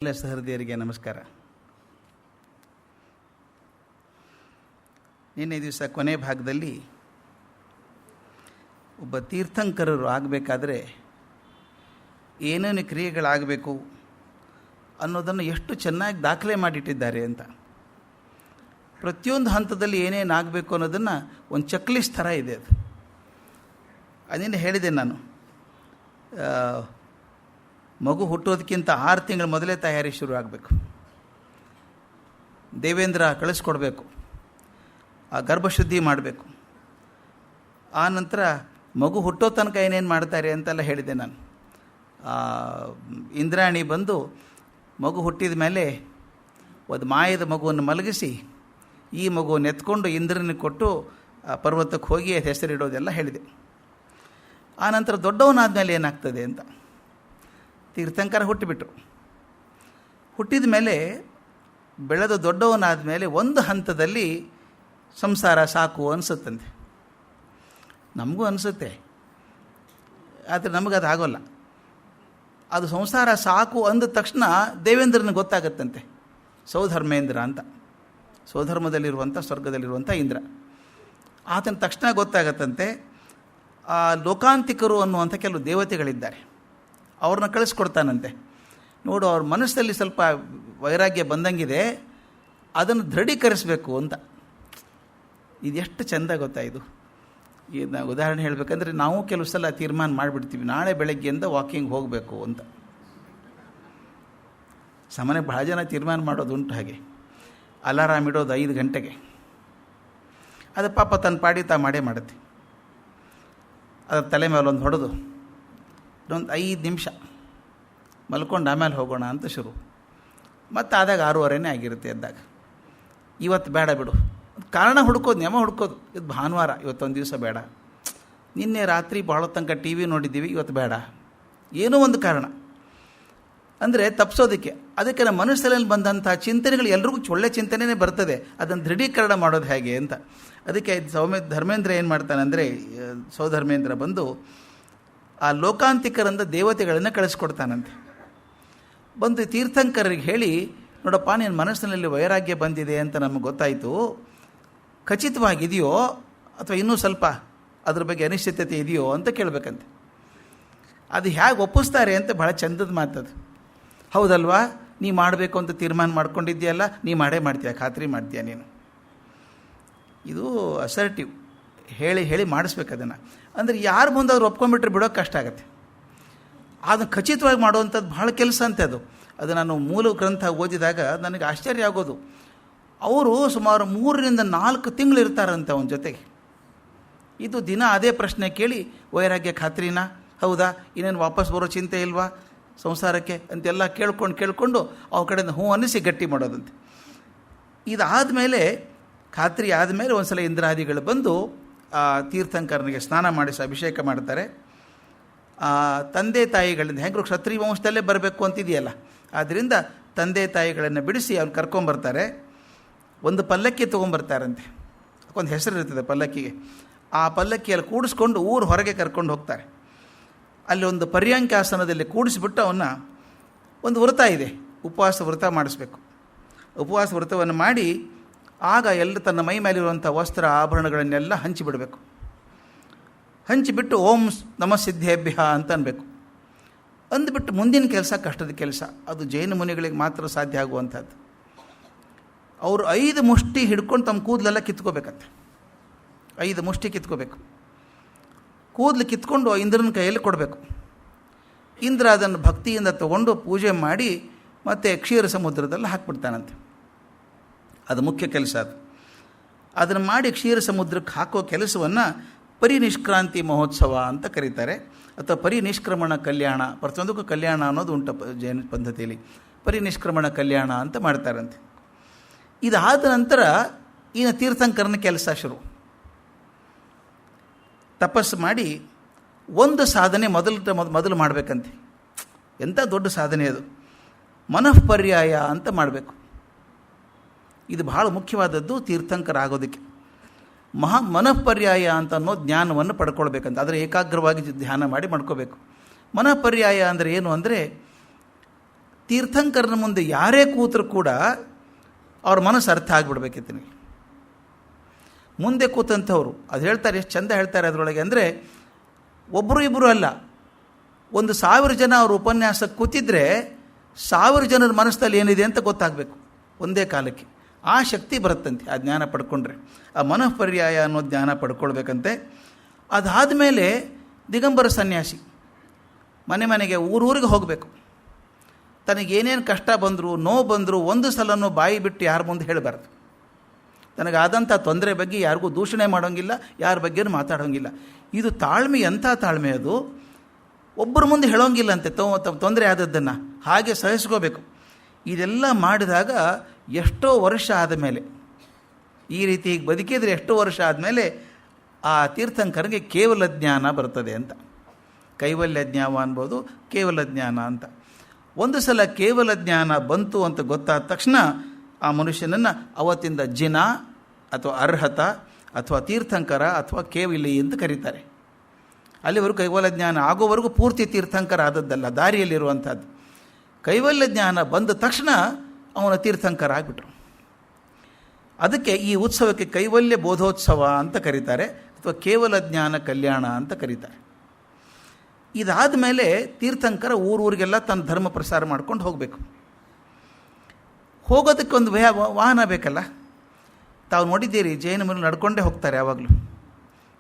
ಎಲ್ಲ ಸಹೃದಯರಿಗೆ ನಮಸ್ಕಾರ. ನಿನ್ನೆ ದಿವಸ ಕೊನೆ ಭಾಗದಲ್ಲಿ ಒಬ್ಬ ತೀರ್ಥಂಕರರು ಆಗಬೇಕಾದ್ರೆ ಏನೇನು ಕ್ರಿಯೆಗಳಾಗಬೇಕು ಅನ್ನೋದನ್ನು ಎಷ್ಟು ಚೆನ್ನಾಗಿ ದಾಖಲೆ ಮಾಡಿಟ್ಟಿದ್ದಾರೆ ಅಂತ. ಪ್ರತಿಯೊಂದು ಹಂತದಲ್ಲಿ ಏನೇನು ಆಗಬೇಕು ಅನ್ನೋದನ್ನು ಒಂದು ಚೆಕ್ ಲಿಸ್ಟ್ ಥರ ಇದೆ. ಅದು ಅದನ್ನೇ ಹೇಳಿದೆ ನಾನು. ಮಗು ಹುಟ್ಟೋದಕ್ಕಿಂತ 6 ತಿಂಗಳ ಮೊದಲೇ ತಯಾರಿ ಶುರು ಆಗಬೇಕು. ದೇವೇಂದ್ರ ಕಳಿಸ್ಕೊಡ್ಬೇಕು, ಆ ಗರ್ಭಶುದ್ಧಿ ಮಾಡಬೇಕು. ಆ ನಂತರ ಮಗು ಹುಟ್ಟೋ ತನಕ ಏನೇನು ಮಾಡ್ತಾರೆ ಅಂತೆಲ್ಲ ಹೇಳಿದೆ ನಾನು. ಇಂದ್ರಾಣಿ ಬಂದು ಮಗು ಹುಟ್ಟಿದ ಮೇಲೆ ಒಂದು ಮಾಯದ ಮಗುವನ್ನು ಮಲಗಿಸಿ ಈ ಮಗುವನ್ನು ಎತ್ಕೊಂಡು ಇಂದ್ರನಿಗೆ ಕೊಟ್ಟು ಪರ್ವತಕ್ಕೆ ಹೋಗಿ ಹೆಸರಿಡೋದೆಲ್ಲ ಹೇಳಿದೆ. ಆ ನಂತರ ದೊಡ್ಡವನಾದಮೇಲೆ ಏನಾಗ್ತದೆ ಅಂತ. ತೀರ್ಥಂಕರ ಹುಟ್ಟಿಬಿಟ್ರು. ಹುಟ್ಟಿದ ಮೇಲೆ ಬೆಳೆದು ದೊಡ್ಡವನಾದ ಮೇಲೆ ಒಂದು ಹಂತದಲ್ಲಿ ಸಂಸಾರ ಸಾಕು ಅನಿಸುತ್ತಂತೆ. ನಮಗೂ ಅನಿಸುತ್ತೆ, ಆದರೆ ನಮಗದು ಆಗೋಲ್ಲ. ಅದು ಸಂಸಾರ ಸಾಕು ಅಂದ ತಕ್ಷಣ ದೇವೇಂದ್ರನಿಗೆ ಗೊತ್ತಾಗತ್ತಂತೆ. ಸೌಧರ್ಮೇಂದ್ರ ಅಂತ, ಸ್ವಧರ್ಮದಲ್ಲಿರುವಂಥ ಸ್ವರ್ಗದಲ್ಲಿರುವಂಥ ಇಂದ್ರ. ಆತನ ತಕ್ಷಣ ಗೊತ್ತಾಗತ್ತಂತೆ. ಆ ಲೋಕಾಂತಿಕರು ಅನ್ನುವಂಥ ಕೆಲವು ದೇವತೆಗಳಿದ್ದಾರೆ, ಅವ್ರನ್ನ ಕಳಿಸ್ಕೊಡ್ತಾನಂತೆ. ನೋಡು, ಅವ್ರ ಮನಸ್ಸಲ್ಲಿ ಸ್ವಲ್ಪ ವೈರಾಗ್ಯ ಬಂದಂಗಿದೆ, ಅದನ್ನು ದೃಢೀಕರಿಸಬೇಕು ಅಂತ. ಇದೆಷ್ಟು ಚೆಂದ ಗೊತ್ತಾ ಇದು. ನಾವು ಉದಾಹರಣೆ ಹೇಳಬೇಕಂದ್ರೆ, ನಾವು ಕೆಲವು ಸಲ ತೀರ್ಮಾನ ಮಾಡಿಬಿಡ್ತೀವಿ, ನಾಳೆ ಬೆಳಗ್ಗೆಯಿಂದ ವಾಕಿಂಗ್ ಹೋಗಬೇಕು ಅಂತ. ಸಾಮಾನ್ಯ ಭಾಳ ಜನ ತೀರ್ಮಾನ ಮಾಡೋದುಂಟು. ಹಾಗೆ ಅಲಾರಾಮ್ ಇಡೋದು 5 ಗಂಟೆಗೆ. ಅದು ಪಾಪ ತನ್ನ ಪಾಡಿ ಮಾಡೇ ಮಾಡುತ್ತೆ. ಅದರ ತಲೆ ಮೇಲೆ ಒಂದು ಹೊಡೆದು ಇನ್ನೊಂದು 5 ನಿಮಿಷ ಮಲ್ಕೊಂಡು ಆಮೇಲೆ ಹೋಗೋಣ ಅಂತ ಶುರು. ಮತ್ತು ಆದಾಗ 6:30 ಆಗಿರುತ್ತೆ ಎದ್ದಾಗ. ಇವತ್ತು ಬೇಡ ಬಿಡು, ಕಾರಣ ಹುಡ್ಕೋದು, ನೆಮ ಹುಡ್ಕೋದು. ಇದು ಭಾನುವಾರ, ಇವತ್ತೊಂದು ದಿವಸ ಬೇಡ. ನಿನ್ನೆ ರಾತ್ರಿ ಭಾಳ ತನಕ ಟಿ ವಿ ನೋಡಿದ್ದೀವಿ, ಇವತ್ತು ಬೇಡ. ಏನೋ ಒಂದು ಕಾರಣ ಅಂದರೆ ತಪ್ಪಿಸೋದಕ್ಕೆ. ಅದಕ್ಕೆ ನಮ್ಮ ಮನಸ್ಸಲ್ಲಿ ಬಂದಂಥ ಚಿಂತನೆಗಳು ಎಲ್ರಿಗೂ ಒಳ್ಳೆ ಚಿಂತನೆಯೇ ಬರ್ತದೆ. ಅದನ್ನು ದೃಢೀಕರಣ ಮಾಡೋದು ಹೇಗೆ ಅಂತ. ಅದಕ್ಕೆ ಧರ್ಮೇಂದ್ರ ಏನು ಮಾಡ್ತಾನಂದರೆ, ಸೌಧರ್ಮೇಂದ್ರ ಬಂದು ಆ ಲೋಕಾಂತಿಕರಂದ ದೇವತೆಗಳನ್ನು ಕಳಿಸ್ಕೊಡ್ತಾನಂತೆ. ಬಂದು ತೀರ್ಥಂಕರಿಗೆ ಹೇಳಿ, ನೋಡಪ್ಪ, ನಿನ್ನ ಮನಸ್ಸಿನಲ್ಲಿ ವೈರಾಗ್ಯ ಬಂದಿದೆ ಅಂತ ನಮಗೆ ಗೊತ್ತಾಯಿತು, ಖಚಿತವಾಗಿದೆಯೋ ಅಥವಾ ಇನ್ನೂ ಸ್ವಲ್ಪ ಅದ್ರ ಬಗ್ಗೆ ಅನಿಶ್ಚಿತತೆ ಇದೆಯೋ ಅಂತ ಕೇಳಬೇಕಂತೆ. ಅದು ಹೇಗೆ ಒಪ್ಪಿಸ್ತಾರೆ ಅಂತ ಭಾಳ ಚಂದದ ಮಾತದು. ಹೌದಲ್ವಾ, ನೀ ಮಾಡಬೇಕು ಅಂತ ತೀರ್ಮಾನ ಮಾಡ್ಕೊಂಡಿದ್ದೀಯಲ್ಲ, ನೀ ಮಾಡ್ತೀಯ, ಖಾತ್ರಿ ಮಾಡ್ತೀಯ ನೀನು. ಇದು ಅಸರ್ಟಿವ್, ಹೇಳಿ ಮಾಡಿಸ್ಬೇಕು ಅದನ್ನು. ಅಂದರೆ ಯಾರು ಮುಂದೆ ಅವ್ರು ಒಪ್ಕೊಂಡ್ಬಿಟ್ರೆ ಬಿಡೋಕ್ಕೆ ಕಷ್ಟ ಆಗುತ್ತೆ. ಅದನ್ನು ಖಚಿತವಾಗಿ ಮಾಡುವಂಥದ್ದು ಭಾಳ ಕೆಲಸ ಅಂತೆ ಅದು ನಾನು ಮೂಲ ಗ್ರಂಥ ಓದಿದಾಗ ನನಗೆ ಆಶ್ಚರ್ಯ ಆಗೋದು. ಅವರು ಸುಮಾರು 3 ರಿಂದ 4 ತಿಂಗಳು ಇರ್ತಾರಂತೆ ಅವನ ಜೊತೆಗೆ. ಇದು ದಿನ ಅದೇ ಪ್ರಶ್ನೆ ಕೇಳಿ, ವೈರಾಗ್ಯ ಖಾತ್ರಿನಾ, ಹೌದಾ, ಇನ್ನೇನು ವಾಪಸ್ ಬರೋ ಚಿಂತೆ ಇಲ್ವಾ ಸಂಸಾರಕ್ಕೆ ಅಂತೆಲ್ಲ ಕೇಳ್ಕೊಂಡು ಅವ್ರ ಕಡೆಯಿಂದ ಹ್ಞೂ ಅನ್ನಿಸಿ ಗಟ್ಟಿ ಮಾಡೋದಂತೆ. ಇದಾದಮೇಲೆ, ಖಾತ್ರಿ ಆದಮೇಲೆ ಒಂದು ಸಲ ಇಂದ್ರಾದಿಗಳು ಬಂದು ಆ ತೀರ್ಥಂಕರನಿಗೆ ಸ್ನಾನ ಮಾಡಿಸಿ ಅಭಿಷೇಕ ಮಾಡ್ತಾರೆ. ತಂದೆ ತಾಯಿಗಳಿಂದ ಹೆಂಗರು ಕ್ಷತ್ರಿಯ ವಂಶದಲ್ಲೇ ಬರಬೇಕು ಅಂತಿದೆಯಲ್ಲ, ಆದ್ದರಿಂದ ತಂದೆ ತಾಯಿಗಳನ್ನು ಬಿಡಿಸಿ ಅವ್ನು ಕರ್ಕೊಂಬರ್ತಾರೆ. ಒಂದು ಪಲ್ಲಕ್ಕಿ ತೊಗೊಂಬರ್ತಾರಂತೆ. ಒಂದು ಹೆಸರು ಇರ್ತದೆ ಪಲ್ಲಕ್ಕಿಗೆ. ಆ ಪಲ್ಲಕ್ಕಿಯಲ್ಲಿ ಕೂಡಿಸ್ಕೊಂಡು ಊರು ಹೊರಗೆ ಕರ್ಕೊಂಡು ಹೋಗ್ತಾರೆ. ಅಲ್ಲಿ ಒಂದು ಪರ್ಯಾಂಕಾಸನದಲ್ಲಿ ಕೂಡಿಸ್ಬಿಟ್ಟು ಅವನ್ನ ಒಂದು ವ್ರತ ಇದೆ, ಉಪವಾಸ ವ್ರತ ಮಾಡಿಸ್ಬೇಕು. ಉಪವಾಸ ವ್ರತವನ್ನು ಮಾಡಿ ಆಗ ಎಲ್ಲ ತನ್ನ ಮೈ ಮೇಲಿರುವಂಥ ವಸ್ತ್ರ ಆಭರಣಗಳನ್ನೆಲ್ಲ ಹಂಚಿಬಿಡಬೇಕು. ಹಂಚಿಬಿಟ್ಟು ಓಂ ನಮಃ ಸಿದ್ಧೇಭ್ಯ ಅಂತ ಅನ್ಬೇಕು. ಅಂದ್ಬಿಟ್ಟು ಮುಂದಿನ ಕೆಲಸ ಕಷ್ಟದ ಕೆಲಸ. ಅದು ಜೈನ ಮುನಿಗಳಿಗೆ ಮಾತ್ರ ಸಾಧ್ಯ ಆಗುವಂಥದ್ದು. ಅವರು 5 ಮುಷ್ಟಿ ಹಿಡ್ಕೊಂಡು ತಮ್ಮ ಕೂದಲೆಲ್ಲ ಕಿತ್ಕೋಬೇಕಂತೆ. 5 ಮುಷ್ಟಿ ಕಿತ್ಕೋಬೇಕು. ಕೂದಲು ಕಿತ್ಕೊಂಡು ಇಂದ್ರನ ಕೈಯಲ್ಲಿ ಕೊಡಬೇಕು. ಇಂದ್ರ ಅದನ್ನು ಭಕ್ತಿಯಿಂದ ತಗೊಂಡು ಪೂಜೆ ಮಾಡಿ ಮತ್ತು ಕ್ಷೀರ ಸಮುದ್ರದಲ್ಲಿ ಹಾಕ್ಬಿಡ್ತಾನಂತೆ. ಅದು ಮುಖ್ಯ ಕೆಲಸ. ಅದನ್ನು ಮಾಡಿ ಕ್ಷೀರ ಸಮುದ್ರಕ್ಕೆ ಹಾಕೋ ಕೆಲಸವನ್ನು ಪರಿನಿಷ್ಕ್ರಾಂತಿ ಮಹೋತ್ಸವ ಅಂತ ಕರೀತಾರೆ, ಅಥವಾ ಪರಿನಿಷ್ಕ್ರಮಣ ಕಲ್ಯಾಣ. ಪ್ರತಿಯೊಂದಕ್ಕೂ ಕಲ್ಯಾಣ ಅನ್ನೋದು ಉಂಟು ಜೈನ ಪದ್ಧತಿಯಲ್ಲಿ. ಪರಿನಿಷ್ಕ್ರಮಣ ಕಲ್ಯಾಣ ಅಂತ ಮಾಡ್ತಾರಂತೆ. ಇದಾದ ನಂತರ ಇನ್ನು ತೀರ್ಥಂಕರನ ಕೆಲಸ ಶುರು. ತಪಸ್ಸು ಮಾಡಿ ಒಂದು ಸಾಧನೆ ಮೊದಲು ಮಾಡಬೇಕಂತೆ. ಎಂಥ ದೊಡ್ಡ ಸಾಧನೆ ಅದು. ಮನಃಪರ್ಯಾಯ ಅಂತ ಮಾಡಬೇಕು. ಇದು ಬಹಳ ಮುಖ್ಯವಾದದ್ದು ತೀರ್ಥಂಕರ ಆಗೋದಕ್ಕೆ. ಮನಃಪರ್ಯಾಯ ಅಂತ ಅನ್ನೋ ಜ್ಞಾನವನ್ನು ಪಡ್ಕೊಳ್ಬೇಕಂತ. ಆದರೆ ಏಕಾಗ್ರವಾಗಿ ಧ್ಯಾನ ಮಾಡಿ ಮಾಡ್ಕೋಬೇಕು. ಮನಃಪರ್ಯಾಯ ಅಂದರೆ ಏನು ಅಂದರೆ, ತೀರ್ಥಂಕರನ ಮುಂದೆ ಯಾರೇ ಕೂತರು ಕೂಡ ಅವ್ರ ಮನಸ್ಸು ಅರ್ಥ ಆಗಿಬಿಡ್ಬೇಕಿತ್ತು ನಿಮಗೆ. ಮುಂದೆ ಕೂತಂಥವ್ರು ಅದು ಹೇಳ್ತಾರೆ, ಎಷ್ಟು ಚಂದ ಹೇಳ್ತಾರೆ ಅದರೊಳಗೆ ಅಂದರೆ, ಒಬ್ಬರು ಇಬ್ಬರು ಅಲ್ಲ, 1,000 ಜನ ಅವ್ರ ಉಪನ್ಯಾಸಕ್ಕೆ ಕೂತಿದ್ರೆ 1,000 ಜನರ ಮನಸ್ಸಲ್ಲಿ ಏನಿದೆ ಅಂತ ಗೊತ್ತಾಗಬೇಕು ಒಂದೇ ಕಾಲಕ್ಕೆ. ಆ ಶಕ್ತಿ ಬರುತ್ತಂತೆ ಆ ಜ್ಞಾನ ಪಡ್ಕೊಂಡ್ರೆ. ಆ ಮನಃಪರ್ಯಾಯ ಅನ್ನೋ ಜ್ಞಾನ ಪಡ್ಕೊಳ್ಬೇಕಂತೆ. ಅದಾದಮೇಲೆ ದಿಗಂಬರ ಸನ್ಯಾಸಿ ಮನೆ ಮನೆಗೆ ಊರೂರಿಗೆ ಹೋಗಬೇಕು. ತನಗೇನೇನು ಕಷ್ಟ ಬಂದರೂ ನೋವು ಬಂದರೂ ಒಂದು ಸಲನೂ ಬಾಯಿ ಬಿಟ್ಟು ಯಾರ ಮುಂದೆ ಹೇಳಬಾರ್ದು. ತನಗಾದಂಥ ತೊಂದರೆ ಬಗ್ಗೆ ಯಾರಿಗೂ ದೂಷಣೆ ಮಾಡೋಂಗಿಲ್ಲ, ಯಾರ ಬಗ್ಗೆನೂ ಮಾತಾಡೋಂಗಿಲ್ಲ. ಇದು ತಾಳ್ಮೆ, ಎಂಥ ತಾಳ್ಮೆ ಅದು. ಒಬ್ಬರ ಮುಂದೆ ಹೇಳೋಂಗಿಲ್ಲ ಅಂತೆ ತೊಂದರೆ ಆದದ್ದನ್ನು, ಹಾಗೆ ಸಹಿಸ್ಕೋಬೇಕು. ಇದೆಲ್ಲ ಮಾಡಿದಾಗ ಎಷ್ಟೋ ವರ್ಷ ಆದಮೇಲೆ, ಈ ರೀತಿ ಹೀಗೆ ಬದುಕಿದರೆ ಎಷ್ಟೋ ವರ್ಷ ಆದಮೇಲೆ ಆ ತೀರ್ಥಂಕರಿಗೆ ಕೇವಲ ಜ್ಞಾನ ಬರ್ತದೆ ಅಂತ. ಕೈವಲ್ಯ ಜ್ಞಾನ ಅನ್ಬೋದು, ಕೇವಲ ಜ್ಞಾನ ಅಂತ. ಒಂದು ಸಲ ಕೇವಲ ಜ್ಞಾನ ಬಂತು ಅಂತ ಗೊತ್ತಾದ ತಕ್ಷಣ ಆ ಮನುಷ್ಯನನ್ನು ಅವತ್ತಿಂದ ಜಿನ ಅಥವಾ ಅರ್ಹತ ಅಥವಾ ತೀರ್ಥಂಕರ ಅಥವಾ ಕೇವಲಿ ಅಂತ ಕರೀತಾರೆ. ಅಲ್ಲಿವರೆಗೂ ಕೈವಲ್ಯ ಜ್ಞಾನ ಆಗೋವರೆಗೂ ಪೂರ್ತಿ ತೀರ್ಥಂಕರ ಆದದ್ದಲ್ಲ, ದಾರಿಯಲ್ಲಿರುವಂಥದ್ದು. ಕೈವಲ್ಯ ಜ್ಞಾನ ಬಂದ ತಕ್ಷಣ ಅವನ ತೀರ್ಥಂಕರ ಆಗಿಬಿಟ್ರು. ಅದಕ್ಕೆ ಈ ಉತ್ಸವಕ್ಕೆ ಕೈವಲ್ಯ ಬೋಧೋತ್ಸವ ಅಂತ ಕರೀತಾರೆ, ಅಥವಾ ಕೇವಲ ಜ್ಞಾನ ಕಲ್ಯಾಣ ಅಂತ ಕರೀತಾರೆ. ಇದಾದ ಮೇಲೆ ತೀರ್ಥಂಕರ ಊರೂರಿಗೆಲ್ಲ ತನ್ನ ಧರ್ಮ ಪ್ರಸಾರ ಮಾಡ್ಕೊಂಡು ಹೋಗಬೇಕು. ಹೋಗೋದಕ್ಕೊಂದು ವಾಹನ ಬೇಕಲ್ಲ. ತಾವು ನೋಡಿದ್ದೀರಿ, ಜೈನ ಮುನಿಗಳು ನಡ್ಕೊಂಡೇ ಹೋಗ್ತಾರೆ ಯಾವಾಗಲೂ.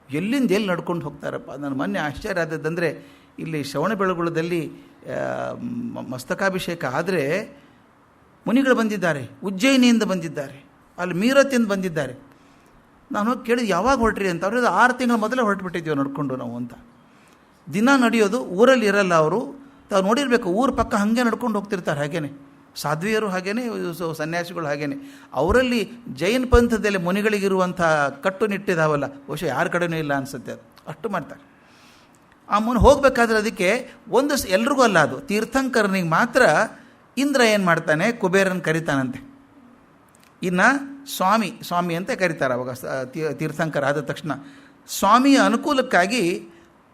ಎಲ್ಲಿಂದ ಎಲ್ಲಿ ನಡ್ಕೊಂಡು ಹೋಗ್ತಾರಪ್ಪ. ನಾನು ಮೊನ್ನೆ ಆಶ್ಚರ್ಯ ಆದದ್ದಂದರೆ, ಇಲ್ಲಿ ಶ್ರವಣಬೆಳಗೊಳದಲ್ಲಿ ಮಸ್ತಕಾಭಿಷೇಕ ಆದರೆ ಮುನಿಗಳು ಬಂದಿದ್ದಾರೆ, ಉಜ್ಜಯಿನಿಯಿಂದ ಬಂದಿದ್ದಾರೆ, ಅಲ್ಲಿ ಮೀರತ್ತಿಂದ ಬಂದಿದ್ದಾರೆ. ನಾನು ಹೋಗಿ ಕೇಳಿದ್ದು ಯಾವಾಗ ಹೊರಟ್ರಿ ಅಂತ. ಅವ್ರಿಗೆ 6 ತಿಂಗಳ ಮೊದಲೇ ಹೊರಟುಬಿಟ್ಟಿದ್ದೀವಿ ನಡ್ಕೊಂಡು ನಾವು ಅಂತ. ದಿನ ನಡೆಯೋದು, ಊರಲ್ಲಿ ಇರಲ್ಲ ಅವರು. ತಾವು ನೋಡಿರಬೇಕು, ಊರ ಪಕ್ಕ ಹಾಗೆ ನಡ್ಕೊಂಡು ಹೋಗ್ತಿರ್ತಾರೆ. ಹಾಗೇನೆ ಸಾಧ್ವಿಯರು ಹಾಗೇನೆ, ಸನ್ಯಾಸಿಗಳು ಹಾಗೇನೆ. ಅವರಲ್ಲಿ ಜೈನ ಪಂಥದಲ್ಲಿ ಮುನಿಗಳಿಗಿರುವಂಥ ಕಟ್ಟುನಿಟ್ಟಿದಾವಲ್ಲ, ಬಹುಶಃ ಯಾರ ಕಡೆಯೂ ಇಲ್ಲ ಅನಿಸುತ್ತೆ. ಅದು ಅಷ್ಟು ಮಾಡ್ತಾರೆ. ಆ ಮುನಿ ಹೋಗಬೇಕಾದ್ರೆ ಅದಕ್ಕೆ ಎಲ್ರಿಗೂ ಅಲ್ಲ, ಅದು ತೀರ್ಥಂಕರನಿಗೆ ಮಾತ್ರ ಇಂದ್ರ ಏನು ಮಾಡ್ತಾನೆ, ಕುಬೇರನ ಕರಿತಾನಂತೆ. ಇನ್ನು ಸ್ವಾಮಿ ಅಂತ ಕರೀತಾರೆ ಅವಾಗ. ತೀರ್ಥಂಕರ ಆದ ತಕ್ಷಣ ಸ್ವಾಮಿಯ ಅನುಕೂಲಕ್ಕಾಗಿ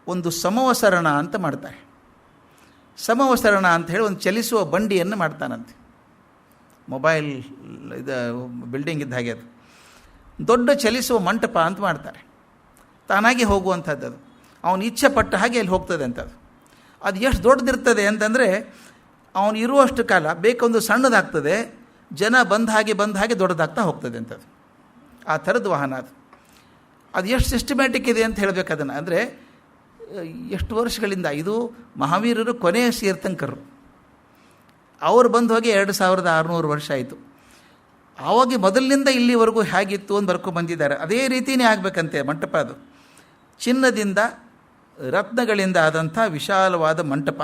ಒಂದು ಸಮವಸರಣ ಅಂತ ಮಾಡ್ತಾರೆ. ಸಮವಸರಣ ಅಂತ ಹೇಳಿ ಒಂದು ಚಲಿಸುವ ಬಂಡಿಯನ್ನು ಮಾಡ್ತಾನಂತೆ. ಮೊಬೈಲ್ ಇದು ಬಿಲ್ಡಿಂಗ್ ಇದ್ದ ಹಾಗೆ ಅದು ದೊಡ್ಡ ಚಲಿಸುವ ಮಂಟಪ ಅಂತ ಮಾಡ್ತಾರೆ. ತಾನಾಗಿ ಹೋಗುವಂಥದ್ದು ಅದು. ಅವನು ಇಚ್ಛೆ ಪಟ್ಟ ಹಾಗೆ ಅಲ್ಲಿ ಹೋಗ್ತದೆ ಅಂಥದ್ದು. ಅದು ಎಷ್ಟು ದೊಡ್ಡದಿರ್ತದೆ ಅಂತಂದರೆ, ಅವನು ಇರುವಷ್ಟು ಕಾಲ ಬೇಕೊಂದು ಸಣ್ಣದಾಗ್ತದೆ, ಜನ ಬಂದ ಹಾಗೆ ದೊಡ್ಡದಾಗ್ತಾ ಹೋಗ್ತದೆ ಅಂಥದ್ದು. ಆ ಥರದ ವಾಹನ ಅದು. ಅದು ಎಷ್ಟು ಸಿಸ್ಟಮ್ಯಾಟಿಕ್ ಇದೆ ಅಂತ ಹೇಳಬೇಕು ಅದನ್ನು. ಅಂದರೆ ಎಷ್ಟು ವರ್ಷಗಳಿಂದ, ಇದು ಮಹಾವೀರರು ಕೊನೆಯ ತೀರ್ಥಂಕರರು. ಅವರು ಬಂದು ಹೋಗಿ 2600 ವರ್ಷ ಆಯಿತು. ಆವಾಗ ಮೊದಲಿನಿಂದ ಇಲ್ಲಿವರೆಗೂ ಹೇಗಿತ್ತು ಅಂತ ಬರ್ಕೊಂಡ್ಬಂದಿದ್ದಾರೆ. ಅದೇ ರೀತಿಯೇ ಆಗಬೇಕಂತೆ ಮಂಟಪ. ಅದು ಚಿನ್ನದಿಂದ ರತ್ನಗಳಿಂದ ಆದಂಥ ವಿಶಾಲವಾದ ಮಂಟಪ.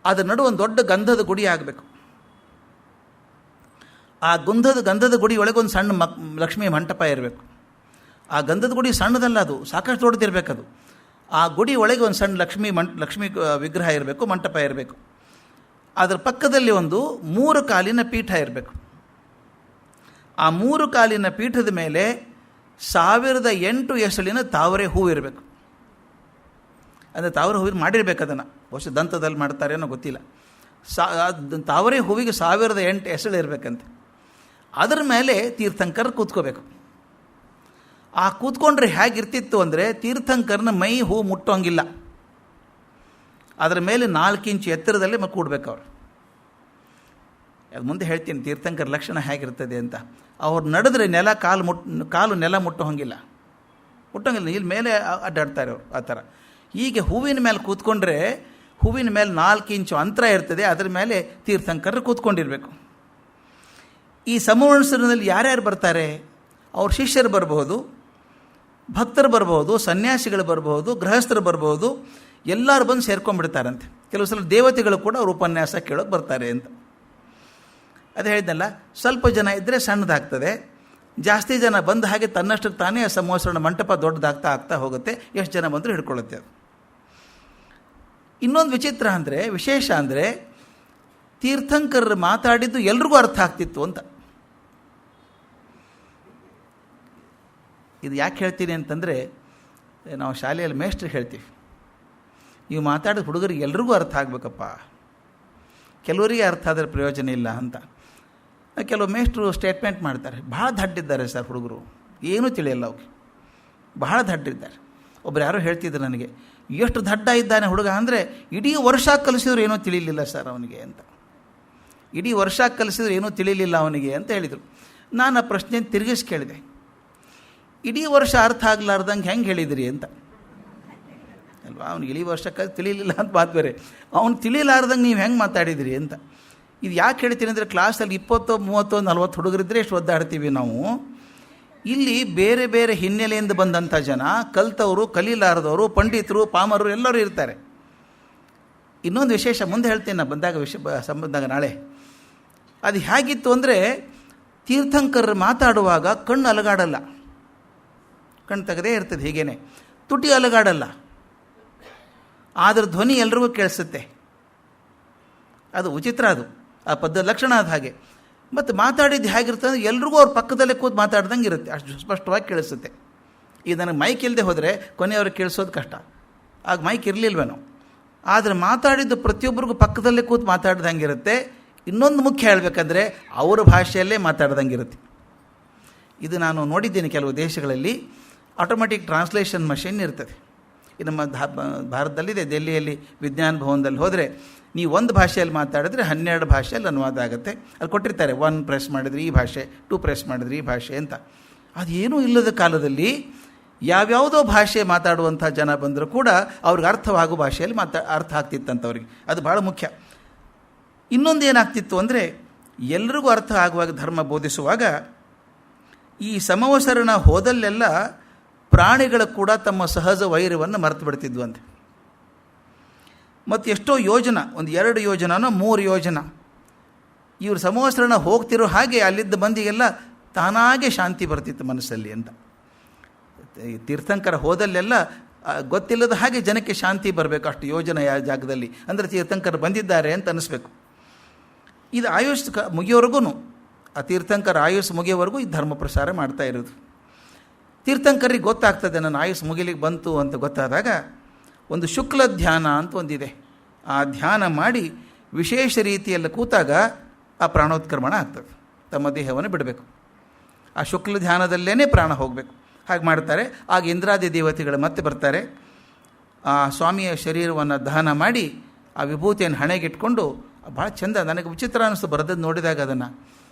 ಅದರ ನಡು ಒಂದು ದೊಡ್ಡ ಗಂಧದ ಗುಡಿ ಆಗಬೇಕು. ಆ ಗಂಧದ ಗುಡಿ ಒಳಗೆ ಒಂದು ಸಣ್ಣ ಲಕ್ಷ್ಮೀ ಮಂಟಪ ಇರಬೇಕು. ಆ ಗಂಧದ ಗುಡಿ ಸಣ್ಣದಲ್ಲ, ಅದು ಸಾಕಷ್ಟು ದೊಡ್ಡದಿರಬೇಕದು. ಆ ಗುಡಿ ಒಳಗೆ ಒಂದು ಸಣ್ಣ ಲಕ್ಷ್ಮೀ ವಿಗ್ರಹ ಇರಬೇಕು, ಮಂಟಪ ಇರಬೇಕು. ಅದರ ಪಕ್ಕದಲ್ಲಿ ಒಂದು 3 ಕಾಲಿನ ಪೀಠ ಇರಬೇಕು. ಆ 3 ಕಾಲಿನ ಪೀಠದ ಮೇಲೆ 1008 ಎಸಳಿನ ತಾವರೆ ಹೂವು ಇರಬೇಕು. ಅಂದರೆ ತಾವರೆ ಹೂವಿನ ಮಾಡಿರ್ಬೇಕು ಅದನ್ನು, ಬಹುಶಃ ದಂತದಲ್ಲಿ ಮಾಡ್ತಾರೇನೋ ಗೊತ್ತಿಲ್ಲ. ತಾವರೆ ಹೂವಿಗೆ 1008 ಎಸಳು ಇರಬೇಕಂತೆ. ಅದರ ಮೇಲೆ ತೀರ್ಥಂಕರ ಕೂತ್ಕೋಬೇಕು. ಆ ಕೂತ್ಕೊಂಡ್ರೆ ಹೇಗಿರ್ತಿತ್ತು ಅಂದರೆ, ತೀರ್ಥಂಕರನ ಮೈ ಹೂ ಮುಟ್ಟೋಂಗಿಲ್ಲ. ಅದರ ಮೇಲೆ 4 ಇಂಚು ಎತ್ತರದಲ್ಲಿ ಕೂಡಬೇಕು ಅವರು. ಅದು ಮುಂದೆ ಹೇಳ್ತೀನಿ ತೀರ್ಥಂಕರ ಲಕ್ಷಣ ಹೇಗಿರ್ತದೆ ಅಂತ. ಅವ್ರು ನಡೆದ್ರೆ ಕಾಲು ನೆಲ ಮುಟ್ಟೋಂಗಿಲ್ಲ. ಇಲ್ಲಿ ಮೇಲೆ ಅಡ್ಡಾಡ್ತಾರೆ ಅವರು. ಆ ಥರ ಹೀಗೆ ಹೂವಿನ ಮೇಲೆ ಕೂತ್ಕೊಂಡ್ರೆ, ಹೂವಿನ ಮೇಲೆ 4 ಇಂಚು ಅಂತರ ಇರ್ತದೆ. ಅದರ ಮೇಲೆ ತೀರ್ಥಂಕರರು ಕೂತ್ಕೊಂಡಿರಬೇಕು. ಈ ಸಮವಸರಣದಲ್ಲಿ ಯಾರ್ಯಾರು ಬರ್ತಾರೆ? ಅವ್ರ ಶಿಷ್ಯರು ಬರಬಹುದು, ಭಕ್ತರು ಬರಬಹುದು, ಸನ್ಯಾಸಿಗಳು ಬರಬಹುದು, ಗೃಹಸ್ಥರು ಬರಬಹುದು. ಎಲ್ಲರೂ ಬಂದು ಸೇರ್ಕೊಂಡ್ಬಿಡ್ತಾರಂತೆ. ಕೆಲವು ಸಲ ದೇವತೆಗಳು ಕೂಡ ಅವ್ರ ಉಪನ್ಯಾಸ ಕೇಳೋಕೆ ಬರ್ತಾರೆ ಅಂತ. ಅದು ಹೇಳಿದ್ನಲ್ಲ, ಸ್ವಲ್ಪ ಜನ ಇದ್ದರೆ ಸಣ್ಣದಾಗ್ತದೆ, ಜಾಸ್ತಿ ಜನ ಬಂದ ಹಾಗೆ ತನ್ನಷ್ಟಕ್ಕೆ ತಾನೇ ಆ ಸಮವಸರಣ ಮಂಟಪ ದೊಡ್ಡದಾಗ್ತಾ ಹೋಗುತ್ತೆ. ಎಷ್ಟು ಜನ ಬಂದರೂ ಹಿಡ್ಕೊಳ್ಳುತ್ತೆ ಅದು. ಇನ್ನೊಂದು ವಿಚಿತ್ರ ಅಂದರೆ, ವಿಶೇಷ ಅಂದರೆ, ತೀರ್ಥಂಕರರು ಮಾತಾಡಿದ್ದು ಎಲ್ರಿಗೂ ಅರ್ಥ ಆಗ್ತಿತ್ತು ಅಂತ. ಇದು ಯಾಕೆ ಹೇಳ್ತೀನಿ ಅಂತಂದರೆ, ನಾವು ಶಾಲೆಯಲ್ಲಿ ಮೇಷ್ಟ್ರಿಗೆ ಹೇಳ್ತೀವಿ, ನೀವು ಮಾತಾಡಿದ ಹುಡುಗರಿಗೆ ಎಲ್ರಿಗೂ ಅರ್ಥ ಆಗಬೇಕಪ್ಪ. ಕೆಲವರಿಗೆ ಅರ್ಥ ಆದರೆ ಪ್ರಯೋಜನ ಇಲ್ಲ ಅಂತ. ಕೆಲವು ಮೇಷ್ಟ್ರು ಸ್ಟೇಟ್ಮೆಂಟ್ ಮಾಡ್ತಾರೆ, ಭಾಳ ದಡ್ಡಿದ್ದಾರೆ ಸರ್ ಹುಡುಗರು, ಏನೂ ತಿಳಿಯಲ್ಲ ಅವ್ರಿಗೆ, ಬಹಳ ದಡ್ಡಿದ್ದಾರೆ. ಒಬ್ರು ಯಾರೋ ಹೇಳ್ತಿದ್ರು ನನಗೆ, ಎಷ್ಟು ದಡ್ಡ ಇದ್ದಾನೆ ಹುಡುಗ ಅಂದರೆ ಇಡೀ ವರ್ಷ ಕಲಿಸಿದ್ರು ಏನೂ ತಿಳಿಲಿಲ್ಲ ಸರ್ ಅವನಿಗೆ ಅಂತ. ಇಡೀ ವರ್ಷ ಕಲಿಸಿದ್ರು ಏನೂ ತಿಳಿಲಿಲ್ಲ ಅವನಿಗೆ ಅಂತ ಹೇಳಿದರು. ನಾನು ಆ ಪ್ರಶ್ನೆ ತಿರುಗಿಸಿ ಕೇಳಿದೆ, ಇಡೀ ವರ್ಷ ಅರ್ಥ ಆಗಲಾರ್ದಂಗೆ ಹೆಂಗೆ ಹೇಳಿದಿರಿ ಅಂತ ಅಲ್ವಾ. ಅವ್ನಿಗೆ ಇಡೀ ವರ್ಷ ತಿಳಿಲಿಲ್ಲ ಅಂತ ಮಾತು ಬೇರೆ, ಅವ್ನು ತಿಳಿಲಾರ್ದಂಗೆ ನೀವು ಹೆಂಗೆ ಮಾತಾಡಿದಿರಿ ಅಂತ. ಇದು ಯಾಕೆ ಹೇಳ್ತೀನಿ ಅಂದರೆ, ಕ್ಲಾಸಲ್ಲಿ 20, 30, 40 ಹುಡುಗರಿದ್ದರೆ ಎಷ್ಟು ಒದ್ದಾಡ್ತೀವಿ ನಾವು. ಇಲ್ಲಿ ಬೇರೆ ಬೇರೆ ಹಿನ್ನೆಲೆಯಿಂದ ಬಂದಂಥ ಜನ, ಕಲ್ತವರು, ಕಲೀಲಾರದವರು, ಪಂಡಿತರು, ಪಾಮರರು ಎಲ್ಲರೂ ಇರ್ತಾರೆ. ಇನ್ನೊಂದು ವಿಶೇಷ ಮುಂದೆ ಹೇಳ್ತೀನಿ ನಾನು ಬಂದಾಗ, ಸಂಬಂಧಾಗ ನಾಳೆ. ಅದು ಹೇಗಿತ್ತು ಅಂದರೆ, ತೀರ್ಥಂಕರರು ಮಾತಾಡುವಾಗ ಕಣ್ಣು ಅಲಗಾಡಲ್ಲ, ಕಣ್ಣು ತೆಗೆದೇ ಇರ್ತದೆ ಹೀಗೇನೆ, ತುಟಿ ಅಲಗಾಡಲ್ಲ, ಆದ್ರೆ ಧ್ವನಿ ಎಲ್ರಿಗೂ ಕೇಳಿಸುತ್ತೆ. ಅದು ವಿಚಿತ್ರ, ಅದು ಆ ಲಕ್ಷಣ ಅದು ಹಾಗೆ. ಮತ್ತು ಮಾತಾಡಿದ್ದು ಹೇಗಿರ್ತದೆ, ಎಲ್ರಿಗೂ ಅವ್ರ ಪಕ್ಕದಲ್ಲೇ ಕೂತು ಮಾತಾಡ್ದಂಗೆ ಇರುತ್ತೆ, ಅಷ್ಟು ಸ್ಪಷ್ಟವಾಗಿ ಕೇಳಿಸುತ್ತೆ. ಈಗ ನನಗೆ ಮೈಕ್ ಇಲ್ಲದೆ ಹೋದರೆ ಕೊನೆಯವ್ರಿಗೆ ಕೇಳಿಸೋದು ಕಷ್ಟ, ಆಗ ಮೈಕ್ ಇರಲಿಲ್ವೇನೋ. ಆದರೆ ಮಾತಾಡಿದ್ದು ಪ್ರತಿಯೊಬ್ಬರಿಗೂ ಪಕ್ಕದಲ್ಲೇ ಕೂತು ಮಾತಾಡ್ದಂಗೆ ಇರುತ್ತೆ. ಇನ್ನೊಂದು ಮುಖ್ಯ ಹೇಳಬೇಕಂದ್ರೆ, ಅವರ ಭಾಷೆಯಲ್ಲೇ ಮಾತಾಡ್ದಂಗೆ ಇರುತ್ತೆ. ಇದು ನಾನು ನೋಡಿದ್ದೇನೆ ಕೆಲವು ದೇಶಗಳಲ್ಲಿ. ಆಟೋಮೆಟಿಕ್ ಟ್ರಾನ್ಸ್ಲೇಷನ್ ಮಷಿನ್ ಇರ್ತದೆ. ಇದು ನಮ್ಮ ಭಾರತದಲ್ಲಿದೆ, ದೆಹಲಿಯಲ್ಲಿ ವಿಜ್ಞಾನ ಭವನದಲ್ಲಿ ಹೋದರೆ ನೀವು ಒಂದು ಭಾಷೆಯಲ್ಲಿ ಮಾತಾಡಿದ್ರೆ 12 ಭಾಷೆಯಲ್ಲಿ ಅನುವಾದ ಆಗುತ್ತೆ. ಅಲ್ಲಿ ಕೊಟ್ಟಿರ್ತಾರೆ, 1 ಪ್ರೆಸ್ ಮಾಡಿದ್ರೆ ಈ ಭಾಷೆ, 2 ಪ್ರೆಸ್ ಮಾಡಿದ್ರೆ ಈ ಭಾಷೆ ಅಂತ. ಅದೇನೂ ಇಲ್ಲದ ಕಾಲದಲ್ಲಿ ಯಾವ್ಯಾವುದೋ ಭಾಷೆ ಮಾತಾಡುವಂಥ ಜನ ಬಂದರೂ ಕೂಡ ಅವ್ರಿಗೆ ಅರ್ಥವಾಗೋ ಭಾಷೆಯಲ್ಲಿ ಅರ್ಥ ಆಗ್ತಿತ್ತಂಥವ್ರಿಗೆ. ಅದು ಭಾಳ ಮುಖ್ಯ. ಇನ್ನೊಂದು ಏನಾಗ್ತಿತ್ತು ಅಂದರೆ, ಎಲ್ರಿಗೂ ಅರ್ಥ ಆಗುವಾಗ ಧರ್ಮ ಬೋಧಿಸುವಾಗ ಈ ಸಮವಸರಣ ಹೋದಲ್ಲೆಲ್ಲ ಪ್ರಾಣಿಗಳು ಕೂಡ ತಮ್ಮ ಸಹಜ ವೈರವನ್ನು ಮರೆತು ಬಿಡ್ತಿದ್ವು ಅಂತೆ. ಮತ್ತು ಎಷ್ಟೋ ಯೋಜನ, ಒಂದು 2 ಯೋಜನನೋ 3 ಯೋಜನ ಇವರು ಸಮವಸರಣ ಹೋಗ್ತಿರೋ ಹಾಗೆ ಅಲ್ಲಿದ್ದ ಮಂದಿಗೆಲ್ಲ ತಾನಾಗೆ ಶಾಂತಿ ಬರ್ತಿತ್ತು ಮನಸ್ಸಲ್ಲಿ ಅಂತ. ತೀರ್ಥಂಕರ ಹೋದಲ್ಲೆಲ್ಲ ಗೊತ್ತಿಲ್ಲದ ಹಾಗೆ ಜನಕ್ಕೆ ಶಾಂತಿ ಬರಬೇಕು, ಅಷ್ಟು ಯೋಜನೆ ಯಾವ ಜಾಗದಲ್ಲಿ ಅಂದರೆ ತೀರ್ಥಂಕರ ಬಂದಿದ್ದಾರೆ ಅಂತ ಅನ್ನಿಸ್ಬೇಕು. ಇದು ಆಯುಷ್ ಮುಗಿಯೋವರೆಗೂ, ಆ ತೀರ್ಥಂಕರ ಆಯುಷ್ ಮುಗಿಯೋವರೆಗೂ ಈ ಧರ್ಮ ಪ್ರಸಾರ ಮಾಡ್ತಾ ಇರೋದು. ತೀರ್ಥಂಕರಿಗೆ ಗೊತ್ತಾಗ್ತದೆ ನನ್ನ ಆಯುಷ್ ಮುಗಿಲಿಕ್ಕೆ ಬಂತು ಅಂತ ಗೊತ್ತಾದಾಗ ಒಂದು ಶುಕ್ಲ ಧ್ಯಾನ ಅಂತ ಒಂದಿದೆ. ಆ ಧ್ಯಾನ ಮಾಡಿ ವಿಶೇಷ ರೀತಿಯಲ್ಲಿ ಕೂತಾಗ ಆ ಪ್ರಾಣೋತ್ಕ್ರಮಣ ಆಗ್ತದೆ, ತಮ್ಮ ದೇಹವನ್ನು ಬಿಡಬೇಕು. ಆ ಶುಕ್ಲ ಧ್ಯಾನದಲ್ಲೇ ಪ್ರಾಣ ಹೋಗಬೇಕು. ಹಾಗೆ ಮಾಡ್ತಾರೆ. ಆಗ ಇಂದ್ರಾದಿ ದೇವತೆಗಳು ಮತ್ತೆ ಬರ್ತಾರೆ. ಆ ಸ್ವಾಮಿಯ ಶರೀರವನ್ನು ದಹನ ಮಾಡಿ ಆ ವಿಭೂತಿಯನ್ನು ಹಣೆಗಿಟ್ಕೊಂಡು, ಭಾಳ ಚೆಂದ, ನನಗೆ ವಿಚಿತ್ರ ಅನ್ನಿಸ್ತು ಬರೆದದ್ದು ನೋಡಿದಾಗ. ಅದನ್ನು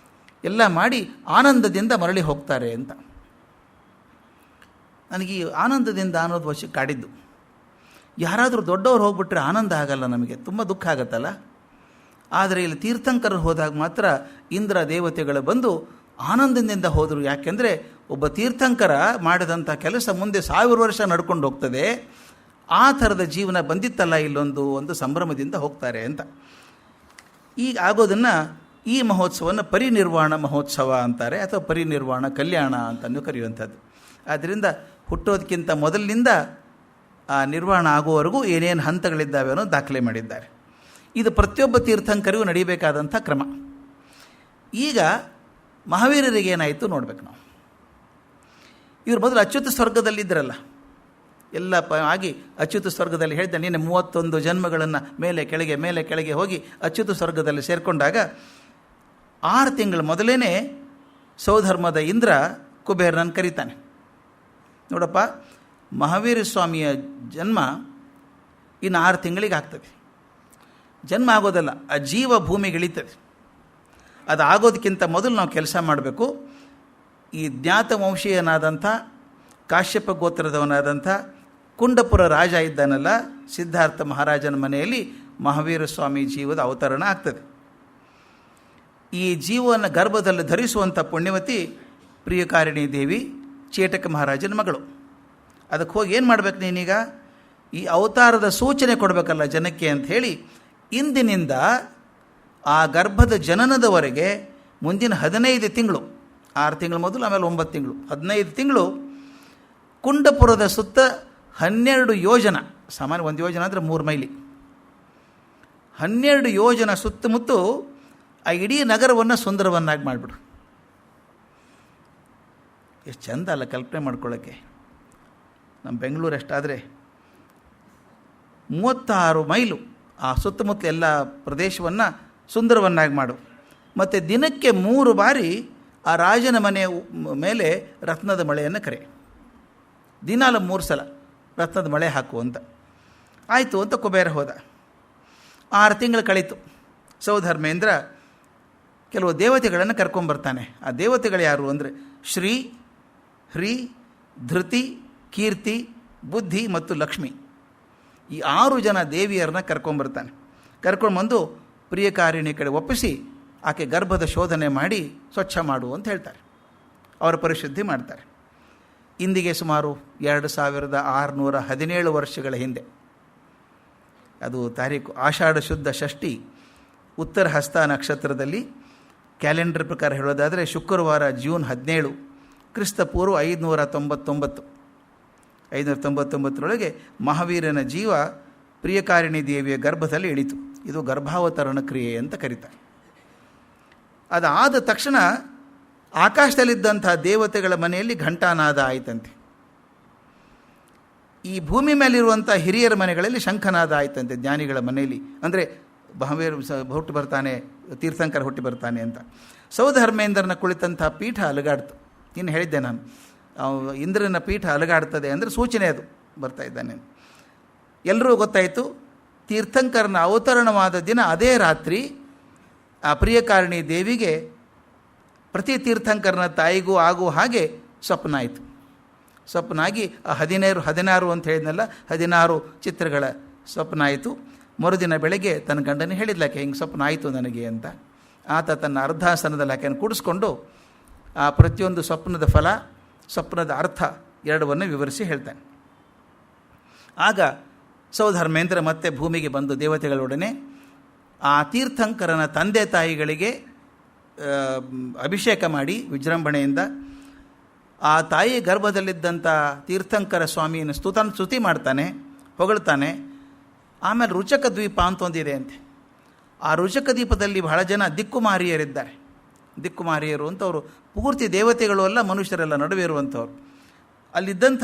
ಎಲ್ಲ ಮಾಡಿ ಆನಂದದಿಂದ ಮರಳಿ ಹೋಗ್ತಾರೆ ಅಂತ. ನನಗೆ ಈ ಆನಂದದಿಂದ ಅನ್ನೋದು ವಶಕ್ಕೆ ಕಾಡಿದ್ದು. ಯಾರಾದರೂ ದೊಡ್ಡವ್ರು ಹೋಗ್ಬಿಟ್ರೆ ಆನಂದ ಆಗಲ್ಲ, ನಮಗೆ ತುಂಬ ದುಃಖ ಆಗತ್ತಲ್ಲ. ಆದರೆ ಇಲ್ಲಿ ತೀರ್ಥಂಕರರು ಹೋದಾಗ ಮಾತ್ರ ಇಂದ್ರ ದೇವತೆಗಳು ಬಂದು ಆನಂದದಿಂದ ಹೋದರು. ಯಾಕೆಂದರೆ ಒಬ್ಬ ತೀರ್ಥಂಕರ ಮಾಡಿದಂಥ ಕೆಲಸ ಮುಂದೆ 1000 ವರ್ಷ ನಡ್ಕೊಂಡು ಹೋಗ್ತದೆ. ಆ ಥರದ ಜೀವನ ಬಂದಿತ್ತಲ್ಲ ಇಲ್ಲೊಂದು ಸಂಭ್ರಮದಿಂದ ಹೋಗ್ತಾರೆ ಅಂತ. ಈಗ ಆಗೋದನ್ನು, ಈ ಮಹೋತ್ಸವವನ್ನು ಪರಿನಿರ್ವಾಣ ಮಹೋತ್ಸವ ಅಂತಾರೆ, ಅಥವಾ ಪರಿನಿರ್ವಾಣ ಕಲ್ಯಾಣ ಅಂತಲೂ ಕರೆಯುವಂಥದ್ದು. ಆದ್ದರಿಂದ ಹುಟ್ಟೋದಕ್ಕಿಂತ ಮೊದಲಿನಿಂದ ಆ ನಿರ್ವಾಣ ಆಗುವವರೆಗೂ ಏನೇನು ಹಂತಗಳಿದ್ದಾವೆ ಅನ್ನೋ ದಾಖಲೆ ಮಾಡಿದ್ದಾರೆ. ಇದು ಪ್ರತಿಯೊಬ್ಬ ತೀರ್ಥಂಕರಿಗೂ ನಡೀಬೇಕಾದಂಥ ಕ್ರಮ. ಈಗ ಮಹಾವೀರರಿಗೆ ಏನಾಯಿತು ನೋಡ್ಬೇಕು ನಾವು. ಇವರು ಮೊದಲು ಅಚ್ಯುತ ಸ್ವರ್ಗದಲ್ಲಿದ್ದರಲ್ಲ, ಎಲ್ಲ ಆಗಿ ಅಚ್ಯುತ ಸ್ವರ್ಗದಲ್ಲಿ ಹೇಳಿದ ನೀನು 31 ಜನ್ಮಗಳನ್ನು ಮೇಲೆ ಕೆಳಗೆ ಹೋಗಿ ಅಚ್ಯುತ ಸ್ವರ್ಗದಲ್ಲಿ ಸೇರಿಕೊಂಡಾಗ 6 ತಿಂಗಳು ಮೊದಲೇ ಸೌಧರ್ಮದ ಇಂದ್ರ ಕುಬೇರನನ್ನು ಕರೀತಾನೆ. ನೋಡಪ್ಪ, ಮಹಾವೀರ ಸ್ವಾಮಿಯ ಜನ್ಮ ಇನ್ನು 6 ತಿಂಗಳಿಗೆ ಆಗ್ತದೆ. ಜನ್ಮ ಆಗೋದಲ್ಲ, ಆ ಜೀವ ಭೂಮಿಗೆ ಇಳಿತದೆ. ಅದು ಆಗೋದಕ್ಕಿಂತ ಮೊದಲು ನಾವು ಕೆಲಸ ಮಾಡಬೇಕು. ಈ ಜ್ಞಾತ ವಂಶೀಯನಾದಂಥ ಕಾಶ್ಯಪ ಗೋತ್ರದವನಾದಂಥ ಕುಂಡಪುರ ರಾಜ ಇದ್ದಾನಲ್ಲ, ಸಿದ್ಧಾರ್ಥ ಮಹಾರಾಜನ ಮನೆಯಲ್ಲಿ ಮಹಾವೀರ ಸ್ವಾಮಿ ಜೀವದ ಅವತರಣ ಆಗ್ತದೆ. ಈ ಜೀವವನ್ನು ಗರ್ಭದಲ್ಲಿ ಧರಿಸುವಂಥ ಪುಣ್ಯವತಿ ಪ್ರಿಯಕಾರಿಣಿ ದೇವಿ ಚೇಟಕ ಮಹಾರಾಜನ ಮಗಳು. ಅದಕ್ಕೆ ಹೋಗಿ ಏನು ಮಾಡಬೇಕು ನೀನೀಗ, ಈ ಅವತಾರದ ಸೂಚನೆ ಕೊಡಬೇಕಲ್ಲ ಜನಕ್ಕೆ ಅಂಥೇಳಿ, ಇಂದಿನಿಂದ ಆ ಗರ್ಭದ ಜನನದವರೆಗೆ ಮುಂದಿನ 15 ತಿಂಗಳು, 6 ತಿಂಗಳು ಮೊದಲು, ಆಮೇಲೆ 9 ತಿಂಗಳು, 15 ತಿಂಗಳು ಕುಂಡಪುರದ ಸುತ್ತ 12 ಯೋಜನ, ಸಾಮಾನ್ಯ 1 ಯೋಜನ ಅಂದರೆ 3 ಮೈಲಿ, 12 ಯೋಜನ ಸುತ್ತಮುತ್ತ ಆ ಇಡೀ ನಗರವನ್ನು ಸುಂದರವನ್ನಾಗಿ ಮಾಡಿಬಿಡು. ಎಷ್ಟು ಚೆಂದ ಅಲ್ಲ ಕಲ್ಪನೆ ಮಾಡ್ಕೊಳ್ಳೋಕ್ಕೆ. ನಮ್ಮ ಬೆಂಗಳೂರು ಎಷ್ಟಾದರೆ 36 ಮೈಲು ಆ ಸುತ್ತಮುತ್ತ ಎಲ್ಲ ಪ್ರದೇಶವನ್ನು ಸುಂದರವನ್ನಾಗಿ ಮಾಡು. ಮತ್ತು ದಿನಕ್ಕೆ 3 ಬಾರಿ ಆ ರಾಜನ ಮನೆಯ ಮೇಲೆ ರತ್ನದ ಮಳೆಯನ್ನು ಕರೆ. ದಿನಾಲ 3 ಸಲ ರತ್ನದ ಮಳೆ ಹಾಕು ಅಂತ. ಆಯಿತು ಅಂತ ಕುಬೇರ ಹೋದ. 6 ತಿಂಗಳು ಕಳೀತು. ಸೌಧರ್ಮೇಂದ್ರ ಕೆಲವು ದೇವತೆಗಳನ್ನು ಕರ್ಕೊಂಬರ್ತಾನೆ. ಆ ದೇವತೆಗಳು ಯಾರು ಅಂದರೆ ಶ್ರೀ, ಹ್ರೀ, ಧೃತಿ, ಕೀರ್ತಿ, ಬುದ್ಧಿ ಮತ್ತು ಲಕ್ಷ್ಮಿ. ಈ 6 ಜನ ದೇವಿಯರನ್ನ ಕರ್ಕೊಂಬರ್ತಾನೆ. ಕರ್ಕೊಂಡ್ಬಂದು ಪ್ರಿಯಕಾರಿಣಿ ಕಡೆ ಒಪ್ಪಿಸಿ ಆಕೆ ಗರ್ಭದ ಶೋಧನೆ ಮಾಡಿ ಸ್ವಚ್ಛ ಮಾಡು ಅಂತ ಹೇಳ್ತಾರೆ. ಅವರ ಪರಿಶುದ್ಧಿ ಮಾಡ್ತಾರೆ. ಇಂದಿಗೆ ಸುಮಾರು 2617 ವರ್ಷಗಳ ಹಿಂದೆ, ಅದು ತಾರೀಕು ಆಷಾಢ ಶುದ್ಧ ಷಷ್ಠಿ, ಉತ್ತರ ಹಸ್ತ ನಕ್ಷತ್ರದಲ್ಲಿ, ಕ್ಯಾಲೆಂಡರ್ ಪ್ರಕಾರ ಹೇಳೋದಾದರೆ ಶುಕ್ರವಾರ ಜೂನ್ 17, ಕ್ರಿಸ್ತಪೂರ್ವ 599 ಮಹಾವೀರನ ಜೀವ ಪ್ರಿಯಕಾರಿಣಿ ದೇವಿಯ ಗರ್ಭದಲ್ಲಿ ಇಳಿತು. ಇದು ಗರ್ಭಾವತರಣ ಕ್ರಿಯೆ ಅಂತ ಕರೀತಾರೆ. ಅದಾದ ತಕ್ಷಣ ಆಕಾಶದಲ್ಲಿದ್ದಂಥ ದೇವತೆಗಳ ಮನೆಯಲ್ಲಿ ಘಂಟಾನಾದ ಆಯಿತಂತೆ. ಈ ಭೂಮಿ ಮೇಲಿರುವಂಥ ಹಿರಿಯರ ಮನೆಗಳಲ್ಲಿ ಶಂಖನಾದ ಆಯಿತಂತೆ. ಜ್ಞಾನಿಗಳ ಮನೆಯಲ್ಲಿ, ಅಂದರೆ ಮಹಾವೀರ ಹುಟ್ಟಿ ಬರ್ತಾನೆ, ತೀರ್ಥಂಕರ ಹುಟ್ಟಿ ಬರ್ತಾನೆ ಅಂತ. ಸೌಧರ್ಮೇಂದ್ರನ ಕುಳಿತಂಥ ಪೀಠ ಅಲುಗಾಡ್ತು. ಇನ್ನು ಹೇಳಿದ್ದೆ ನಾನು, ಇಂದ್ರನ ಪೀಠ ಅಲುಗಾಡ್ತದೆ ಅಂದರೆ ಸೂಚನೆ ಅದು ಬರ್ತಾ ಇದ್ದಾನೆ. ಎಲ್ಲರೂ ಗೊತ್ತಾಯಿತು. ತೀರ್ಥಂಕರನ ಅವತರಣವಾದ ದಿನ ಅದೇ ರಾತ್ರಿ ಆ ಪ್ರಿಯಕಾರಿಣಿ ದೇವಿಗೆ ಪ್ರತಿ ತೀರ್ಥಂಕರನ ತಾಯಿಗೂ ಆಗುವ ಹಾಗೆ ಸ್ವಪ್ನ ಆಯಿತು. ಸ್ವಪ್ನ ಆಗಿ ಆ 16 ಅಂತ ಹೇಳಿದ್ನಲ್ಲ, 16 ಚಿತ್ರಗಳ ಸ್ವಪ್ನ ಆಯಿತು. ಮರುದಿನ ಬೆಳಗ್ಗೆ ತನ್ನ ಗಂಡನೇ ಹೇಳಿದ್ಲಾಕೆ, ಹಿಂಗೆ ಸ್ವಪ್ನ ಆಯಿತು ನನಗೆ ಅಂತ. ಆತ ತನ್ನ ಅರ್ಧಾಸನದಲ್ಲಿ ಆಕೆಯನ್ನು ಕೂಡಿಸ್ಕೊಂಡು ಆ ಪ್ರತಿಯೊಂದು ಸ್ವಪ್ನದ ಫಲ, ಸ್ವಪ್ನದ ಅರ್ಥ ಎರಡವನ್ನು ವಿವರಿಸಿ ಹೇಳ್ತಾನೆ. ಆಗ ಸೌಧರ್ಮೇಂದ್ರ ಮತ್ತೆ ಭೂಮಿಗೆ ಬಂದು ದೇವತೆಗಳೊಡನೆ ಆ ತೀರ್ಥಂಕರನ ತಂದೆ ತಾಯಿಗಳಿಗೆ ಅಭಿಷೇಕ ಮಾಡಿ ವಿಜೃಂಭಣೆಯಿಂದ ಆ ತಾಯಿ ಗರ್ಭದಲ್ಲಿದ್ದಂಥ ತೀರ್ಥಂಕರ ಸ್ವಾಮಿಯನ್ನು ಸ್ತುತಿ ಮಾಡ್ತಾನೆ, ಹೊಗಳ್ತಾನೆ. ಆಮೇಲೆ ರುಚಕ ದ್ವೀಪ ಅಂತ ಒಂದಿದೆ ಅಂತೆ. ಆ ರುಚಕ ದ್ವೀಪದಲ್ಲಿ ಬಹಳ ಜನ ದಿಕ್ಕುಮಾರಿಯರಿದ್ದಾರೆ. ದಿಕ್ಕುಮಾರಿಯರು ಅಂತವರು ಪೂರ್ತಿ ದೇವತೆಗಳು ಅಲ್ಲ, ಮನುಷ್ಯರೆಲ್ಲ ನಡುವೆ ಇರುವಂಥವ್ರು. ಅಲ್ಲಿದ್ದಂಥ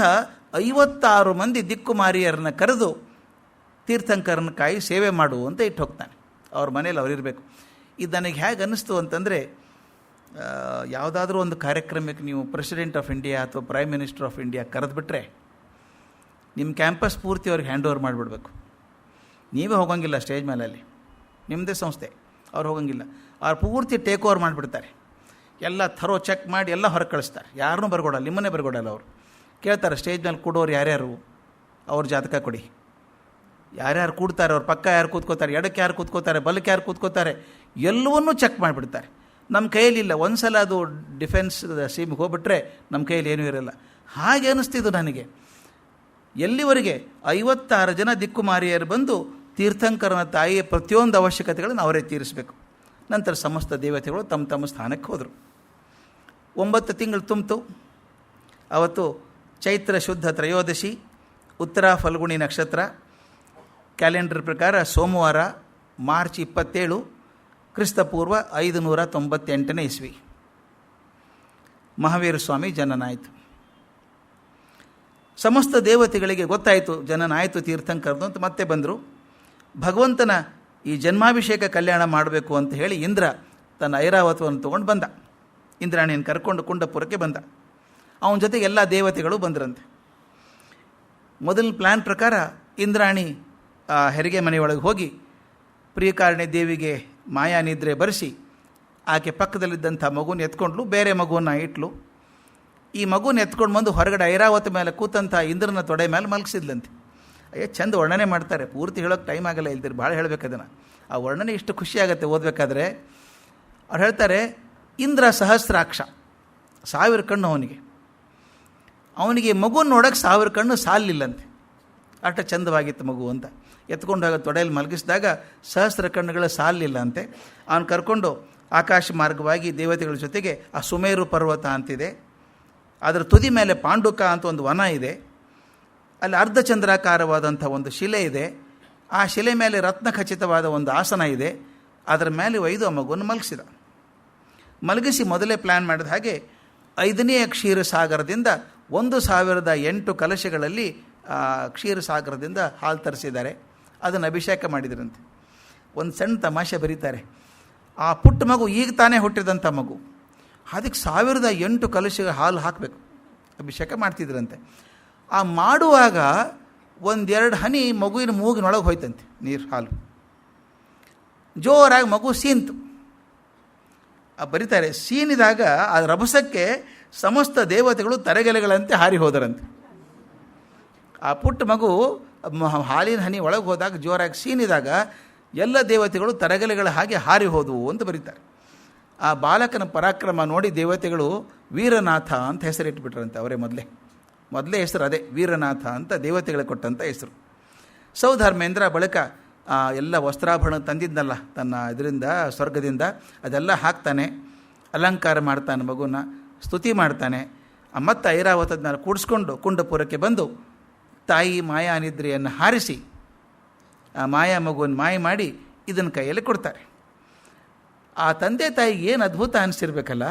56 ಮಂದಿ ದಿಕ್ಕುಮಾರಿಯರನ್ನ ಕರೆದು ತೀರ್ಥಂಕರನ ಕಾಯಿ ಸೇವೆ ಮಾಡು ಅಂತ ಇಟ್ಟು ಹೋಗ್ತಾನೆ. ಅವ್ರ ಮನೇಲಿ ಅವರಿರಬೇಕು. ಇದು ನನಗೆ ಹೇಗೆ ಅನ್ನಿಸ್ತು ಅಂತಂದರೆ, ಯಾವುದಾದ್ರೂ ಒಂದು ಕಾರ್ಯಕ್ರಮಕ್ಕೆ ನೀವು ಪ್ರೆಸಿಡೆಂಟ್ ಆಫ್ ಇಂಡಿಯಾ ಅಥವಾ ಪ್ರೈಮ್ ಮಿನಿಸ್ಟರ್ ಆಫ್ ಇಂಡಿಯಾ ಕರೆದುಬಿಟ್ರೆ ನಿಮ್ಮ ಕ್ಯಾಂಪಸ್ ಪೂರ್ತಿ ಅವ್ರಿಗೆ ಹ್ಯಾಂಡ್ ಓವರ್ ಮಾಡಿಬಿಡ್ಬೇಕು. ನೀವೇ ಹೋಗೋಂಗಿಲ್ಲ ಸ್ಟೇಜ್ ಮೇಲೆ, ಅಲ್ಲಿ ನಿಮ್ಮದೇ ಸಂಸ್ಥೆ, ಅವ್ರು ಹೋಗೋಂಗಿಲ್ಲ. ಅವ್ರು ಪೂರ್ತಿ ಟೇಕ್ ಓವರ್ ಮಾಡಿಬಿಡ್ತಾರೆ. ಎಲ್ಲ ಥರೋ ಚೆಕ್ ಮಾಡಿ ಎಲ್ಲ ಹೊರಗೆ ಕಳಿಸ್ತಾರೆ. ಯಾರನ್ನೂ ಬರ್ಕೊಡಲ್ಲ, ನಿಮ್ಮನ್ನೇ ಬರ್ಕೊಡಲ್ಲ. ಅವರು ಕೇಳ್ತಾರೆ ಸ್ಟೇಜ್ ಮೇಲೆ ಕೂಡೋರು ಯಾರ್ಯಾರು, ಅವ್ರ ಜಾತಕ ಕೊಡಿ. ಯಾರ್ಯಾರು ಕೂಡ್ತಾರೆ, ಅವ್ರ ಪಕ್ಕ ಯಾರು ಕೂತ್ಕೋತಾರೆ, ಎಡಕ್ಕೆ ಯಾರು ಕೂತ್ಕೋತಾರೆ, ಬಲಕ್ಕೆ ಯಾರು ಕೂತ್ಕೋತಾರೆ, ಎಲ್ಲವನ್ನೂ ಚೆಕ್ ಮಾಡಿಬಿಡ್ತಾರೆ. ನಮ್ಮ ಕೈಯಲ್ಲಿಲ್ಲ. ಒಂದು ಸಲ ಅದು ಡಿಫೆನ್ಸ್ ಸೀಮಿಗೆ ಹೋಗ್ಬಿಟ್ರೆ ನಮ್ಮ ಕೈಯಲ್ಲಿ ಏನೂ ಇರಲ್ಲ. ಹಾಗೆ ಅನ್ನಿಸ್ತಿದ್ದು ನನಗೆ. ಎಲ್ಲಿವರೆಗೆ 56 ಜನ ದಿಕ್ಕುಮಾರಿಯರು ಬಂದು ತೀರ್ಥಂಕರನ ತಾಯಿಯ ಪ್ರತಿಯೊಂದು ಅವಶ್ಯಕತೆಗಳನ್ನು ಅವರೇ ತೀರಿಸಬೇಕು. ನಂತರ ಸಮಸ್ತ ದೇವತೆಗಳು ತಮ್ಮ ತಮ್ಮ ಸ್ಥಾನಕ್ಕೆ ಹೋದರು. 9 ತಿಂಗಳು ತುಂಬಿತು. ಅವತ್ತು ಚೈತ್ರ ಶುದ್ಧ ತ್ರಯೋದಶಿ, ಉತ್ತರ ಫಲ್ಗುಣಿ ನಕ್ಷತ್ರ, ಕ್ಯಾಲೆಂಡರ್ ಪ್ರಕಾರ ಸೋಮವಾರ, ಮಾರ್ಚ್ 27, ಕ್ರಿಸ್ತಪೂರ್ವ 598 ಇಸ್ವಿ. ಮಹಾವೀರ ಸ್ವಾಮಿ ಜನನ ಆಯಿತು. ಸಮಸ್ತ ದೇವತೆಗಳಿಗೆ ಗೊತ್ತಾಯಿತು ಜನನ ಆಯಿತು ತೀರ್ಥಂಕರದು ಅಂತ. ಮತ್ತೆ ಬಂದರು. ಭಗವಂತನ ಈ ಜನ್ಮಾಭಿಷೇಕ ಕಲ್ಯಾಣ ಮಾಡಬೇಕು ಅಂತ ಹೇಳಿ ಇಂದ್ರ ತನ್ನ ಐರಾವತವನ್ನು ತೊಗೊಂಡು ಬಂದ. ಇಂದ್ರಾಣಿಯನ್ನು ಕರ್ಕೊಂಡು ಕುಂಡಪುರಕ್ಕೆ ಬಂದ. ಅವನ ಜೊತೆಗೆ ಎಲ್ಲ ದೇವತೆಗಳು ಬಂದರಂತೆ. ಮೊದಲ ಪ್ಲ್ಯಾನ್ ಪ್ರಕಾರ ಇಂದ್ರಾಣಿ ಹೆರಿಗೆ ಮನೆಯೊಳಗೆ ಹೋಗಿ ಪ್ರಿಯಕಾರಿಣಿ ದೇವಿಗೆ ಮಾಯಾ ನಿದ್ರೆ ಬರೆಸಿ ಆಕೆ ಪಕ್ಕದಲ್ಲಿದ್ದಂಥ ಮಗುನ ಎತ್ಕೊಂಡ್ಲು, ಬೇರೆ ಮಗುವನ್ನು ಇಟ್ಲು. ಈ ಮಗುನ ಎತ್ಕೊಂಡು ಬಂದು ಹೊರಗಡೆ ಐರಾವತ ಮೇಲೆ ಕೂತಂಥ ಇಂದ್ರನ ತೊಡೆ ಮೇಲೆ ಮಲಗಿಸಿದ್ಲಂತೆ. ಚಂದ ವರ್ಣನೆ ಮಾಡ್ತಾರೆ, ಪೂರ್ತಿ ಹೇಳೋಕ್ಕೆ ಟೈಮ್ ಆಗಲ್ಲ, ಇಲ್ದಿರಿ ಭಾಳ ಹೇಳಬೇಕದನ್ನು. ಆ ವರ್ಣನೆ ಇಷ್ಟು ಖುಷಿಯಾಗತ್ತೆ ಓದಬೇಕಾದ್ರೆ. ಅವ್ರು ಹೇಳ್ತಾರೆ, ಇಂದ್ರ ಸಹಸ್ರಾಕ್ಷ, 1000 ಕಣ್ಣು ಅವನಿಗೆ ಮಗುನ ನೋಡೋಕ್ಕೆ 1000 ಕಣ್ಣು ಸಾಲಿಲ್ಲಂತೆ. ಅಷ್ಟು ಚಂದವಾಗಿತ್ತು ಮಗು ಅಂತ. ಎತ್ಕೊಂಡು ಹೋಗ ತೊಡೆಯಲ್ಲಿ ಮಲಗಿಸಿದಾಗ 1000 ಕಣ್ಣುಗಳ ಸಾಲಿಲ್ಲ ಅಂತೆ. ಅವನು ಕರ್ಕೊಂಡು ಆಕಾಶ ಮಾರ್ಗವಾಗಿ ದೇವತೆಗಳ ಜೊತೆಗೆ ಆ ಸುಮೇರು ಪರ್ವತ ಅಂತಿದೆ, ಅದರ ತುದಿ ಮೇಲೆ ಪಾಂಡುಕ ಅಂತ ಒಂದು ವನ ಇದೆ. ಅಲ್ಲಿ ಅರ್ಧಚಂದ್ರಾಕಾರವಾದಂಥ ಒಂದು ಶಿಲೆ ಇದೆ. ಆ ಶಿಲೆ ಮೇಲೆ ರತ್ನ ಖಚಿತವಾದ ಒಂದು ಆಸನ ಇದೆ. ಅದರ ಮೇಲೆ ಒಯ್ದು ಆ ಮಗುವನ್ನು ಮಲಗಿಸಿ ಮೊದಲೇ ಪ್ಲ್ಯಾನ್ ಮಾಡಿದ ಹಾಗೆ 5ನೇ ಕ್ಷೀರಸಾಗರದಿಂದ 1008 ಕಲಶಗಳಲ್ಲಿ ಕ್ಷೀರಸಾಗರದಿಂದ ಹಾಲು ತರಿಸಿದ್ದಾರೆ. ಅದನ್ನು ಅಭಿಷೇಕ ಮಾಡಿದ್ರಂತೆ. ಒಂದು ಸಣ್ಣ ತಮಾಷೆ ಬರೀತಾರೆ. ಆ ಪುಟ್ಟ ಮಗು ಈಗ ತಾನೇ ಹುಟ್ಟಿದಂಥ ಮಗು, ಅದಕ್ಕೆ 1008 ಕಲಶ ಹಾಲು ಹಾಕಬೇಕು, ಅಭಿಷೇಕ ಮಾಡ್ತಿದ್ರಂತೆ. ಆ ಮಾಡುವಾಗ ಒಂದೆರಡು ಹನಿ ಮಗುವಿನ ಮೂಗಿನೊಳಗೆ ಹೋಯ್ತಂತೆ ನೀರು, ಹಾಲು. ಜೋರಾಗಿ ಮಗು ಸೀನ್ತು. ಬರೀತಾರೆ, ಸೀನಿದಾಗ ಆ ರಭಸಕ್ಕೆ ಸಮಸ್ತ ದೇವತೆಗಳು ತರಗೆಲೆಗಳಂತೆ ಹಾರಿ ಹೋದರಂತೆ. ಆ ಪುಟ್ಟ ಮಗು ಹಾಲಿನ ಹನಿ ಒಳಗೆ ಹೋದಾಗ ಜೋರಾಗಿ ಸೀನಿದಾಗ ಎಲ್ಲ ದೇವತೆಗಳು ತರಗೆಲೆಗಳ ಹಾಗೆ ಹಾರಿ ಹೋದವು ಅಂತ ಬರೀತಾರೆ. ಆ ಬಾಲಕನ ಪರಾಕ್ರಮ ನೋಡಿ ದೇವತೆಗಳು ವೀರನಾಥ ಅಂತ ಹೆಸರಿಟ್ಬಿಟ್ರಂತೆ. ಅವರೇ ಮೊದಲೇ ಹೆಸರು ಅದೇ ವೀರನಾಥ ಅಂತ ದೇವತೆಗಳಿಗೆ ಕೊಟ್ಟಂಥ ಹೆಸರು. ಸೌಧರ್ಮೇಂದ್ರ ಬಳಿಕ ಎಲ್ಲ ವಸ್ತ್ರಾಭರಣ ತಂದಿದ್ನಲ್ಲ ತನ್ನ ಇದರಿಂದ ಸ್ವರ್ಗದಿಂದ, ಅದೆಲ್ಲ ಹಾಕ್ತಾನೆ, ಅಲಂಕಾರ ಮಾಡ್ತಾನೆ, ಮಗುನ ಸ್ತುತಿ ಮಾಡ್ತಾನೆ. ಮತ್ತು ಐರಾವತದ ಮೇಲೆ ಕೂಡಿಸ್ಕೊಂಡು ಕುಂಡಪುರಕ್ಕೆ ಬಂದು ತಾಯಿ ಮಾಯಾ ನಿದ್ರೆಯನ್ನು ಹಾರಿಸಿ ಆ ಮಾಯಾ ಮಗುವನ್ನು ಮಾಯ ಮಾಡಿ ಇದನ್ನು ಕೈಯಲ್ಲಿ ಕೊಡ್ತಾರೆ. ಆ ತಂದೆ ತಾಯಿಗೆ ಏನು ಅದ್ಭುತ ಅನಿಸಿರ್ಬೇಕಲ್ಲ.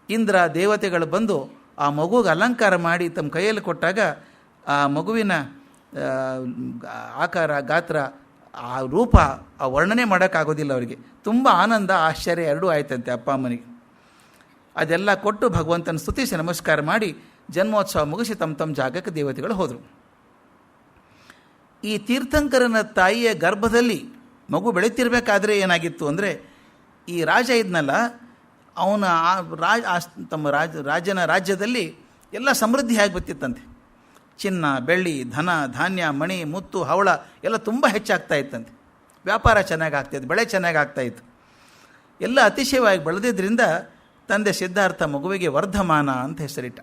ಇಂದ್ರ ದೇವತೆಗಳು ಬಂದು ಆ ಮಗುಗೆ ಅಲಂಕಾರ ಮಾಡಿ ತಮ್ಮ ಕೈಯಲ್ಲಿ ಕೊಟ್ಟಾಗ ಆ ಮಗುವಿನ ಆಕಾರ, ಗಾತ್ರ, ಆ ರೂಪ, ಆ ವರ್ಣನೆ ಮಾಡೋಕ್ಕಾಗೋದಿಲ್ಲ ಅವರಿಗೆ. ತುಂಬ ಆನಂದ, ಆಶ್ಚರ್ಯ ಎರಡೂ ಆಯ್ತಂತೆ ಅಪ್ಪ ಅಮ್ಮನಿಗೆ. ಅದೆಲ್ಲ ಕೊಟ್ಟು ಭಗವಂತನ ಸ್ತುತಿಸಿ ನಮಸ್ಕಾರ ಮಾಡಿ ಜನ್ಮೋತ್ಸವ ಮುಗಿಸಿ ತಮ್ಮ ಜಾಗಕ್ಕೆ ದೇವತೆಗಳು ಹೋದರು. ಈ ತೀರ್ಥಂಕರನ ತಾಯಿಯ ಗರ್ಭದಲ್ಲಿ ಮಗು ಬೆಳೀತಿರ್ಬೇಕಾದ್ರೆ ಏನಾಗಿತ್ತು ಅಂದರೆ, ಈ ರಾಜ ಇದ್ನಲ್ಲ ಅವನ ತಮ್ಮ ರಾಜನ ರಾಜ್ಯದಲ್ಲಿ ಎಲ್ಲ ಸಮೃದ್ಧಿ ಆಗಿ ಬರ್ತಿತ್ತಂತೆ. ಚಿನ್ನ, ಬೆಳ್ಳಿ, ಧನ, ಧಾನ್ಯ, ಮಣಿ, ಮುತ್ತು, ಹವಳ ಎಲ್ಲ ತುಂಬ ಹೆಚ್ಚಾಗ್ತಾ ಇತ್ತಂತೆ. ವ್ಯಾಪಾರ ಚೆನ್ನಾಗಿ ಆಗ್ತಾಯಿತ್ತು, ಬೆಳೆ ಚೆನ್ನಾಗಿ ಆಗ್ತಾಯಿತ್ತು. ಎಲ್ಲ ಅತಿಶಯವಾಗಿ ಬೆಳೆದಿದ್ದರಿಂದ ತಂದೆ ಸಿದ್ಧಾರ್ಥ ಮಗುವಿಗೆ ವರ್ಧಮಾನ ಅಂತ ಹೆಸರಿಟ್ಟ.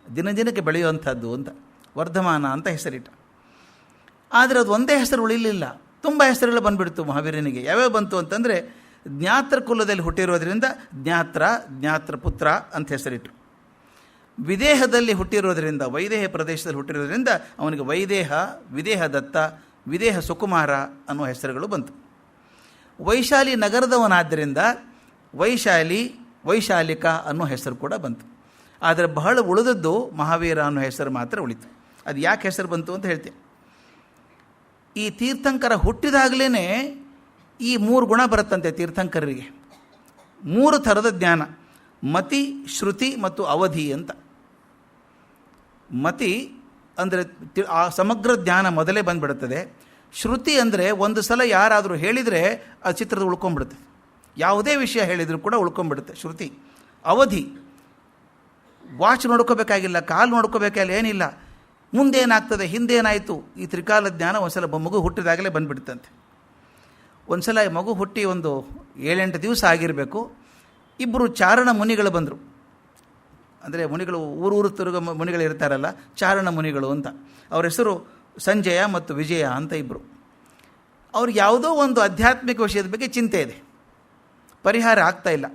ದಿನದಿನಕ್ಕೆ ಬೆಳೆಯುವಂಥದ್ದು ಅಂತ ವರ್ಧಮಾನ ಅಂತ ಹೆಸರಿಟ್ಟ. ಆದರೆ ಅದು ಒಂದೇ ಹೆಸರು ಉಳಿಲಿಲ್ಲ, ತುಂಬ ಹೆಸರುಗಳು ಬಂದುಬಿಡ್ತು ಮಹಾವೀರನಿಗೆ. ಯಾವ್ಯಾವ ಬಂತು ಅಂತಂದರೆ, ಜ್ಞಾತ್ರ ಕುಲದಲ್ಲಿ ಹುಟ್ಟಿರೋದ್ರಿಂದ ಜ್ಞಾತ್ರಪುತ್ರ ಅಂತ ಹೆಸರಿಟ್ಟರು. ವಿದೇಹದಲ್ಲಿ ಹುಟ್ಟಿರೋದ್ರಿಂದ, ವೈದೇಹ ಪ್ರದೇಶದಲ್ಲಿ ಹುಟ್ಟಿರೋದ್ರಿಂದ ಅವನಿಗೆ ವೈದೇಹ, ವಿದೇಹ ದತ್ತ, ವಿದೇಹ ಸುಕುಮಾರ ಅನ್ನೋ ಹೆಸರುಗಳು ಬಂತು. ವೈಶಾಲಿ ನಗರದವನಾದ್ದರಿಂದ ವೈಶಾಲಿಕ ಅನ್ನೋ ಹೆಸರು ಕೂಡ ಬಂತು. ಆದರೆ ಬಹಳ ಉಳಿದದ್ದು ಮಹಾವೀರ ಅನ್ನೋ ಹೆಸರು ಮಾತ್ರ ಉಳಿತು. ಅದು ಯಾಕೆ ಹೆಸರು ಬಂತು ಅಂತ ಹೇಳ್ತೀನಿ. ಈ ತೀರ್ಥಂಕರ ಹುಟ್ಟಿದಾಗಲೇ ಈ 3 ಗುಣ ಬರುತ್ತಂತೆ ತೀರ್ಥಂಕರರಿಗೆ. 3 ಥರದ ಜ್ಞಾನ: ಮತಿ, ಶ್ರುತಿ ಮತ್ತು ಅವಧಿ ಅಂತ. ಮತಿ ಅಂದರೆ ಆ ಸಮಗ್ರ ಜ್ಞಾನ ಮೊದಲೇ ಬಂದುಬಿಡುತ್ತದೆ. ಶ್ರುತಿ ಅಂದರೆ ಒಂದು ಸಲ ಯಾರಾದರೂ ಹೇಳಿದರೆ ಆ ಚಿತ್ರದ ಉಳ್ಕೊಂಡ್ಬಿಡುತ್ತೆ. ಯಾವುದೇ ವಿಷಯ ಹೇಳಿದರೂ ಕೂಡ ಉಳ್ಕೊಂಡ್ಬಿಡುತ್ತೆ ಶ್ರುತಿ. ಅವಧಿ, ವಾಚ್ ನೋಡ್ಕೋಬೇಕಾಗಿಲ್ಲ, ಕಾಲು ನೋಡ್ಕೋಬೇಕಾಗಿಲ್ಲ, ಏನಿಲ್ಲ. ಮುಂದೇನಾಗ್ತದೆ, ಹಿಂದೇನಾಯಿತು, ಈ ತ್ರಿಕಾಲ ಜ್ಞಾನ ಒಂದು ಸಲ ಮಗು ಹುಟ್ಟಿದಾಗಲೇ ಬಂದುಬಿಡುತ್ತಂತೆ. ಒಂದು ಸಲ ಮಗು ಹುಟ್ಟಿ ಒಂದು 7-8 ದಿವಸ ಆಗಿರಬೇಕು. ಇಬ್ಬರು ಚಾರಣ ಮುನಿಗಳು ಬಂದರು. ಅಂದರೆ ಮುನಿಗಳು ಊರೂರು ತಿರುಗ ಮುನಿಗಳು ಇರ್ತಾರಲ್ಲ, ಚಾರಣ ಮುನಿಗಳು ಅಂತ. ಅವ್ರ ಹೆಸರು ಸಂಜಯ ಮತ್ತು ವಿಜಯ ಅಂತ ಇಬ್ಬರು. ಅವ್ರಿಗೆ ಯಾವುದೋ ಒಂದು ಆಧ್ಯಾತ್ಮಿಕ ವಿಷಯದ ಬಗ್ಗೆ ಚಿಂತೆ ಇದೆ, ಪರಿಹಾರ ಆಗ್ತಾಯಿಲ್ಲ.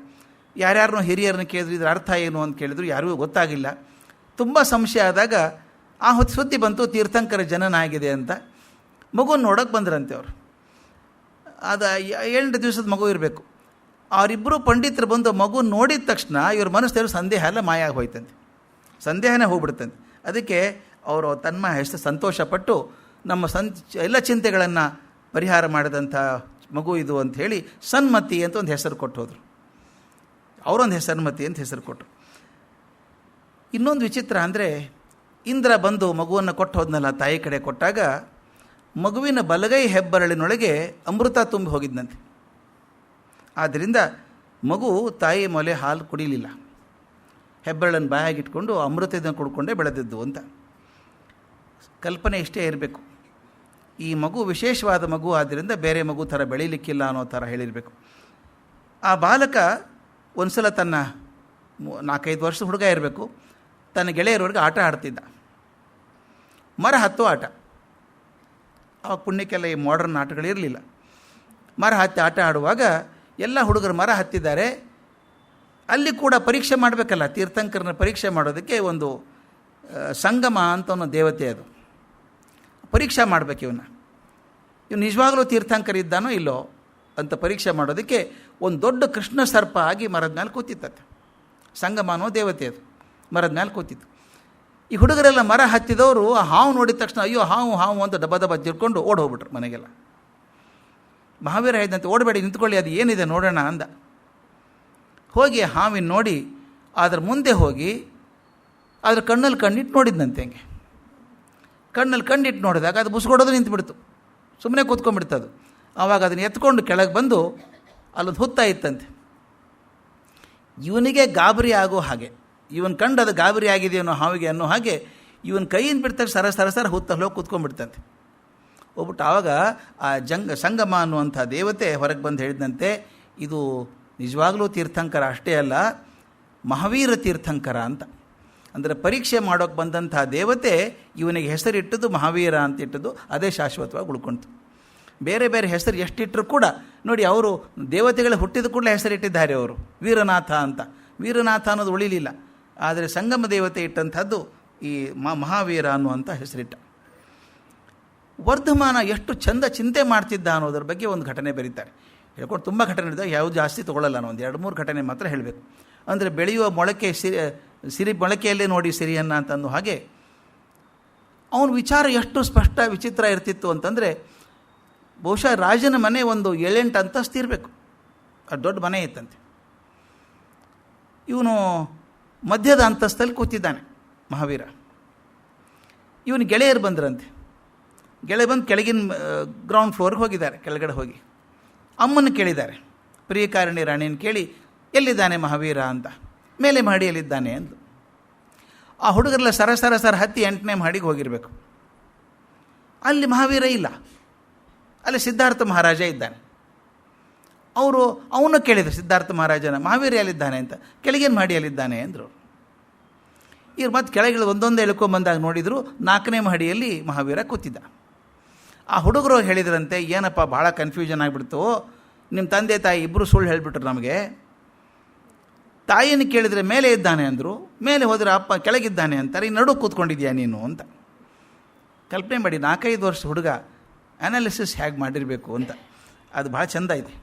ಯಾರ್ಯಾರನ್ನೋ ಹಿರಿಯರನ್ನ ಕೇಳಿದ್ರು, ಇದ್ರ ಅರ್ಥ ಏನು ಅಂತ ಕೇಳಿದ್ರು, ಯಾರಿಗೂ ಗೊತ್ತಾಗಿಲ್ಲ. ತುಂಬ ಸಂಶಯ ಆದಾಗ ಆ ಹೊತ್ತು ಸುದ್ದಿ ಬಂತು, ತೀರ್ಥಂಕರ ಜನನ ಆಗಿದೆ ಅಂತ. ಮಗುವನ್ನು ನೋಡೋಕೆ ಬಂದ್ರಂತೆ ಅವರು. ಅದು 7 ದಿವಸದ ಮಗು ಇರಬೇಕು. ಅವರಿಬ್ಬರು ಪಂಡಿತರು ಬಂದು ಮಗು ನೋಡಿದ ತಕ್ಷಣ ಇವ್ರ ಮನಸ್ಸಲ್ಲಿ ಸಂದೇಹ ಎಲ್ಲ ಮಾಯ ಆಗಿ ಹೋಯ್ತಂತೆ, ಸಂದೇಹನೇ ಹೋಗ್ಬಿಡ್ತಂತೆ. ಅದಕ್ಕೆ ಅವರು ಹೆಸರು ಸಂತೋಷಪಟ್ಟು ನಮ್ಮ ಎಲ್ಲ ಚಿಂತೆಗಳನ್ನು ಪರಿಹಾರ ಮಾಡಿದಂಥ ಮಗು ಇದು ಅಂಥೇಳಿ ಸನ್ಮತಿ ಅಂತ ಒಂದು ಹೆಸರು ಕೊಟ್ಟು ಹೋದರು. ಅವರೊಂದು ಸನ್ಮತಿ ಅಂತ ಹೆಸರು ಕೊಟ್ಟರು. ಇನ್ನೊಂದು ವಿಚಿತ್ರ ಅಂದರೆ, ಇಂದ್ರ ಬಂದು ಮಗುವನ್ನು ಕೊಟ್ಟು ಹೋದ್ನಲ್ಲ, ತಾಯಿ ಕಡೆ ಕೊಟ್ಟಾಗ ಮಗುವಿನ ಬಲಗೈ ಹೆಬ್ಬರಳಿನೊಳಗೆ ಅಮೃತ ತುಂಬಿ ಹೋಗಿದ್ದಂತೆ. ಆದ್ದರಿಂದ ಮಗು ತಾಯಿ ಮೊಲೆ ಹಾಲು ಕುಡಿಲಿಲ್ಲ, ಹೆಬ್ಬರಳನ್ನು ಬಾಯಾಗಿಟ್ಕೊಂಡು ಅಮೃತದಿಂದ ಕುಡ್ಕೊಂಡೇ ಬೆಳೆದಿದ್ದು ಅಂತ. ಕಲ್ಪನೆ ಇಷ್ಟೇ ಇರಬೇಕು. ಈ ಮಗು ವಿಶೇಷವಾದ ಮಗು ಆದ್ದರಿಂದ ಬೇರೆ ಮಗು ಥರ ಬೆಳೀಲಿಕ್ಕಿಲ್ಲ ಅನ್ನೋ ಥರ ಹೇಳಿರಬೇಕು. ಆ ಬಾಲಕ ಒಂದು ಸಲ ತನ್ನ 4-5 ವರ್ಷದ ಹುಡುಗ ಇರಬೇಕು, ತನ್ನ ಗೆಳೆಯರವರೆಗೆ ಆಟ ಆಡ್ತಿದ್ದ. ಮರ ಹತ್ತೋ ಆಟ. ಆವಾಗ ಪುಣ್ಯಕ್ಕೆಲ್ಲ ಈ ಮಾಡರ್ನ್ ಆಟಗಳಿರಲಿಲ್ಲ. ಮರ ಹತ್ತಿ ಆಟ ಆಡುವಾಗ ಎಲ್ಲ ಹುಡುಗರು ಮರ ಹತ್ತಿದ್ದಾರೆ. ಅಲ್ಲಿ ಕೂಡ ಪರೀಕ್ಷೆ ಮಾಡಬೇಕಲ್ಲ, ತೀರ್ಥಂಕರನ ಪರೀಕ್ಷೆ ಮಾಡೋದಕ್ಕೆ ಒಂದು ಸಂಗಮ ಅಂತ ಒಂದು ದೇವತೆ, ಅದು ಪರೀಕ್ಷೆ ಮಾಡಬೇಕು. ಇವನು ನಿಜವಾಗಲೂ ತೀರ್ಥಂಕರ ಇದ್ದಾನೋ ಇಲ್ಲೋ ಅಂತ ಪರೀಕ್ಷೆ ಮಾಡೋದಕ್ಕೆ ಒಂದು ದೊಡ್ಡ ಕೃಷ್ಣ ಸರ್ಪ ಆಗಿ ಮರದ ಮೇಲೆ ಕೂತಿತ್ತತ್ತೆ. ಸಂಗಮ ಅನ್ನೋ ದೇವತೆ ಅದು ಮರದ ಮೇಲೆ ಕೂತಿತ್ತು. ಈ ಹುಡುಗರೆಲ್ಲ ಮರ ಹತ್ತಿದವರು ಆ ಹಾವು ನೋಡಿದ ತಕ್ಷಣ ಅಯ್ಯೋ ಹಾವು ಹಾವು ಅಂತ ದಬ ದಬ ಜಿರ್ಕೊಂಡು ಓಡಿ ಹೋಗ್ಬಿಟ್ರು ಮನೆಗೆಲ್ಲ. ಮಹಾವೀರ ಹೇಳಿದಂತೆ ಓಡಬೇಡಿ, ನಿಂತ್ಕೊಳ್ಳಿ, ಅದು ಏನಿದೆ ನೋಡೋಣ ಅಂದ. ಹೋಗಿ ಹಾವಿನ ನೋಡಿ ಅದರ ಮುಂದೆ ಹೋಗಿ ಅದ್ರ ಕಣ್ಣಲ್ಲಿ ಕಣ್ಣಿಟ್ಟು ನೋಡಿದ್ನಂತೆ. ಹಂಗೆ ಕಣ್ಣಲ್ಲಿ ಕಣ್ಣಿಟ್ಟು ನೋಡಿದಾಗ ಅದು ಬುಸ್ಕೊಡೋದು ನಿಂತುಬಿಡ್ತು, ಸುಮ್ಮನೆ ಕೂತ್ಕೊಂಡ್ಬಿಡ್ತು ಅದು. ಆವಾಗ ಅದನ್ನು ಎತ್ಕೊಂಡು ಕೆಳಗೆ ಬಂದು ಅಲ್ಲೊಂದು ಹುತ್ತಾ ಇತ್ತಂತೆ. ಇವನಿಗೆ ಗಾಬರಿ ಆಗೋ ಹಾಗೆ, ಇವನು ಕಂಡು ಅದು ಗಾಬರಿ ಆಗಿದೆ ಅನ್ನೋ ಹಾವಿಗೆ ಅನ್ನೋ ಹಾಗೆ ಇವನ ಕೈಯಿಂದ ಬಿಡ್ತಾರೆ, ಸರ ಹುತ್ತಲ್ಲಿ ಹೋಗಿ ಕೂತ್ಕೊಂಡ್ಬಿಡ್ತಂತೆ. ಹೋಗ್ಬಿಟ್ಟು ಆವಾಗ ಆ ಸಂಗಮ ಅನ್ನುವಂಥ ದೇವತೆ ಹೊರಗೆ ಬಂದು ಹೇಳಿದಂತೆ, ಇದು ನಿಜವಾಗಲೂ ತೀರ್ಥಂಕರ ಅಷ್ಟೇ ಅಲ್ಲ, ಮಹಾವೀರ ತೀರ್ಥಂಕರ ಅಂತ. ಅಂದರೆ ಪರೀಕ್ಷೆ ಮಾಡೋಕ್ಕೆ ಬಂದಂಥ ದೇವತೆ ಇವನಿಗೆ ಹೆಸರಿಟ್ಟದ್ದು ಮಹಾವೀರ ಅಂತ ಇಟ್ಟದ್ದು, ಅದೇ ಶಾಶ್ವತವಾಗಿ ಉಳ್ಕೊಳ್ತು. ಬೇರೆ ಬೇರೆ ಹೆಸರು ಎಷ್ಟಿಟ್ಟರು ಕೂಡ ನೋಡಿ, ಅವರು ದೇವತೆಗಳು ಹುಟ್ಟಿದ ಕೂಡಲೇ ಹೆಸರಿಟ್ಟಿದ್ದಾರೆ ಅವರು, ವೀರನಾಥ ಅಂತ. ವೀರನಾಥ ಅನ್ನೋದು ಉಳಿಲಿಲ್ಲ, ಆದರೆ ಸಂಗಮ ದೇವತೆ ಇಟ್ಟಂಥದ್ದು ಈ ಮಹಾವೀರ ಅನ್ನುವಂಥ ಹೆಸರಿಟ್ಟ. ವರ್ಧಮಾನ ಎಷ್ಟು ಚಂದ ಚಿಂತೆ ಮಾಡ್ತಿದ್ದ ಅನ್ನೋದ್ರ ಬಗ್ಗೆ ಒಂದು ಘಟನೆ ಬರೀತಾರೆ. ಹೇಳ್ಕೊಂಡು ತುಂಬ ಘಟನೆ ಇದ್ದಾಗ ಯಾವುದು ಜಾಸ್ತಿ ತೊಗೊಳ್ಳಲ್ಲ, ನಾನು ಒಂದು 2-3 ಘಟನೆ ಮಾತ್ರ ಹೇಳಬೇಕು. ಅಂದರೆ ಬೆಳೆಯುವ ಮೊಳಕೆ ಸಿರಿ ಮೊಳಕೆಯಲ್ಲೇ ನೋಡಿ ಸಿರಿಯನ್ನು ಅಂತಂದು ಹಾಗೆ ಅವನ ವಿಚಾರ ಎಷ್ಟು ಸ್ಪಷ್ಟ ವಿಚಿತ್ರ ಇರ್ತಿತ್ತು ಅಂತಂದರೆ, ಬಹುಶಃ ರಾಜನ ಮನೆ ಒಂದು 7-8 ಅಂತಸ್ತು ಇರಬೇಕು, ಅದು ದೊಡ್ಡ ಮನೆ ಇತ್ತಂತೆ. ಇವನು ಮಧ್ಯದ ಅಂತಸ್ತಲ್ಲಿ ಕೂತಿದ್ದಾನೆ ಮಹಾವೀರ. ಇವನು ಗೆಳೆಯರು ಬಂದ್ರಂತೆ. ಗೆಳೆಯ ಬಂದು ಕೆಳಗಿನ ಗ್ರೌಂಡ್ ಫ್ಲೋರ್ಗೆ ಹೋಗಿದ್ದಾರೆ. ಕೆಳಗಡೆ ಹೋಗಿ ಅಮ್ಮನ ಕೇಳಿದ್ದಾರೆ, ಪ್ರಿಯಕಾರಿಣಿ ರಾಣಿಯನ್ನು ಕೇಳಿ, ಎಲ್ಲಿದ್ದಾನೆ ಮಹಾವೀರ ಅಂತ. ಮೇಲೆ ಮಹಡಿಯಲ್ಲಿದ್ದಾನೆ ಅಂದು. ಆ ಹುಡುಗರೆಲ್ಲ ಸರ ಹತ್ತಿ 8ನೇ ಮಹಡಿಗೆ ಹೋಗಿರಬೇಕು. ಅಲ್ಲಿ ಮಹಾವೀರ ಇಲ್ಲ, ಅಲ್ಲಿ ಸಿದ್ಧಾರ್ಥ ಮಹಾರಾಜ ಇದ್ದಾನೆ. ಅವನು ಕೇಳಿದರು ಸಿದ್ಧಾರ್ಥ ಮಹಾರಾಜನ, ಮಹಾವೀರ ಎಲ್ಲಿದ್ದಾನೆ ಅಂತ. ಕೆಳಗಿನ ಮಹಡಿಯಲ್ಲಿದ್ದಾನೆ ಅಂದರು. ಇವ್ರು ಮತ್ತೆ ಕೆಳಗೆ ಒಂದೊಂದೇ ಎಳ್ಕೊಂಬಂದಾಗ ನೋಡಿದರು 4ನೇ ಮಹಡಿಯಲ್ಲಿ ಮಹಾವೀರ ಕೂತಿದ್ದ. ಆ ಹುಡುಗರು ಹೇಳಿದ್ರಂತೆ, ಏನಪ್ಪ ಭಾಳ ಕನ್ಫ್ಯೂಷನ್ ಆಗಿಬಿಡ್ತು, ನಿಮ್ಮ ತಂದೆ ತಾಯಿ ಇಬ್ಬರು ಸುಳ್ಳು ಹೇಳಿಬಿಟ್ರು ನಮಗೆ. ತಾಯಿಯನ್ನು ಕೇಳಿದರೆ ಮೇಲೆ ಇದ್ದಾನೆ ಅಂದರು, ಮೇಲೆ ಹೋದರೆ ಅಪ್ಪ ಕೆಳಗಿದ್ದಾನೆ ಅಂತಾರೆ, ಈ ನಡು ಕೂತ್ಕೊಂಡಿದ್ಯಾ ನೀನು ಅಂತ. ಕಲ್ಪನೆ ಮಾಡಿ, 4-5 ವರ್ಷ ಹುಡುಗ ಅನಾಲಿಸಿಸ್ ಹೇಗೆ ಮಾಡಿರಬೇಕು ಅಂತ. ಅದು ಭಾಳ ಚೆಂದ ಇದೆ.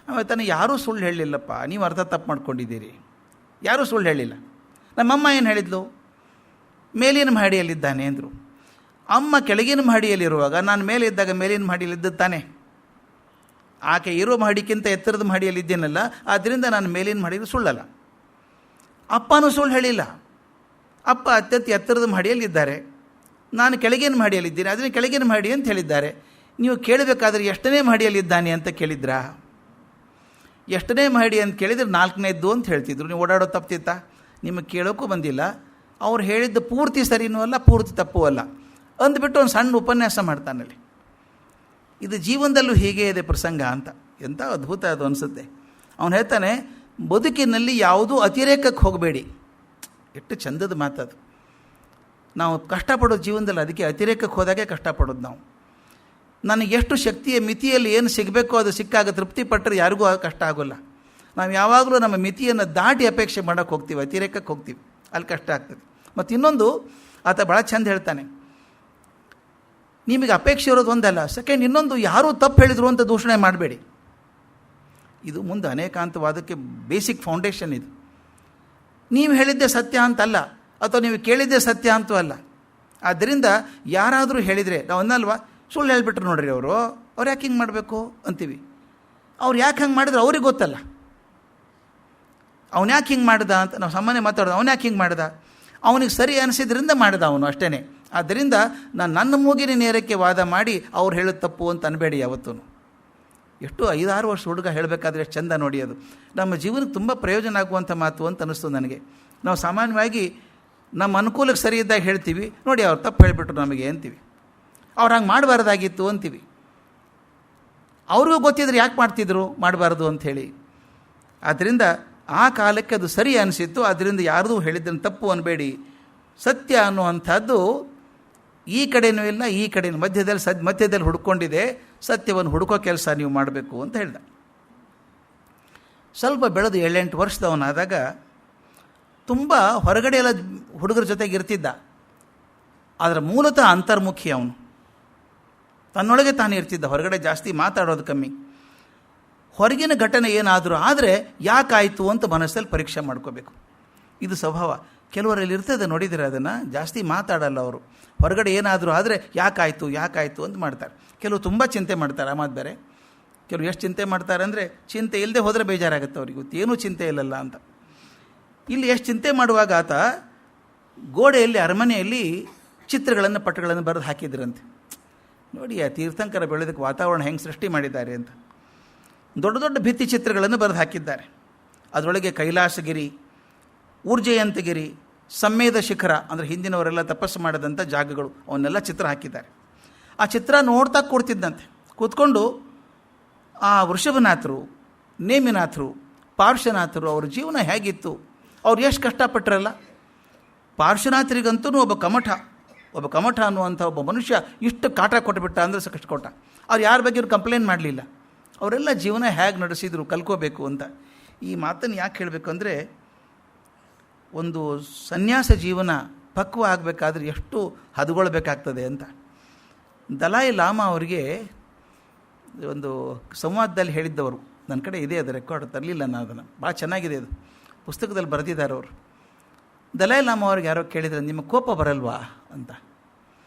ಆಮೇಲೆ ತಾನೇ ಯಾರೂ ಸುಳ್ಳು ಹೇಳಲಿಲ್ಲಪ್ಪ, ನೀವು ಅರ್ಥ ತಪ್ಪು ಮಾಡ್ಕೊಂಡಿದ್ದೀರಿ, ಯಾರೂ ಸುಳ್ಳು ಹೇಳಿಲ್ಲ. ನಮ್ಮಮ್ಮ ಏನು ಹೇಳಿದ್ಲು, ಮೇಲಿನ ಮಹಡಿಯಲ್ಲಿದ್ದಾನೆ ಅಂದರು. ಅಮ್ಮ ಕೆಳಗಿನ ಮಹಡಿಯಲ್ಲಿರುವಾಗ ನಾನು ಮೇಲೆ ಇದ್ದಾಗ ಮೇಲಿನ ಮಹಡಿಯಲ್ಲಿದ್ದಾನೆ. ಆಕೆ ಇರೋ ಮಹಡಿಗಿಂತ ಎತ್ತರದ ಮಹಡಿಯಲ್ಲಿದ್ದೇನಲ್ಲ, ಆದ್ದರಿಂದ ನಾನು ಮೇಲಿನ ಮಹಡಿಯಲ್ಲಿ ಸುಳ್ಳಲ್ಲ. ಅಪ್ಪನೂ ಸುಳ್ಳು ಹೇಳಿಲ್ಲ, ಅಪ್ಪ ಅತ್ಯಂತ ಎತ್ತರದ ಮಹಡಿಯಲ್ಲಿದ್ದಾರೆ, ನಾನು ಕೆಳಗಿನ ಮಹಡಿಯಲ್ಲಿದ್ದೀನಿ, ಅದನ್ನು ಕೆಳಗಿನ ಮಹಡಿ ಅಂತ ಹೇಳಿದ್ದಾರೆ. ನೀವು ಕೇಳಬೇಕಾದ್ರೆ ಎಷ್ಟನೇ ಮಹಡಿಯಲ್ಲಿದ್ದಾನೆ ಅಂತ ಕೇಳಿದ್ರಾ? ಎಷ್ಟನೇ ಮಹಡಿ ಅಂತ ಕೇಳಿದರೆ 4ನೇದ್ದು ಅಂತ ಹೇಳ್ತಿದ್ರು. ನೀವು ಓಡಾಡೋ ತಪ್ಪಿತ್ತ, ನಿಮಗೆ ಕೇಳೋಕ್ಕೂ ಬಂದಿಲ್ಲ. ಅವ್ರು ಹೇಳಿದ್ದು ಪೂರ್ತಿ ಸರಿನೂ ಅಲ್ಲ, ಪೂರ್ತಿ ತಪ್ಪೂ ಅಲ್ಲ ಅಂದ್ಬಿಟ್ಟು ಒಂದು ಸಣ್ಣ ಉಪನ್ಯಾಸ ಮಾಡ್ತಾನಲ್ಲಿ. ಇದು ಜೀವನದಲ್ಲೂ ಹೀಗೆ ಇದೆ ಪ್ರಸಂಗ ಅಂತ. ಎಂಥ ಅದ್ಭುತ ಅದು ಅನಿಸುತ್ತೆ. ಅವನು ಹೇಳ್ತಾನೆ, ಬದುಕಿನಲ್ಲಿ ಯಾವುದೂ ಅತಿರೇಕಕ್ಕೆ ಹೋಗಬೇಡಿ. ಎಷ್ಟು ಚಂದದ ಮಾತದು. ನಾವು ಕಷ್ಟಪಡೋದು ಜೀವನದಲ್ಲಿ, ಅದಕ್ಕೆ ಅತಿರೇಕಕ್ಕೆ ಹೋದಾಗೆ ಕಷ್ಟಪಡೋದು ನಾವು. ನನಗೆ ಎಷ್ಟು ಶಕ್ತಿಯ ಮಿತಿಯಲ್ಲಿ ಏನು ಸಿಗಬೇಕೋ ಅದು ಸಿಕ್ಕಾಗ ತೃಪ್ತಿ ಪಟ್ಟರೆ ಯಾರಿಗೂ ಕಷ್ಟ ಆಗೋಲ್ಲ. ನಾವು ಯಾವಾಗಲೂ ನಮ್ಮ ಮಿತಿಯನ್ನು ದಾಟಿ ಅಪೇಕ್ಷೆ ಮಾಡೋಕ್ಕೆ ಹೋಗ್ತೀವಿ, ಅತಿರೇಕಕ್ಕೆ ಹೋಗ್ತೀವಿ, ಅಲ್ಲಿ ಕಷ್ಟ ಆಗ್ತದೆ. ಮತ್ತು ಇನ್ನೊಂದು ಆತ ಭಾಳ ಚಂದ ಹೇಳ್ತಾನೆ, ನಿಮಗೆ ಅಪೇಕ್ಷೆ ಇರೋದು ಒಂದಲ್ಲ, ಸೆಕೆಂಡ್ ಇನ್ನೊಂದು, ಯಾರೂ ತಪ್ಪು ಹೇಳಿದ್ರು ಅಂತ ದೂಷಣೆ ಮಾಡಬೇಡಿ. ಇದು ಮುಂದೆ ಅನೇಕಾಂತವಾದಕ್ಕೆ ಬೇಸಿಕ್ ಫೌಂಡೇಶನ್ ಇದು. ನೀವು ಹೇಳಿದ್ದೇ ಸತ್ಯ ಅಂತಲ್ಲ, ಅಥವಾ ನೀವು ಕೇಳಿದ್ದೇ ಸತ್ಯ ಅಂತೂ ಅಲ್ಲ. ಆದ್ದರಿಂದ ಯಾರಾದರೂ ಹೇಳಿದರೆ ನಾವು ಅನ್ನಲ್ವಾ, ಸುಳ್ಳು ಹೇಳಿಬಿಟ್ರು ನೋಡ್ರಿ ಅವ್ರು ಯಾಕೆ ಹಿಂಗೆ ಮಾಡಬೇಕು ಅಂತೀವಿ. ಅವ್ರು ಯಾಕೆ ಹಂಗೆ ಮಾಡಿದ್ರು ಅವ್ರಿಗೆ ಗೊತ್ತಲ್ಲ, ಅವನು ಯಾಕೆ ಹಿಂಗೆ ಮಾಡ್ದ ಅಂತ ನಾವು ಸಾಮಾನ್ಯ ಮಾತಾಡೋದು. ಅವನು ಯಾಕೆ ಹಿಂಗೆ ಮಾಡ್ದ, ಅವನಿಗೆ ಸರಿ ಅನಿಸಿದ್ರಿಂದ ಮಾಡ್ದ ಅವನು, ಅಷ್ಟೇ. ಆದ್ದರಿಂದ ನನ್ನ ಮೂಗಿನ ನೇರಕ್ಕೆ ವಾದ ಮಾಡಿ ಅವ್ರು ಹೇಳೋದು ತಪ್ಪು ಅಂತ ಅನ್ಬೇಡಿ ಯಾವತ್ತೂ. ಎಷ್ಟು 5-6 ವರ್ಷ ಹುಡುಗ ಹೇಳಬೇಕಾದ್ರೆ ಎಷ್ಟು ಚಂದ ನೋಡಿ. ಅದು ನಮ್ಮ ಜೀವನಕ್ಕೆ ತುಂಬ ಪ್ರಯೋಜನ ಆಗುವಂಥ ಮಾತು ಅಂತ ಅನ್ನಿಸ್ತು ನನಗೆ. ನಾವು ಸಾಮಾನ್ಯವಾಗಿ ನಮ್ಮ ಅನುಕೂಲಕ್ಕೆ ಸರಿ ಇದ್ದಾಗ ಹೇಳ್ತೀವಿ, ನೋಡಿ ಅವ್ರು ತಪ್ಪು ಹೇಳಿಬಿಟ್ರು ನಮಗೆ ಅಂತೀವಿ, ಅವ್ರು ಹಂಗೆ ಮಾಡಬಾರ್ದಾಗಿತ್ತು ಅಂತೀವಿ. ಅವ್ರಿಗೂ ಗೊತ್ತಿದ್ರೆ ಯಾಕೆ ಮಾಡಬಾರ್ದು ಅಂಥೇಳಿ. ಆದ್ದರಿಂದ ಆ ಕಾಲಕ್ಕೆ ಅದು ಸರಿ ಅನಿಸಿತ್ತು. ಆದ್ದರಿಂದ ಯಾರ್ದು ಹೇಳಿದ್ದನ್ನು ತಪ್ಪು ಅನ್ಬೇಡಿ. ಸತ್ಯ ಅನ್ನುವಂಥದ್ದು ಈ ಕಡೆಯೂ ಇಲ್ಲ, ಈ ಕಡೆಯೂ ಮಧ್ಯದಲ್ಲಿ ಹುಡ್ಕೊಂಡಿದೆ. ಸತ್ಯವನ್ನು ಹುಡುಕೋ ಕೆಲಸ ನೀವು ಮಾಡಬೇಕು ಅಂತ ಹೇಳ್ದ. ಸ್ವಲ್ಪ ಬೆಳೆದು 7-8 ವರ್ಷದವನಾದಾಗ ತುಂಬ ಹೊರಗಡೆ ಎಲ್ಲ ಹುಡುಗರ ಜೊತೆಗೆ ಇರ್ತಿದ್ದ. ಆದರೆ ಮೂಲತಃ ಅಂತರ್ಮುಖಿ ಅವನು, ತನ್ನೊಳಗೆ ತಾನು ಇರ್ತಿದ್ದ, ಹೊರಗಡೆ ಜಾಸ್ತಿ ಮಾತಾಡೋದು ಕಮ್ಮಿ. ಹೊರಗಿನ ಘಟನೆ ಏನಾದರೂ ಆದರೆ ಯಾಕಾಯಿತು ಅಂತ ಮನಸ್ಸಲ್ಲಿ ಪರೀಕ್ಷೆ ಮಾಡ್ಕೋಬೇಕು. ಇದು ಸ್ವಭಾವ. ಕೆಲವರಲ್ಲಿ ಇರ್ತದೆ, ನೋಡಿದರೆ ಅದನ್ನು ಜಾಸ್ತಿ ಮಾತಾಡಲ್ಲ ಅವರು. ಹೊರಗಡೆ ಏನಾದರೂ ಆದರೆ ಯಾಕಾಯಿತು ಅಂತ ಮಾಡ್ತಾರೆ. ಕೆಲವು ತುಂಬ ಚಿಂತೆ ಮಾಡ್ತಾರೆ, ಆ ಮಾತು ಬೇರೆ. ಕೆಲವು ಎಷ್ಟು ಚಿಂತೆ ಮಾಡ್ತಾರೆ ಅಂದರೆ ಚಿಂತೆ ಇಲ್ಲದೆ ಹೋದರೆ ಬೇಜಾರಾಗುತ್ತೆ ಅವ್ರಿಗೆ, ಏನೂ ಚಿಂತೆ ಇಲ್ಲಲ್ಲ ಅಂತ. ಇಲ್ಲಿ ಎಷ್ಟು ಚಿಂತೆ ಮಾಡುವಾಗ ಆತ ಗೋಡೆಯಲ್ಲಿ ಅರಮನೆಯಲ್ಲಿ ಚಿತ್ರಗಳನ್ನು ಪಟ್ಟಗಳನ್ನು ಬರೆದು ಹಾಕಿದ್ರಂತೆ. ನೋಡಿ ಆ ತೀರ್ಥಂಕರ ಬೆಳೆದಕ್ಕೆ ವಾತಾವರಣ ಹೆಂಗೆ ಸೃಷ್ಟಿ ಮಾಡಿದ್ದಾರೆ ಅಂತ. ದೊಡ್ಡ ದೊಡ್ಡ ಭಿತ್ತಿ ಚಿತ್ರಗಳನ್ನು ಬರೆದು ಹಾಕಿದ್ದಾರೆ. ಅದರೊಳಗೆ ಕೈಲಾಸಗಿರಿ, ಊರ್ಜಯಂತಗಿರಿ, ಸಮ್ಮೇದ ಶಿಖರ ಅಂದರೆ ಹಿಂದಿನವರೆಲ್ಲ ತಪಸ್ಸು ಮಾಡಿದಂಥ ಜಾಗಗಳು, ಅವನ್ನೆಲ್ಲ ಚಿತ್ರ ಹಾಕಿದ್ದಾರೆ. ಆ ಚಿತ್ರ ನೋಡ್ತಾ ಕೂಡ್ತಿದ್ದಂತೆ. ಕೂತ್ಕೊಂಡು ಆ ವೃಷಭನಾಥರು, ನೇಮಿನಾಥರು, ಪಾರ್ಶ್ವನಾಥರು ಅವ್ರ ಜೀವನ ಹೇಗಿತ್ತು, ಅವ್ರು ಎಷ್ಟು ಕಷ್ಟಪಟ್ಟರಲ್ಲ. ಪಾರ್ಶ್ವನಾಥರಿಗಂತೂ ಒಬ್ಬ ಕಮಠ ಅನ್ನುವಂಥ ಒಬ್ಬ ಮನುಷ್ಯ ಇಷ್ಟು ಕಾಟ ಕೊಟ್ಟುಬಿಟ್ಟ ಅಂದರೆ ಸಾಕಷ್ಟು ಕೊಟ್ಟ. ಅವ್ರು ಯಾರ ಬಗ್ಗೆ ಕಂಪ್ಲೇಂಟ್ ಮಾಡಲಿಲ್ಲ. ಅವರೆಲ್ಲ ಜೀವನ ಹೇಗೆ ನಡೆಸಿದ್ರು ಕಲ್ಕೋಬೇಕು ಅಂತ. ಈ ಮಾತನ್ನು ಯಾಕೆ ಹೇಳಬೇಕು ಅಂದರೆ, ಒಂದು ಸನ್ಯಾಸ ಜೀವನ ಪಕ್ವ ಆಗಬೇಕಾದ್ರೆ ಎಷ್ಟು ಹದಗೊಳ್ಬೇಕಾಗ್ತದೆ ಅಂತ. ದಲಾಯಿ ಲಾಮಾ ಅವರಿಗೆ ಒಂದು ಸಂವಾದದಲ್ಲಿ ಹೇಳಿದ್ದವರು, ನನ್ನ ಕಡೆ ಇದೆ ಅದು ರೆಕಾರ್ಡ್, ತರಲಿಲ್ಲ ನಾನು ಅದನ್ನು, ಭಾಳ ಚೆನ್ನಾಗಿದೆ ಅದು, ಪುಸ್ತಕದಲ್ಲಿ ಬರೆದಿದ್ದಾರೆ ಅವರು. ದಲಾಯಿ ಲಾಮಾ ಅವ್ರಿಗೆ ಯಾರೋ ಕೇಳಿದರೆ ನಿಮ್ಮ ಕೋಪ ಬರಲ್ವಾ ಅಂತ.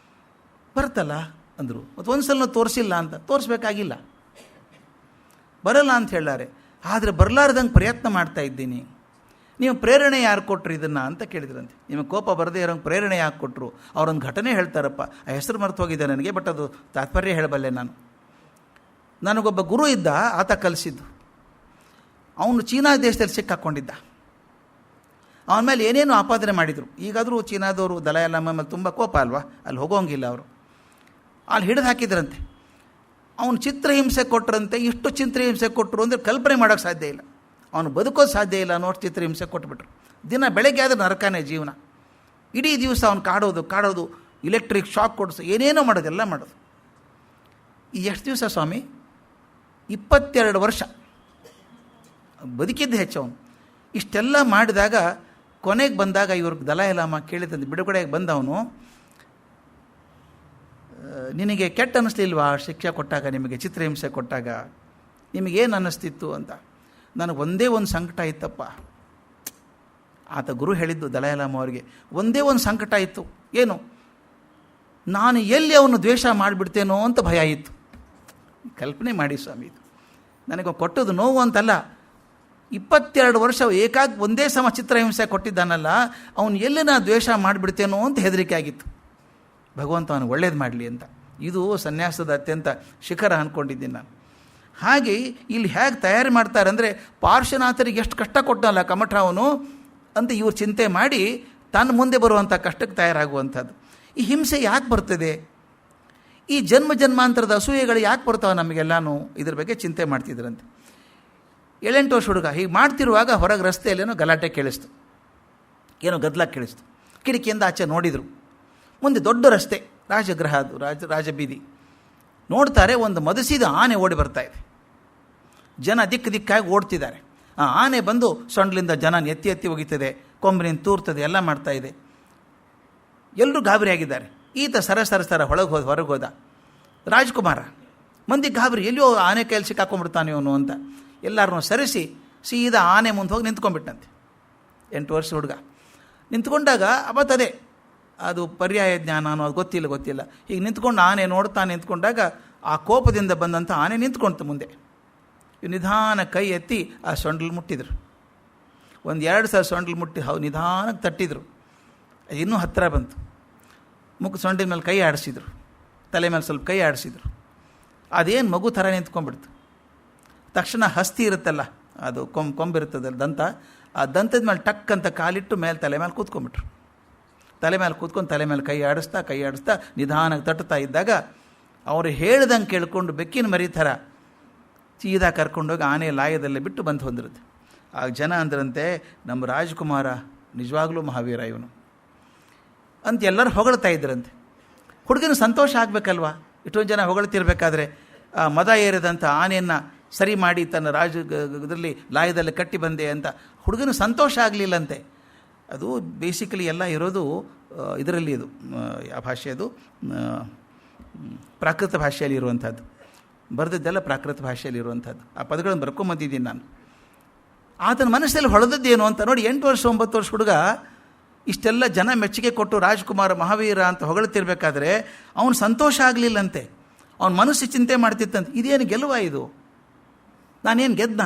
ಬರುತ್ತಲ್ಲ ಅಂದರು. ಮತ್ತು ಒಂದು ಸಲ ತೋರಿಸಿಲ್ಲ ಅಂತ. ತೋರಿಸ್ಬೇಕಾಗಿಲ್ಲ, ಬರಲ್ಲ ಅಂತ ಹೇಳಾರೆ. ಆದರೆ ಬರಲಾರ್ದಂಗೆ ಪ್ರಯತ್ನ ಮಾಡ್ತಾ ಇದ್ದೀನಿ. ನೀವು ಪ್ರೇರಣೆ ಯಾರು ಕೊಟ್ಟರು ಇದನ್ನು ಅಂತ ಕೇಳಿದ್ರಂತೆ. ನಿಮಗೆ ಕೋಪ ಬರದೇ ಇರೋಂಗೆ ಪ್ರೇರಣೆ ಯಾಕೆ ಕೊಟ್ಟರು? ಅವರೊಂದು ಘಟನೆ ಹೇಳ್ತಾರಪ್ಪ, ಆ ಹೆಸರು ಮರೆತು ಹೋಗಿದೆ ನನಗೆ, ಬಟ್ ಅದು ತಾತ್ಪರ್ಯ ಹೇಳಬಲ್ಲೆ ನಾನು. ನನಗೊಬ್ಬ ಗುರು ಇದ್ದ, ಆತ ಕಲಿಸಿದ್ದು. ಅವನು ಚೀನಾ ದೇಶದಲ್ಲಿ ಸಿಕ್ಕಾಕ್ಕೊಂಡಿದ್ದ. ಅವನ ಮೇಲೆ ಏನೇನು ಆಪಾದನೆ ಮಾಡಿದರು. ಈಗಾದರೂ ಚೀನಾದವರು ದಲಾಯಿ ಲಾಮಾ ಮೇಲೆ ತುಂಬ ಕೋಪ ಅಲ್ವಾ, ಅಲ್ಲಿ ಹೋಗೋಂಗಿಲ್ಲ ಅವರು. ಅಲ್ಲಿ ಹಿಡಿದು ಹಾಕಿದ್ರಂತೆ. ಅವನು ಚಿತ್ರಹಿಂಸೆ ಕೊಟ್ಟರಂತೆ. ಇಷ್ಟು ಚಿತ್ರಹಿಂಸೆ ಕೊಟ್ಟರು ಅಂದರೆ ಕಲ್ಪನೆ ಮಾಡೋಕ್ಕೆ ಸಾಧ್ಯ ಇಲ್ಲ. ಅವನು ಬದುಕೋದು ಸಾಧ್ಯ ಇಲ್ಲ ಅನ್ನೋಷ್ಟು ಚಿತ್ರಹಿಂಸೆ ಕೊಟ್ಬಿಟ್ರು. ದಿನ ಬೆಳಗ್ಗೆ ಆದರೆ ನರಕನೇ ಜೀವನ. ಇಡೀ ದಿವಸ ಅವನು ಕಾಡೋದು, ಇಲೆಕ್ಟ್ರಿಕ್ ಶಾಕ್ ಕೊಡಿಸು, ಏನೇನೋ ಮಾಡೋದು, ಎಲ್ಲ ಮಾಡೋದು. ಈ ಎಷ್ಟು ದಿವಸ ಸ್ವಾಮಿ? 22 ವರ್ಷ ಬದುಕಿದ್ದು ಹೆಚ್ಚು ಅವನು. ಇಷ್ಟೆಲ್ಲ ಮಾಡಿದಾಗ ಕೊನೆಗೆ ಬಂದಾಗ ಇವ್ರಿಗೆ ದಲಾಯಿ ಲಾಮಾ ಕೇಳಿದಂತೆ, ಬಿಡುಗಡೆಗೆ ಬಂದವನು, ನಿನಗೆ ಕೆಟ್ಟ ಅನ್ನಿಸ್ಲಿಲ್ವಾ ಶಿಕ್ಷೆ ಕೊಟ್ಟಾಗ, ನಿಮಗೆ ಚಿತ್ರಹಿಂಸೆ ಕೊಟ್ಟಾಗ ನಿಮಗೇನು ಅನ್ನಿಸ್ತಿತ್ತು ಅಂತ. ನನಗೆ ಒಂದೇ ಒಂದು ಸಂಕಟ ಇತ್ತಪ್ಪ. ಆತ ಗುರು ಹೇಳಿದ್ದು ದಲಾಯಿ ಲಾಮಾ ಅವರಿಗೆ, ಒಂದೇ ಒಂದು ಸಂಕಟ ಇತ್ತು. ಏನು? ನಾನು ಎಲ್ಲಿ ಅವನು ದ್ವೇಷ ಮಾಡಿಬಿಡ್ತೇನೋ ಅಂತ ಭಯ ಇತ್ತು. ಕಲ್ಪನೆ ಮಾಡಿ ಸ್ವಾಮಿ, ಇದು ನನಗೆ ಕೊಟ್ಟದ್ದು ನೋವು ಅಂತಲ್ಲ. 22 ವರ್ಷ ಒಂದೇ ಸಮ ಚಿತ್ರಹಿಂಸೆ ಕೊಟ್ಟಿದ್ದಾನಲ್ಲ, ಅವನು ಎಲ್ಲಿ ನಾನು ದ್ವೇಷ ಮಾಡಿಬಿಡ್ತೇನೋ ಅಂತ ಹೆದರಿಕೆ ಆಗಿತ್ತು. ಭಗವಂತ ಅವನು ಒಳ್ಳೇದು ಮಾಡಲಿ ಅಂತ. ಇದು ಸನ್ಯಾಸದ ಅತ್ಯಂತ ಶಿಖರ ಅಂದ್ಕೊಂಡಿದ್ದೀನಿ ನಾನು. ಹಾಗೆ ಇಲ್ಲಿ ಹೇಗೆ ತಯಾರಿ ಮಾಡ್ತಾರೆ ಅಂದರೆ, ಪಾರ್ಶ್ವನಾಥರಿಗೆ ಎಷ್ಟು ಕಷ್ಟ ಕೊಟ್ಟನಲ್ಲ ಕಮಠ ಅವನು ಅಂತ ಇವ್ರು ಚಿಂತೆ ಮಾಡಿ ತನ್ನ ಮುಂದೆ ಬರುವಂಥ ಕಷ್ಟಕ್ಕೆ ತಯಾರಾಗುವಂಥದ್ದು. ಈ ಹಿಂಸೆ ಯಾಕೆ ಬರ್ತದೆ? ಈ ಜನ್ಮಾಂತರದ ಅಸೂಯೆಗಳು ಯಾಕೆ ಬರ್ತಾವೆ ನಮಗೆಲ್ಲಾನು? ಇದ್ರ ಬಗ್ಗೆ ಚಿಂತೆ ಮಾಡ್ತಿದ್ರಂತೆ. 7-8 ವರ್ಷ ಹುಡುಗ ಹೀಗೆ ಮಾಡ್ತಿರುವಾಗ ಹೊರಗೆ ರಸ್ತೆಯಲ್ಲೇನೋ ಗಲಾಟೆ ಕೇಳಿಸ್ತು, ಏನೋ ಗದ್ದಲ ಕೇಳಿಸ್ತು. ಕಿಟಕಿಯಿಂದ ಆಚೆ ನೋಡಿದರು. ಮುಂದೆ ದೊಡ್ಡ ರಸ್ತೆ, ರಾಜಗೃಹ, ಅದು ರಾಜಬೀದಿ. ನೋಡ್ತಾರೆ, ಒಂದು ಮದಸಿದ ಆನೆ ಓಡಿ ಬರ್ತಾ ಇದೆ. ಜನ ದಿಕ್ಕಾಗಿ ಓಡ್ತಿದ್ದಾರೆ. ಆ ಆನೆ ಬಂದು ಸೊಂಡ್ಲಿಂದ ಜನ ಎತ್ತಿ ಒಗಿತದೆ, ಕೊಂಬಿನಿಂದ ತೂರ್ತದೆ, ಎಲ್ಲ ಮಾಡ್ತಾ ಇದೆ. ಎಲ್ಲರೂ ಗಾಬರಿಯಾಗಿದ್ದಾರೆ. ಈತ ಸರ ಹೊರಗೆ ಹೋದ. ರಾಜ್ಕುಮಾರ ಮಂದಿ ಗಾಬರಿ, ಎಲ್ಲಿಯೋ ಆನೆ ಕೈಯಲ್ಲಿ ಸಿಕ್ಕಾಕೊಂಡ್ಬಿಡ್ತಾನೆ ಇವನು ಅಂತ ಎಲ್ಲರನ್ನೂ ಸರಿಸಿ ಸೀದಾ ಆನೆ ಮುಂದೆ ಹೋಗಿ ನಿಂತ್ಕೊಂಡ್ಬಿಟ್ಟಂತೆ. 8 ವರ್ಷ ಹುಡುಗ ನಿಂತ್ಕೊಂಡಾಗ ಅವತ್ತದೇ ಅದು ಪರ್ಯಾಯ ಜ್ಞಾನ ಅನ್ನೋದು ಗೊತ್ತಿಲ್ಲ. ಈಗ ನಿಂತ್ಕೊಂಡು ಆನೆ ನಿಂತ್ಕೊಂಡಾಗ ಆ ಕೋಪದಿಂದ ಬಂದಂಥ ಆನೆ ನಿಂತ್ಕೊಳ್ತು ಮುಂದೆ. ನಿಧಾನ ಕೈ ಎತ್ತಿ ಆ ಸೊಂಡ್ಲು ಮುಟ್ಟಿದ್ರು. 1-2 ಸಲ ಸೊಂಡ್ಲು ಮುಟ್ಟಿ ನಿಧಾನಕ್ಕೆ ತಟ್ಟಿದ್ರು. ಇನ್ನೂ ಹತ್ತಿರ ಬಂತು. ಮುಖ ಸೊಂಡಿನ ಮೇಲೆ ಕೈ ಆಡಿಸಿದ್ರು, ತಲೆ ಮೇಲೆ ಸ್ವಲ್ಪ ಕೈ ಆಡಿಸಿದ್ರು. ಅದೇನು ಮಗು ಥರ ನಿಂತ್ಕೊಂಡ್ಬಿಡ್ತು. ತಕ್ಷಣ ಹಸ್ತಿ ಇರುತ್ತಲ್ಲ, ಅದು ಕೊಂಬಿರುತ್ತದಲ್ಲ ದಂತ, ಆ ದಂತದ ಮೇಲೆ ಟಕ್ ಅಂತ ಕಾಲಿಟ್ಟು ತಲೆ ಮೇಲೆ ಕೂತ್ಕೊಂಡ್ಬಿಟ್ರು. ತಲೆ ಮೇಲೆ ಕೂತ್ಕೊಂಡು ತಲೆ ಮೇಲೆ ಕೈ ಆಡಿಸ್ತಾ ನಿಧಾನಕ್ಕೆ ತಟ್ಟುತ್ತಾ ಇದ್ದಾಗ ಅವರು ಹೇಳ್ದಂಗೆ ಕೇಳ್ಕೊಂಡು ಬೆಕ್ಕಿನ ಮರಿ ಥರ ಸೀದಾ ಕರ್ಕೊಂಡೋಗಿ ಆನೆ ಲಾಯದಲ್ಲೇ ಬಿಟ್ಟು ಬಂದು ಹೊಂದಿರುತ್ತೆ. ಆ ಜನ ಅಂದ್ರಂತೆ, ನಮ್ಮ ರಾಜ್ಕುಮಾರ ನಿಜವಾಗ್ಲೂ ಮಹಾವೀರ ಇವನು ಅಂತ ಎಲ್ಲರೂ ಹೊಗಳ್ತಾ ಇದ್ರಂತೆ. ಹುಡುಗನ ಸಂತೋಷ ಆಗಬೇಕಲ್ವ? ಇಷ್ಟೊಂದು ಜನ ಹೊಗಳ್ತಿರ್ಬೇಕಾದ್ರೆ ಆ ಮದ ಏರಿದಂಥ ಆನೆಯನ್ನು ಸರಿ ಮಾಡಿ ತನ್ನ ಇದರಲ್ಲಿ ಲಾಯದಲ್ಲಿ ಕಟ್ಟಿ ಬಂದೆ ಅಂತ ಹುಡುಗನ ಸಂತೋಷ ಆಗಲಿಲ್ಲಂತೆ. ಅದು ಬೇಸಿಕಲಿ ಎಲ್ಲ ಇರೋದು ಇದರಲ್ಲಿ, ಇದು ಯಾವ ಭಾಷೆ, ಅದು ಪ್ರಾಕೃತ ಭಾಷೆಯಲ್ಲಿ ಇರುವಂಥದ್ದು. ಬರೆದಿದ್ದೆಲ್ಲ ಪ್ರಾಕೃತ ಭಾಷೆಯಲ್ಲಿ ಇರುವಂಥದ್ದು. ಆ ಪದಗಳನ್ನು ಬರ್ಕೊಂಬಂದಿದ್ದೀನಿ ನಾನು. ಆತನ ಮನಸ್ಸಲ್ಲಿ ಹೊಳೆದದ್ದೇನು ಅಂತ ನೋಡಿ. 8 ವರ್ಷ 9 ವರ್ಷ ಹುಡುಗ ಇಷ್ಟೆಲ್ಲ ಜನ ಮೆಚ್ಚುಗೆ ಕೊಟ್ಟು ರಾಜ್ಕುಮಾರ ಮಹಾವೀರ ಅಂತ ಹೊಗಳ್ತಿರ್ಬೇಕಾದ್ರೆ ಅವನು ಸಂತೋಷ ಆಗಲಿಲ್ಲಂತೆ. ಅವನ ಮನಸ್ಸು ಚಿಂತೆ ಮಾಡ್ತಿತ್ತಂತೆ, ಇದೇನು ಗೆಲುವ ಇದು? ನಾನೇನು ಗೆದ್ದ?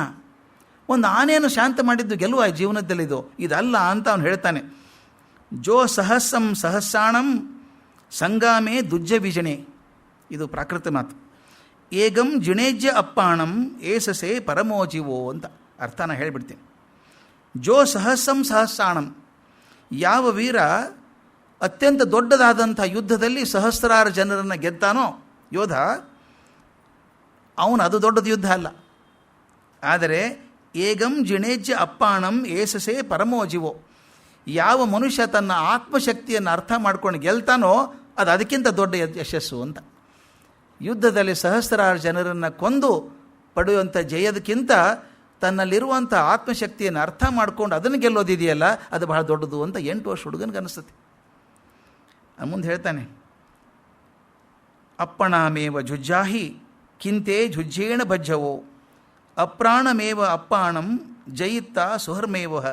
ಒಂದು ಆನೆಯನ್ನು ಶಾಂತ ಮಾಡಿದ್ದು ಗೆಲುವ ಜೀವನದಲ್ಲಿದು, ಇದಲ್ಲ ಅಂತ ಅವನು ಹೇಳ್ತಾನೆ. ಜೋ ಸಹಸ್ಸಂ ಸಹಸ್ರಾಣಂ ಸಂಗಾಮೇ ದುಜ್ಜ ವಿಜಣೆ, ಇದು ಪ್ರಾಕೃತ ಮಾತು. ಏಗಂ ಜಿಣೇಜ್ಯ ಅಪ್ಪಾಣಂ ಏಸಸೆ ಪರಮೋಜಿವೋ ಅಂತ ಅರ್ಥನ ಹೇಳಿಬಿಡ್ತೀನಿ. ಜೋ ಸಹಸ್ಸಂ ಸಹಸ್ರಾಣಂ, ಯಾವ ವೀರ ಅತ್ಯಂತ ದೊಡ್ಡದಾದಂಥ ಯುದ್ಧದಲ್ಲಿ ಸಹಸ್ರಾರು ಜನರನ್ನು ಗೆದ್ದಾನೋ ಯೋಧ, ಅವನು ಅದು ದೊಡ್ಡದು ಯುದ್ಧ ಅಲ್ಲ. ಆದರೆ ಏಗಂ ಜಿಣೇಜ್ಯ ಅಪ್ಪಾಣಂ ಏಸಸೆ ಪರಮೋಜಿವೋ, ಯಾವ ಮನುಷ್ಯ ತನ್ನ ಆತ್ಮಶಕ್ತಿಯನ್ನು ಅರ್ಥ ಮಾಡ್ಕೊಂಡು ಗೆಲ್ತಾನೋ ಅದು ಅದಕ್ಕಿಂತ ದೊಡ್ಡ ಯಶಸ್ಸು ಅಂತ. ಯುದ್ಧದಲ್ಲಿ ಸಹಸ್ರಾರು ಜನರನ್ನು ಕೊಂದು ಪಡೆಯುವಂಥ ಜಯದಕ್ಕಿಂತ ತನ್ನಲ್ಲಿರುವಂಥ ಆತ್ಮಶಕ್ತಿಯನ್ನು ಅರ್ಥ ಮಾಡಿಕೊಂಡು ಅದನ್ನು ಗೆಲ್ಲೋದಿದೆಯಲ್ಲ ಅದು ಬಹಳ ದೊಡ್ಡದು ಅಂತ 8 ವರ್ಷ ಹುಡುಗನಿಗೆ ಅನಿಸ್ತದೆ. ಮುಂದೆ ಹೇಳ್ತಾನೆ, ಅಪ್ಪಣಾಮೇವ ಜುಜ್ಜಾಹಿ ಕಿಂತೆ ಜುಜ್ಜೇಣ ಭಜ್ಜವೋ ಅಪ್ರಾಣಮೇವ ಅಪ್ಪಾಣಂ ಜಯಿತ್ತ ಸುಹರ್ಮೇವಹ.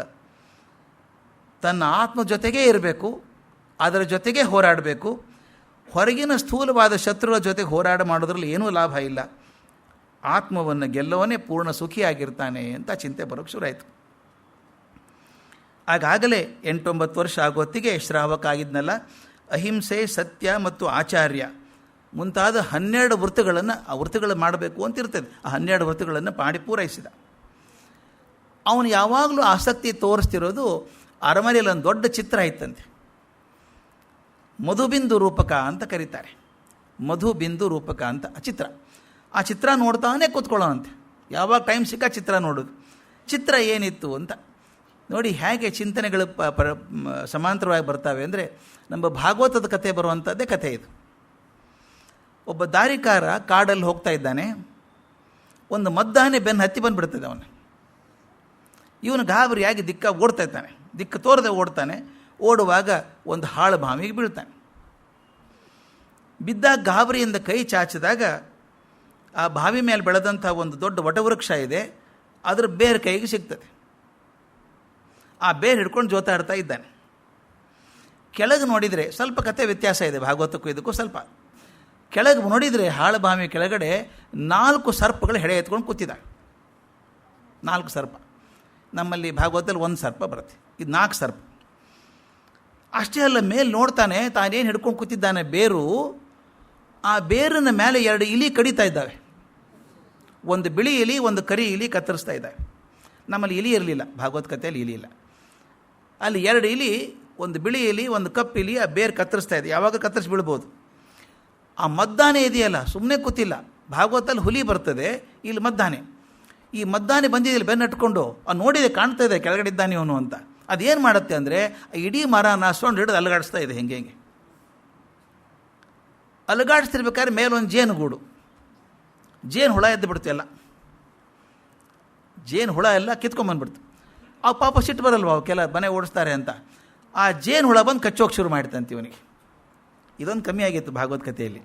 ತನ್ನ ಆತ್ಮ ಜೊತೆಗೇ ಇರಬೇಕು, ಅದರ ಜೊತೆಗೇ ಹೋರಾಡಬೇಕು. ಹೊರಗಿನ ಸ್ಥೂಲವಾದ ಶತ್ರುಗಳ ಜೊತೆಗೆ ಹೋರಾಟ ಮಾಡೋದ್ರಲ್ಲಿ ಏನೂ ಲಾಭ ಇಲ್ಲ. ಆತ್ಮವನ್ನು ಗೆಲ್ಲವನೇ ಪೂರ್ಣ ಸುಖಿಯಾಗಿರ್ತಾನೆ ಅಂತ ಚಿಂತೆ ಬರೋಕ್ಕೆ ಶುರುವಾಯಿತು. ಆಗಾಗಲೇ 8-9 ವರ್ಷ ಆಗೋತ್ತಿಗೆ ಶ್ರಾವಕ ಆಗಿದ್ನಲ್ಲ, ಅಹಿಂಸೆ, ಸತ್ಯ ಮತ್ತು ಆಚಾರ್ಯ ಮುಂತಾದ 12 ವೃತ್ತಗಳನ್ನು, ಆ ವೃತ್ತಗಳು ಮಾಡಬೇಕು ಅಂತ ಇರ್ತದೆ, ಆ 12 ವೃತ್ತಗಳನ್ನು ಮಾಡಿ ಪೂರೈಸಿದ. ಅವನು ಯಾವಾಗಲೂ ಆಸಕ್ತಿ ತೋರಿಸ್ತಿರೋದು ಅರಮನೆಯಲ್ಲಿ ಒಂದು ದೊಡ್ಡ ಚಿತ್ರ ಇತ್ತಂತೆ, ಮಧುಬಿಂದು ರೂಪಕ ಅಂತ ಕರೀತಾರೆ. ಮಧುಬಿಂದು ರೂಪಕ ಅಂತ ಚಿತ್ರ. ಆ ಚಿತ್ರ ನೋಡ್ತಾನೆ ಕೂತ್ಕೊಳ್ಳೋವಂತೆ, ಯಾವಾಗ ಟೈಮ್ ಸಿಕ್ಕ ಚಿತ್ರ ನೋಡೋದು. ಚಿತ್ರ ಏನಿತ್ತು ಅಂತ ನೋಡಿ, ಹೇಗೆ ಚಿಂತನೆಗಳು ಸಮಾಂತರವಾಗಿ ಬರ್ತಾವೆ ಅಂದರೆ, ನಮ್ಮ ಭಾಗವತದ ಕಥೆ ಬರುವಂಥದ್ದೇ ಕಥೆ ಇದು. ಒಬ್ಬ ದಾರಿಕಾರ ಕಾಡಲ್ಲಿ ಹೋಗ್ತಾ ಇದ್ದಾನೆ, ಒಂದು ಮದ್ದಾನೆ ಬೆನ್ನು ಹತ್ತಿ ಬಂದುಬಿಡ್ತದೆ ಅವನು. ಇವನು ಗಾಬರಿಯಾಗಿ ಓಡ್ತಾ ಇದ್ದಾನೆ, ದಿಕ್ಕು ತೋರದೆ ಓಡ್ತಾನೆ. ಓಡುವಾಗ ಒಂದು ಹಾಳು ಬಾವಿಗೆ ಬೀಳ್ತಾನೆ. ಬಿದ್ದಾಗ ಗಾಬರಿಯಿಂದ ಕೈ ಚಾಚಿದಾಗ ಆ ಬಾವಿ ಮೇಲೆ ಬೆಳೆದಂಥ ಒಂದು ದೊಡ್ಡ ವಟವೃಕ್ಷ ಇದೆ, ಅದರ ಬೇರೆ ಕೈಗೆ ಸಿಗ್ತದೆ. ಆ ಬೇರೆ ಹಿಡ್ಕೊಂಡು ಜೋತಾಡ್ತಾ ಇದ್ದಾನೆ. ಕೆಳಗೆ ನೋಡಿದರೆ ಸ್ವಲ್ಪ ಕಥೆ ವ್ಯತ್ಯಾಸ ಇದೆ, ಭಾಗವತಕ್ಕೂ ಇದಕ್ಕೂ ಸ್ವಲ್ಪ. ಕೆಳಗೆ ನೋಡಿದರೆ ಹಾಳು ಬಾವಿ ಕೆಳಗಡೆ 4 ಸರ್ಪಗಳು ಹೆಡೆ ಎತ್ಕೊಂಡು ಕೂತಿದ್ದಾವೆ. 4 ಸರ್ಪ. ನಮ್ಮಲ್ಲಿ ಭಾಗವತದಲ್ಲಿ 1 ಸರ್ಪ ಬರುತ್ತೆ, ಇದು 4 ಸರ್ಪ. ಅಷ್ಟೇ ಅಲ್ಲ, ಮೇಲೆ ನೋಡ್ತಾನೆ, ತಾನೇನು ಹಿಡ್ಕೊಂಡು ಕೂತಿದ್ದಾನೆ ಬೇರು, ಆ ಬೇರಿನ ಮೇಲೆ 2 ಇಲಿ ಕಡಿತಾ ಇದ್ದಾವೆ. ಒಂದು ಬಿಳಿ ಇಲಿ, ಒಂದು ಕರಿ ಇಲಿ ಕತ್ತರಿಸ್ತಾ ಇದ್ದಾವೆ. ನಮ್ಮಲ್ಲಿ ಇಲಿ ಇರಲಿಲ್ಲ, ಭಾಗವತ ಕಥೆಯಲ್ಲಿ ಇಲಿ ಇಲ್ಲ. ಅಲ್ಲಿ 2 ಇಲಿ, ಒಂದು ಬಿಳಿ ಇಲಿ, ಒಂದು ಕಪ್ಪು ಇಲಿ ಆ ಬೇರು ಕತ್ತರಿಸ್ತಾ ಇದೆ. ಯಾವಾಗ ಕತ್ತರಿಸಿ ಬೀಳ್ಬೋದು. ಆ ಮದ್ದಾನೆ ಇದೆಯಲ್ಲ, ಸುಮ್ಮನೆ ಕೂತಿಲ್ಲ. ಭಾಗವತಲ್ಲಿ ಹುಲಿ ಬರ್ತದೆ, ಇಲ್ಲಿ ಮದ್ದಾನೆ. ಈ ಮದ್ದಾನೆ ಬಂದಿದ್ದಿಲ್ಲ ಬೆನ್ನು ಹಟ್ಕೊಂಡು, ನೋಡಿದೆ, ಕಾಣ್ತಾ ಇದೆ ಕೆಳಗಡೆ ಇದ್ದಾನೆ ಇವನು ಅಂತ. ಅದೇನು ಮಾಡುತ್ತೆ ಅಂದರೆ, ಇಡೀ ಮರ ನಾಸ್ಕೊಂಡು ಹಿಡಿದು ಅಲಗಾಡಿಸ್ತಾ ಇದೆ. ಹೆಂಗೆ ಅಲಗಾಡಿಸ್ತಿರ್ಬೇಕಾದ್ರೆ ಮೇಲೊಂದು ಜೇನುಗೂಡು, ಜೇನು ಹುಳ ಎದ್ದು ಬಿಡ್ತು. ಎಲ್ಲ ಜೇನು ಹುಳ ಎಲ್ಲ ಕಿತ್ಕೊಂಬಂದ್ಬಿಡ್ತು. ಅವು ಪಾಪ ಸಿಟ್ಟು ಬರಲ್ವ, ಅವು ಕೆಲ ಮನೆ ಓಡಿಸ್ತಾರೆ ಅಂತ. ಆ ಜೇನು ಹುಳ ಬಂದು ಕಚ್ಚೋಕೆ ಶುರು ಮಾಡಿತಂತೆ ಇವನಿಗೆ. ಇದೊಂದು ಕಮ್ಮಿ ಆಗಿತ್ತು ಭಾಗವತ ಕಥೆಯಲ್ಲಿ.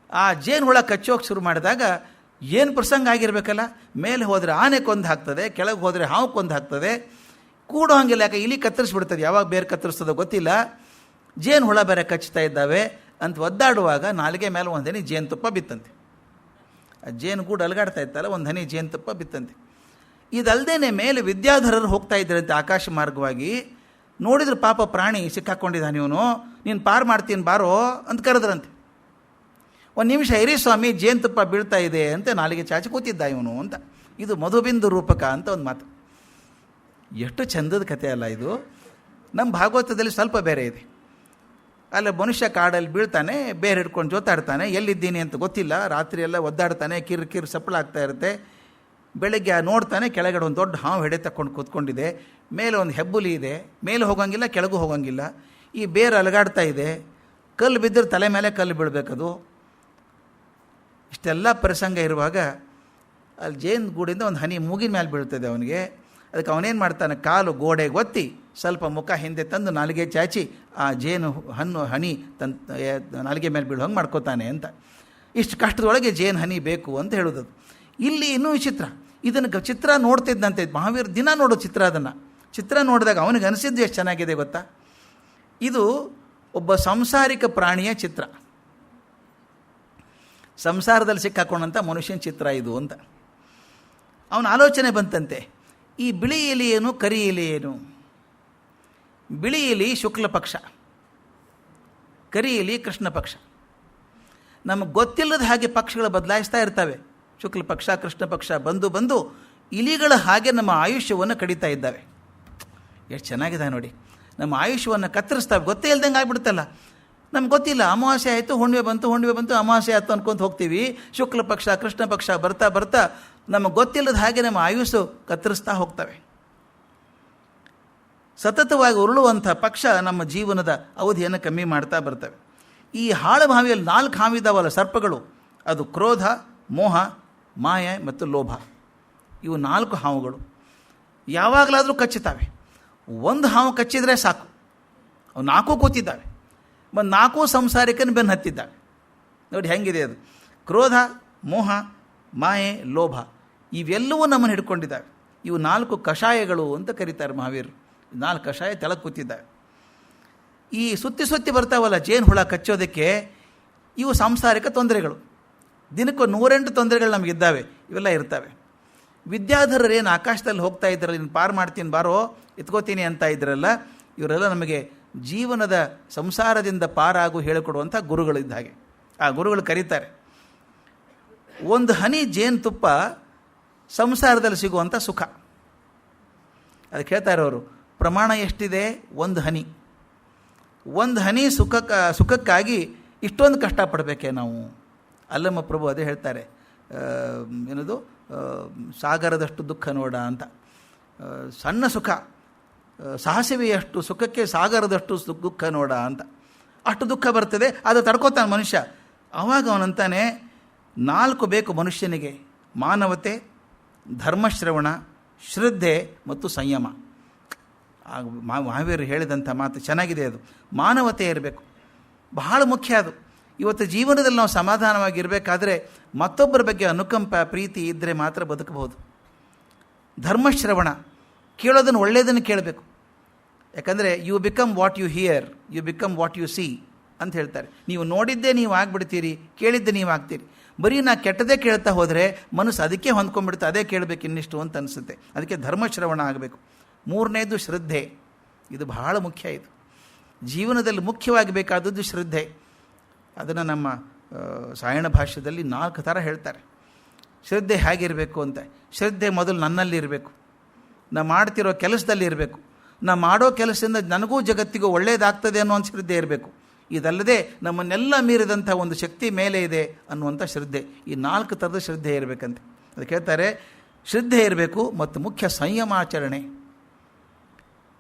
ಆ ಜೇನು ಹುಳ ಕಚ್ಚೋಕೆ ಶುರು ಮಾಡಿದಾಗ ಏನು ಪ್ರಸಂಗ ಆಗಿರಬೇಕಲ್ಲ, ಮೇಲೆ ಹೋದರೆ ಆನೆ ಕೊಂದು ಹಾಕ್ತದೆ, ಕೆಳಗೆ ಹೋದರೆ ಹಾವು ಕೊಂದು ಹಾಕ್ತದೆ, ಕೂಡೋ ಹಂಗಿಲ್ಲ. ಯಾಕೆ ಇಲಿ ಕತ್ತರಿಸ್ಬಿಡ್ತದೆ, ಯಾವಾಗ ಬೇರೆ ಕತ್ತರಿಸ್ತದೋ ಗೊತ್ತಿಲ್ಲ. ಜೇನು ಹುಳ ಬೇರೆ ಕಚ್ಚುತ್ತಾ ಇದ್ದಾವೆ ಅಂತ ಒದ್ದಾಡುವಾಗ ನಾಲಿಗೆ ಮೇಲೆ ಒಂದು ಹನಿ ಜೇನುತುಪ್ಪ ಬಿತ್ತಂತೆ. ಆ ಜೇನುಗೂಡು ಅಲಗಾಡ್ತಾ ಇತ್ತಲ್ಲ, ಒಂದು ಹನಿ ಜೇನುತುಪ್ಪ ಬಿತ್ತಂತೆ. ಇದಲ್ಲದೆ ಮೇಲೆ ವಿದ್ಯಾಧರರು ಹೋಗ್ತಾ ಇದ್ದರಂತೆ ಆಕಾಶ ಮಾರ್ಗವಾಗಿ. ನೋಡಿದ್ರೆ ಪಾಪ ಪ್ರಾಣಿ ಸಿಕ್ಕಾಕ್ಕೊಂಡಿದ್ದಾನೆ ಇವನು, ನೀನು ಪಾರು ಮಾಡ್ತೀನಿ ಬಾರೋ ಅಂತ ಕರೆದ್ರಂತೆ. 1 ನಿಮಿಷ ಇರಿ ಸ್ವಾಮಿ, ಜೇನುತುಪ್ಪ ಬೀಳ್ತಾ ಇದೆ ಅಂತ ನಾಲಿಗೆ ಚಾಚಿ ಕೂತಿದ್ದ ಇವನು ಅಂತ. ಇದು ಮಧುಬಿಂದು ರೂಪಕ ಅಂತ ಒಂದು ಮಾತು. ಎಷ್ಟು ಚಂದದ ಕಥೆ ಅಲ್ಲ ಇದು. ನಮ್ಮ ಭಾಗವತದಲ್ಲಿ ಸ್ವಲ್ಪ ಬೇರೆ ಇದೆ. ಅಲ್ಲ, ಮನುಷ್ಯ ಕಾಡಲ್ಲಿ ಬೀಳ್ತಾನೆ, ಬೇರೆ ಹಿಡ್ಕೊಂಡು ಜೋತಾಡ್ತಾನೆ, ಎಲ್ಲಿದ್ದೀನಿ ಅಂತ ಗೊತ್ತಿಲ್ಲ, ರಾತ್ರಿ ಎಲ್ಲ ಒದ್ದಾಡ್ತಾನೆ, ಕಿರು ಸಪ್ಪಳಾಗ್ತಾ ಇರುತ್ತೆ. ಬೆಳಗ್ಗೆ ನೋಡ್ತಾನೆ, ಕೆಳಗಡೆ ಒಂದು ದೊಡ್ಡ ಹಾವು ಹೆಡೆ ತಕ್ಕೊಂಡು ಕೂತ್ಕೊಂಡಿದೆ, ಮೇಲೆ ಒಂದು ಹೆಬ್ಬುಲಿ ಇದೆ, ಮೇಲೆ ಹೋಗೋಂಗಿಲ್ಲ, ಕೆಳಗೂ ಹೋಗೋಂಗಿಲ್ಲ. ಈ ಬೇರೆ ಅಲಗಾಡ್ತಾ ಇದೆ, ಕಲ್ಲು ಬಿದ್ದರೆ ತಲೆ ಮೇಲೆ ಕಲ್ಲು ಬೀಳಬೇಕದು. ಇಷ್ಟೆಲ್ಲ ಪ್ರಸಂಗ ಇರುವಾಗ ಅಲ್ಲಿ ಜೇನು ಗೂಡಿಂದ ಒಂದು ಹನಿ ಮೂಗಿನ ಮೇಲೆ ಬೀಳ್ತದೆ ಅವನಿಗೆ. ಅದಕ್ಕೆ ಅವನೇನು ಮಾಡ್ತಾನೆ, ಕಾಲು ಗೋಡೆಗೆ ಒತ್ತಿ ಸ್ವಲ್ಪ ಮುಖ ಹಿಂದೆ ತಂದು ನಾಲಿಗೆ ಚಾಚಿ ಆ ಜೇನು ಹನಿ ನಾಲಿಗೆ ಮೇಲೆ ಬೀಳೋ ಹಂಗೆ ಮಾಡ್ಕೋತಾನೆ ಅಂತ. ಇಷ್ಟು ಕಷ್ಟದೊಳಗೆ ಜೇನು ಹನಿ ಬೇಕು ಅಂತ ಹೇಳೋದು. ಇಲ್ಲಿ ಇನ್ನೂ ವಿಚಿತ್ರ, ಇದನ್ನು ಚಿತ್ರ ನೋಡ್ತಿದ್ದಂತೆ ಮಹಾವೀರ ದಿನ ನೋಡೋ ಚಿತ್ರ. ಅದನ್ನು ಚಿತ್ರ ನೋಡಿದಾಗ ಅವನಿಗೆ ಅನಿಸಿದ್ದು ಎಷ್ಟು ಚೆನ್ನಾಗಿದೆ ಗೊತ್ತಾ. ಇದು ಒಬ್ಬ ಸಂಸಾರಿಕ ಪ್ರಾಣಿಯ ಚಿತ್ರ, ಸಂಸಾರದಲ್ಲಿ ಸಿಕ್ಕಾಕೊಂಡಂಥ ಮನುಷ್ಯನ ಚಿತ್ರ ಇದು ಅಂತ. ಅವನ ಆಲೋಚನೆ ಬಂತಂತೆ, ಈ ಬಿಳಿ ಎಲೆ ಏನು, ಕರಿ ಎಲೆ ಏನು? ಬಿಳಿ ಎಲೆ ಶುಕ್ಲ ಪಕ್ಷ, ಕರಿ ಎಲೆ ಕೃಷ್ಣ ಪಕ್ಷ. ನಮಗೆ ಗೊತ್ತಿಲ್ಲದ ಹಾಗೆ ಪಕ್ಷಗಳು ಬದಲಾಯಿಸ್ತಾ ಇರ್ತವೆ. ಶುಕ್ಲ ಪಕ್ಷ ಕೃಷ್ಣ ಪಕ್ಷ ಬಂದು ಬಂದು ಇಲಿಗಳ ಹಾಗೆ ನಮ್ಮ ಆಯುಷ್ಯವನ್ನು ಕಡಿತಾ ಇದ್ದಾವೆ. ಎಷ್ಟು ಚೆನ್ನಾಗಿದೆ ನೋಡಿ. ನಮ್ಮ ಆಯುಷ್ಯವನ್ನು ಕತ್ತರಿಸ್ತಾವೆ, ಗೊತ್ತೇ ಇಲ್ದಂಗೆ ಆಗ್ಬಿಡುತ್ತಲ್ಲ. ನಮ್ಗೆ ಗೊತ್ತಿಲ್ಲ, ಅಮಾವಾಸ್ಯೆ ಆಯಿತು, ಹುಣ್ಣಿಮೆ ಬಂತು, ಅಮಾವಾಸ್ಯೆ ಆಯಿತು ಅಂದ್ಕೊಂತ ಹೋಗ್ತೀವಿ. ಶುಕ್ಲ ಪಕ್ಷ ಕೃಷ್ಣ ಪಕ್ಷ ಬರ್ತಾ ಬರ್ತಾ ನಮಗೆ ಗೊತ್ತಿಲ್ಲದ ಹಾಗೆ ನಮ್ಮ ಆಯುಸ್ಸು ಕತ್ತರಿಸ್ತಾ ಹೋಗ್ತವೆ. ಸತತವಾಗಿ ಉರುಳುವಂಥ ಪಕ್ಷ ನಮ್ಮ ಜೀವನದ ಅವಧಿಯನ್ನು ಕಮ್ಮಿ ಮಾಡ್ತಾ ಬರ್ತವೆ. ಈ ಹಾಳುಭಾವಿಯಲ್ಲಿ 4 ಹಾವಿದ್ದಾವಲ್ಲ ಸರ್ಪಗಳು, ಅದು ಕ್ರೋಧ, ಮೋಹ, ಮಾಯೆ ಮತ್ತು ಲೋಭ. ಇವು 4 ಹಾವುಗಳು ಯಾವಾಗಲಾದರೂ ಕಚ್ಚುತ್ತವೆ. ಒಂದು ಹಾವು ಕಚ್ಚಿದರೆ ಸಾಕು, ಅವು 4 ಕೂತಿದ್ದಾವೆ. ಮತ್ತು 4 ಸಂಸಾರಿಕನ ಬೆನ್ನು ಹತ್ತಿದ್ದಾವೆ. ನೋಡಿ ಹೆಂಗಿದೆ ಅದು. ಕ್ರೋಧ, ಮೋಹ, ಮಾಯೆ, ಲೋಭ ಇವೆಲ್ಲವೂ ನಮ್ಮನ್ನು ಹಿಡ್ಕೊಂಡಿದ್ದಾವೆ. ಇವು 4 ಕಷಾಯಗಳು ಅಂತ ಕರೀತಾರೆ ಮಹಾವೀರರು. 4 ಕಷಾಯ ತೆಳಗೆ ಕೂತಿದ್ದಾವೆ. ಈ ಸುತ್ತಿ ಬರ್ತಾವಲ್ಲ ಜೇನು ಹುಳ ಕಚ್ಚೋದಕ್ಕೆ, ಇವು ಸಾಂಸಾರಿಕ ತೊಂದರೆಗಳು. ದಿನಕ್ಕೂ 108 ತೊಂದರೆಗಳು ನಮಗಿದ್ದಾವೆ, ಇವೆಲ್ಲ ಇರ್ತವೆ. ವಿದ್ಯಾಧರರೇನು ಆಕಾಶದಲ್ಲಿ ಹೋಗ್ತಾ ಇದ್ರಲ್ಲ, ನೀನು ಪಾರು ಮಾಡ್ತೀನಿ ಬಾರೋ ಎತ್ಕೋತೀನಿ ಅಂತ ಇದ್ರಲ್ಲ, ಇವರೆಲ್ಲ ನಮಗೆ ಜೀವನದ ಸಂಸಾರದಿಂದ ಪಾರಾಗು ಹೇಳಿಕೊಡುವಂಥ ಗುರುಗಳಿದ್ದ ಹಾಗೆ. ಆ ಗುರುಗಳು ಕರೀತಾರೆ, ಒಂದು ಹನಿ ಜೇನುತುಪ್ಪ ಸಂಸಾರದಲ್ಲಿ ಸಿಗುವಂಥ ಸುಖ. ಅದಕ್ಕೆ ಹೇಳ್ತಾರೆ ಅವರು, ಪ್ರಮಾಣ ಎಷ್ಟಿದೆ? 1 ಹನಿ. 1 ಹನಿ ಸುಖಕ್ಕಾಗಿ ಇಷ್ಟೊಂದು ಕಷ್ಟಪಡಬೇಕೆ ನಾವು? ಅಲ್ಲಮ್ಮ ಪ್ರಭು ಅದೇ ಹೇಳ್ತಾರೆ, ಏನದು ಸಾಗರದಷ್ಟು ದುಃಖ ನೋಡ ಅಂತ. ಸಣ್ಣ ಸುಖ, ಸಾಹಸವೆಯಷ್ಟು ಸುಖಕ್ಕೆ ಸಾಗರದಷ್ಟು ದುಃಖ ನೋಡ ಅಂತ. ಅಷ್ಟು ದುಃಖ ಬರ್ತದೆ, ಅದು ತಡ್ಕೋತಾನೆ ಮನುಷ್ಯ. ಆವಾಗ ಅವನಂತಾನೆ 4 ಬೇಕು ಮನುಷ್ಯನಿಗೆ: ಮಾನವತೆ, ಧರ್ಮಶ್ರವಣ, ಶ್ರದ್ಧೆ ಮತ್ತು ಸಂಯಮ. ಮಹಾವೀರರು ಹೇಳಿದಂಥ ಮಾತು ಚೆನ್ನಾಗಿದೆ. ಅದು ಮಾನವತೆ ಇರಬೇಕು, ಬಹಳ ಮುಖ್ಯ ಅದು. ಇವತ್ತು ಜೀವನದಲ್ಲಿ ನಾವು ಸಮಾಧಾನವಾಗಿರಬೇಕಾದ್ರೆ ಮತ್ತೊಬ್ಬರ ಬಗ್ಗೆ ಅನುಕಂಪ, ಪ್ರೀತಿ ಇದ್ದರೆ ಮಾತ್ರ ಬದುಕಬಹುದು. ಧರ್ಮಶ್ರವಣ, ಕೇಳೋದನ್ನು ಒಳ್ಳೆಯದನ್ನು ಕೇಳಬೇಕು. ಯಾಕಂದರೆ you become what you hear, you become what you see ಅಂತ ಹೇಳ್ತಾರೆ. ನೀವು ನೋಡಿದ್ದೇ ನೀವು ಆಗಿಬಿಡ್ತೀರಿ, ಕೇಳಿದ್ದೇ ನೀವು ಆಗ್ತೀರಿ. ಬರೀ ನಾ ಕೆಟ್ಟದೇ ಕೇಳ್ತಾ ಹೋದರೆ ಮನಸ್ಸು ಅದಕ್ಕೆ ಹೊಂದ್ಕೊಂಡ್ಬಿಡುತ್ತೆ, ಅದೇ ಕೇಳಬೇಕು ಇನ್ನಿಷ್ಟು ಅಂತ ಅನಿಸುತ್ತೆ. ಅದಕ್ಕೆ ಧರ್ಮಶ್ರವಣ ಆಗಬೇಕು. 3ನೇದು ಶ್ರದ್ಧೆ. ಇದು ಬಹಳ ಮುಖ್ಯ. ಇದು ಜೀವನದಲ್ಲಿ ಮುಖ್ಯವಾಗಿ ಬೇಕಾದದ್ದು ಶ್ರದ್ಧೆ. ಅದನ್ನು ನಮ್ಮ ಸಾಯಣ ಭಾಷ್ಯದಲ್ಲಿ 4 ಥರ ಹೇಳ್ತಾರೆ. ಶ್ರದ್ಧೆ ಹೇಗಿರಬೇಕು ಅಂತ. ಶ್ರದ್ಧೆ ಮೊದಲು ನನ್ನಲ್ಲಿ ಇರಬೇಕು, ನಾ ಮಾಡ್ತಿರೋ ಕೆಲಸದಲ್ಲಿ ಇರಬೇಕು, ನಾ ಮಾಡೋ ಕೆಲಸದಿಂದ ನನಗೂ ಜಗತ್ತಿಗೂ ಒಳ್ಳೆಯದಾಗ್ತದೆ ಅನ್ನೋ ಒಂದು ಶ್ರದ್ಧೆ ಇರಬೇಕು. ಇದಲ್ಲದೆ ನಮ್ಮನ್ನೆಲ್ಲ ಮೀರಿದಂಥ ಒಂದು ಶಕ್ತಿ ಮೇಲೆ ಇದೆ ಅನ್ನುವಂಥ ಶ್ರದ್ಧೆ. ಈ 4 ಥರದ ಶ್ರದ್ಧೆ ಇರಬೇಕಂತೆ. ಅದಕ್ಕೆ ಹೇಳ್ತಾರೆ, ಶ್ರದ್ಧೆ ಇರಬೇಕು ಮತ್ತು ಮುಖ್ಯ ಸಂಯಮಾಚರಣೆ.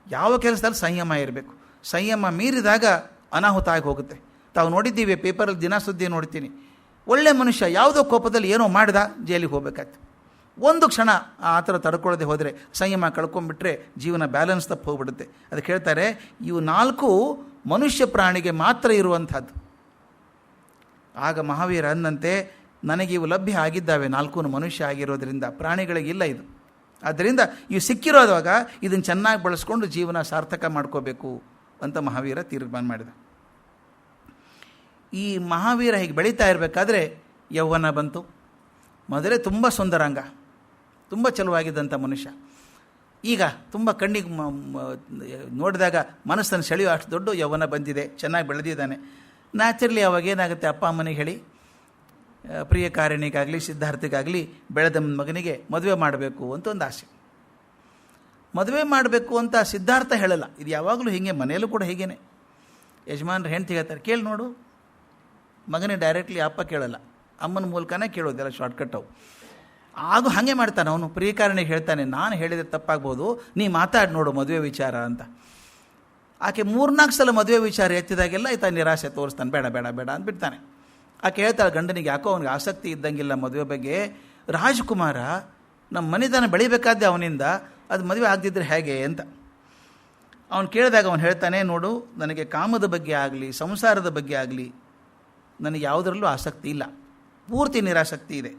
ಯಾವ ಕೆಲಸದಲ್ಲಿ ಸಂಯಮ ಇರಬೇಕು. ಸಂಯಮ ಮೀರಿದಾಗ ಅನಾಹುತ ಆಗಿ ಹೋಗುತ್ತೆ. ತಾವು ನೋಡಿದ್ದೀವಿ, ಪೇಪರಲ್ಲಿ ದಿನ ಸುದ್ದಿ ನೋಡ್ತೀನಿ. ಒಳ್ಳೆ ಮನುಷ್ಯ ಯಾವುದೋ ಕೋಪದಲ್ಲಿ ಏನೋ ಮಾಡಿದ, ಜೈಲಿಗೆ ಹೋಗ್ಬೇಕಾಯ್ತು. ಒಂದು ಕ್ಷಣ ಆ ಥರ ತಡ್ಕೊಳ್ಳದೆ ಹೋದರೆ, ಸಂಯಮ ಕಳ್ಕೊಂಡ್ಬಿಟ್ರೆ ಜೀವನ ಬ್ಯಾಲೆನ್ಸ್ ತಪ್ಪು ಹೋಗ್ಬಿಡುತ್ತೆ. ಅದಕ್ಕೆ ಹೇಳ್ತಾರೆ, ಇವು 4 ಮನುಷ್ಯ ಪ್ರಾಣಿಗೆ ಮಾತ್ರ ಇರುವಂಥದ್ದು. ಆಗ ಮಹಾವೀರ ಅನ್ನಂತೆ, ನನಗೆ ಇವು ಲಭ್ಯ ಆಗಿದ್ದಾವೆ 4 ಮನುಷ್ಯ ಆಗಿರೋದ್ರಿಂದ, ಪ್ರಾಣಿಗಳಿಗಿಲ್ಲ ಇದು. ಆದ್ದರಿಂದ ಇವು ಸಿಕ್ಕಿರೋದಾಗ ಇದನ್ನು ಚೆನ್ನಾಗಿ ಬಳಸ್ಕೊಂಡು ಜೀವನ ಸಾರ್ಥಕ ಮಾಡ್ಕೋಬೇಕು ಅಂತ ಮಹಾವೀರ ತೀರ್ಮಾನ ಮಾಡಿದ. ಈ ಮಹಾವೀರ ಹೀಗೆ ಬೆಳೀತಾ ಇರಬೇಕಾದ್ರೆ ಯೌವನ ಬಂತು. ಮೊದಲೇ ತುಂಬ ಸುಂದರಾಂಗ, ತುಂಬ ಚಲುವಾಗಿದ್ದಂಥ ಮನುಷ್ಯ. ಈಗ ತುಂಬ ಕಣ್ಣಿಗೆ ನೋಡಿದಾಗ ಮನಸ್ಸನ್ನು ಸೆಳೆಯೋ ಅಷ್ಟು ದೊಡ್ಡ ಯೌವನ ಬಂದಿದೆ, ಚೆನ್ನಾಗಿ ಬೆಳೆದಿದ್ದಾನೆ. ನ್ಯಾಚುರಲಿ ಅವಾಗ ಏನಾಗುತ್ತೆ, ಅಪ್ಪ ಅಮ್ಮನಿಗೆ ಹೇಳಿ, ಪ್ರಿಯಕಾರಿಣಿಗಾಗಲಿ ಸಿದ್ಧಾರ್ಥಿಗಾಗಲಿ ಬೆಳೆದ ಮಗನಿಗೆ ಮದುವೆ ಮಾಡಬೇಕು ಅಂತ ಒಂದು ಆಸೆ. ಮದುವೆ ಮಾಡಬೇಕು ಅಂತ ಸಿದ್ಧಾರ್ಥ ಹೇಳಲ್ಲ. ಇದು ಯಾವಾಗಲೂ ಹೀಗೆ, ಮನೆಯಲ್ಲೂ ಕೂಡ ಹೀಗೇನೆ. ಯಜಮಾನ್ರು ಹೆಂಡ್ತಿ ಹೇಳ್ತಾರೆ, ಕೇಳಿ ನೋಡು. ಮಗನೇ ಡೈರೆಕ್ಟ್ಲಿ ಅಪ್ಪ ಕೇಳಲ್ಲ, ಅಮ್ಮನ ಮೂಲಕನೇ ಕೇಳೋದೆಲ್ಲ ಶಾರ್ಟ್ಕಟ್ ಅವು. ಆಗ ಹಾಗೆ ಮಾಡ್ತಾನೆ ಅವನು. ಪ್ರಿಯಕಾರಣಿಗೆ ಹೇಳ್ತಾನೆ, ನಾನು ಹೇಳಿದರೆ ತಪ್ಪಾಗ್ಬೋದು, ನೀ ಮಾತಾಡಿ ನೋಡು ಮದುವೆ ವಿಚಾರ ಅಂತ. ಆಕೆ 3-4 ಸಲ ಮದುವೆ ವಿಚಾರ ಎತ್ತಿದಾಗೆಲ್ಲ ಈತ ನಿರಾಸೆ ತೋರಿಸ್ತಾನೆ, ಬೇಡ ಬೇಡ ಬೇಡ ಅಂದ್ಬಿಡ್ತಾನೆ. ಆಕೆ ಹೇಳ್ತಾಳೆ ಗಂಡನಿಗೆ, ಯಾಕೋ ಅವನಿಗೆ ಆಸಕ್ತಿ ಇದ್ದಂಗಿಲ್ಲ ಮದುವೆ ಬಗ್ಗೆ. ರಾಜ್ಕುಮಾರ ನಮ್ಮ ಮನೆತನ ಬೆಳಿಬೇಕಾದ್ದೆ ಅವನಿಂದ, ಅದು ಮದುವೆ ಆಗದಿದ್ದರೆ ಹೇಗೆ ಅಂತ ಅವನು ಕೇಳಿದಾಗ ಅವನು ಹೇಳ್ತಾನೆ, ನೋಡು, ನನಗೆ ಕಾಮದ ಬಗ್ಗೆ ಆಗಲಿ ಸಂಸಾರದ ಬಗ್ಗೆ ಆಗಲಿ ನನಗೆ ಯಾವುದರಲ್ಲೂ ಆಸಕ್ತಿ ಇಲ್ಲ, ಪೂರ್ತಿ ನಿರಾಸಕ್ತಿ ಇದೆ.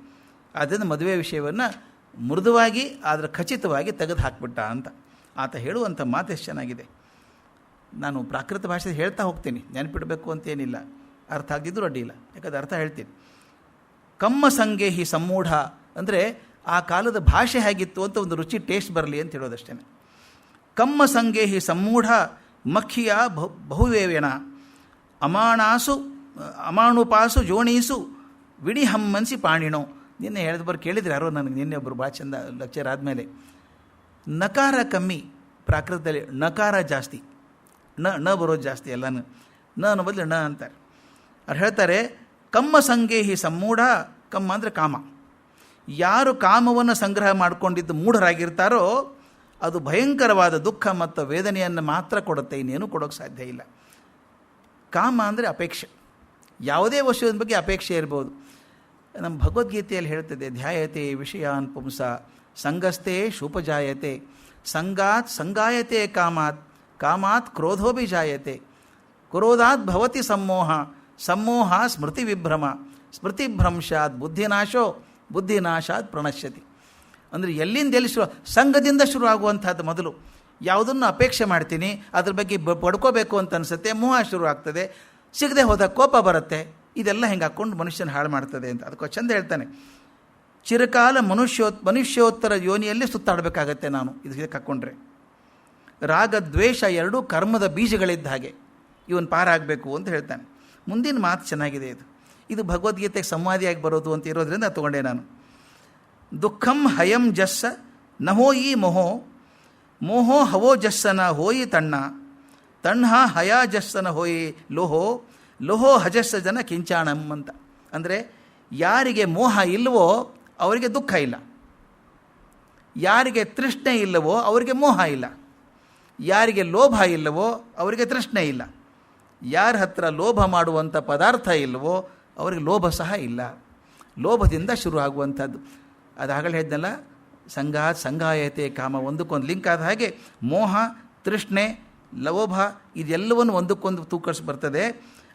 ಆದ್ದರಿಂದ ಮದುವೆ ವಿಷಯವನ್ನು ಮೃದುವಾಗಿ ಆದರೆ ಖಚಿತವಾಗಿ ತೆಗೆದು ಹಾಕಿಬಿಟ್ಟ ಅಂತ ಆತ ಹೇಳುವಂಥ ಮಾತು ಎಷ್ಟು ಚೆನ್ನಾಗಿದೆ. ನಾನು ಪ್ರಾಕೃತ ಭಾಷೆ ಹೇಳ್ತಾ ಹೋಗ್ತೀನಿ, ನೆನಪಿಡಬೇಕು ಅಂತೇನಿಲ್ಲ, ಅರ್ಥ ಆಗದಿದ್ದರೂ ಅಡ್ಡಿ ಇಲ್ಲ, ಯಾಕಂದ್ರೆ ಅರ್ಥ ಹೇಳ್ತೀನಿ. ಕಮ್ಮ ಸಂಗೇಹಿ ಸಮ್ಮೂಢ ಅಂದರೆ ಆ ಕಾಲದ ಭಾಷೆ ಹೇಗಿತ್ತು ಅಂತ ಒಂದು ರುಚಿ ಟೇಸ್ಟ್ ಬರಲಿ ಅಂತ ಹೇಳೋದಷ್ಟೇ. ಕಮ್ಮ ಸಂಗೇಹಿ ಸಮ್ಮೂಢ ಮಖಿಯ ಬಹುವೇವ್ಯನ ಅಮಾಣುಪಾಸು ಜೋಣೀಸು ವಿಡಿ ಹಮ್ಮನ್ಸಿ ಪಾಣಿಣೋ. ನಿನ್ನೆ ಹೇಳಿದವರು ಕೇಳಿದ್ರು ಯಾರೋ ನನಗೆ, ನಿನ್ನೆ ಒಬ್ಬರು ಭಾಳ ಚಂದ ಲೆಕ್ಚರ್ ಆದಮೇಲೆ. ನಕಾರ ಕಮ್ಮಿ ಪ್ರಾಕೃತದಲ್ಲಿ, ನಕಾರ ಜಾಸ್ತಿ, ನ ಬರೋದು ಜಾಸ್ತಿ ಎಲ್ಲನೂ. ನ ಅನ್ನೋ ಬದಲು ನ ಅಂತಾರೆ. ಅವ್ರು ಹೇಳ್ತಾರೆ ಕಮ್ಮ ಸಂಗೇಹಿ ಸಮ್ಮೂಢ. ಕಮ್ಮ ಅಂದರೆ ಕಾಮ. ಯಾರು ಕಾಮವನ್ನು ಸಂಗ್ರಹ ಮಾಡಿಕೊಂಡಿದ್ದು ಮೂಢರಾಗಿರ್ತಾರೋ ಅದು ಭಯಂಕರವಾದ ದುಃಖ ಮತ್ತು ವೇದನೆಯನ್ನು ಮಾತ್ರ ಕೊಡುತ್ತೆ, ಇನ್ನೇನು ಕೊಡೋಕ್ಕೆ ಸಾಧ್ಯ ಇಲ್ಲ. ಕಾಮ ಅಂದರೆ ಅಪೇಕ್ಷೆ. ಯಾವುದೇ ವಸ್ತುವಿನ ಬಗ್ಗೆ ಅಪೇಕ್ಷೆ ಇರ್ಬೋದು. ನಮ್ಮ ಭಗವದ್ಗೀತೆಯಲ್ಲಿ ಹೇಳ್ತದೆ, ಧ್ಯಾಯತೆ ವಿಷಯಾನ್ ಪುಂಸ ಸಂಗಸ್ತೆ ಶೂಪಜಾಯತೆ ಸಂಗಾತ್ ಸಂಗಾಯತೆ ಕಾಮಾತ್ ಕಾಮಾತ್ ಕ್ರೋಧೋಭಿ ಜಾಯತೆ ಕ್ರೋಧಾತ್ ಭವತಿ ಸಮ್ಮೋಹ ಸಮ್ಮೋಹ ಸ್ಮೃತಿ ವಿಭ್ರಮ ಸ್ಮೃತಿಭ್ರಂಶಾತ್ ಬುದ್ಧಿನಾಶೋ ಬುದ್ಧಿನಾಶಾತ್ ಪ್ರಣಶ್ಯತಿ. ಅಂದರೆ ಎಲ್ಲಿಂದ ಎಲ್ಲಿ ಸಂಘದಿಂದ ಶುರು ಆಗುವಂಥದ್ದು. ಮೊದಲು ಯಾವುದನ್ನು ಅಪೇಕ್ಷೆ ಮಾಡ್ತೀನಿ, ಅದ್ರ ಬಗ್ಗೆ ಪಡ್ಕೋಬೇಕು ಅಂತ ಅನಿಸುತ್ತೆ, ಮೋಹ ಶುರು ಆಗ್ತದೆ, ಸಿಗದೆ ಹೋದಾಗ ಕೋಪ ಬರುತ್ತೆ. ಇದೆಲ್ಲ ಹೆಂಗೆ ಹಾಕ್ಕೊಂಡು ಮನುಷ್ಯನ ಹಾಳು ಮಾಡ್ತದೆ ಅಂತ. ಅದಕ್ಕೆ ಚಂದ ಹೇಳ್ತಾನೆ, ಚಿರಕಾಲ ಮನುಷ್ಯೋತ್ತರ ಯೋನಿಯಲ್ಲಿ ಸುತ್ತಾಡಬೇಕಾಗತ್ತೆ ನಾನು ಇದಕ್ಕೆ ಹಾಕ್ಕೊಂಡ್ರೆ. ರಾಗ ದ್ವೇಷ ಎರಡೂ ಕರ್ಮದ ಬೀಜಗಳಿದ್ದ ಹಾಗೆ, ಇವನು ಪಾರಾಗಬೇಕು ಅಂತ ಹೇಳ್ತಾನೆ. ಮುಂದಿನ ಮಾತು ಚೆನ್ನಾಗಿದೆ. ಇದು ಭಗವದ್ಗೀತೆಗೆ ಸಂವಾದಿಯಾಗಿ ಬರೋದು ಅಂತ ಇರೋದ್ರಿಂದ ತೊಗೊಂಡೆ ನಾನು. ದುಃಖಂ ಹಯಂ ಜಸ್ಸ ನಹೋಯಿ ಮೊಹೋ ಮೋಹೋ ಹವೋ ಜಸ್ಸನ ಹೋಯಿ ತಣ್ಣ ತಣ್ಣ ಹಯಾ ಜಸ್ಸನ ಹೋಯಿ ಲೋಹೋ ಲೋಹೋ ಹಜಸ್ಸ ಜನ ಕಿಂಚಾಣಂ ಅಂತ. ಅಂದರೆ ಯಾರಿಗೆ ಮೋಹ ಇಲ್ಲವೋ ಅವರಿಗೆ ದುಃಖ ಇಲ್ಲ, ಯಾರಿಗೆ ತೃಷ್ಣೆ ಇಲ್ಲವೋ ಅವರಿಗೆ ಮೋಹ ಇಲ್ಲ, ಯಾರಿಗೆ ಲೋಭ ಇಲ್ಲವೋ ಅವರಿಗೆ ತೃಷ್ಣೆ ಇಲ್ಲ, ಯಾರ ಹತ್ರ ಲೋಭ ಮಾಡುವಂಥ ಪದಾರ್ಥ ಇಲ್ಲವೋ ಅವರಿಗೆ ಲೋಭ ಸಹ ಇಲ್ಲ. ಲೋಭದಿಂದ ಶುರು ಆಗುವಂಥದ್ದು. ಅದು ಆಗಲೇ ಹೇಳಿದ್ನಲ್ಲ, ಸಂಗಾಯತೆ ಕಾಮ, ಒಂದಕ್ಕೊಂದು ಲಿಂಕ್ ಆದ ಹಾಗೆ ಮೋಹ, ತೃಷ್ಣೆ, ಲೋಭ ಇದೆಲ್ಲವನ್ನು ಒಂದಕ್ಕೊಂದು ತೂಕಡಿಸಿ ಬರ್ತದೆ.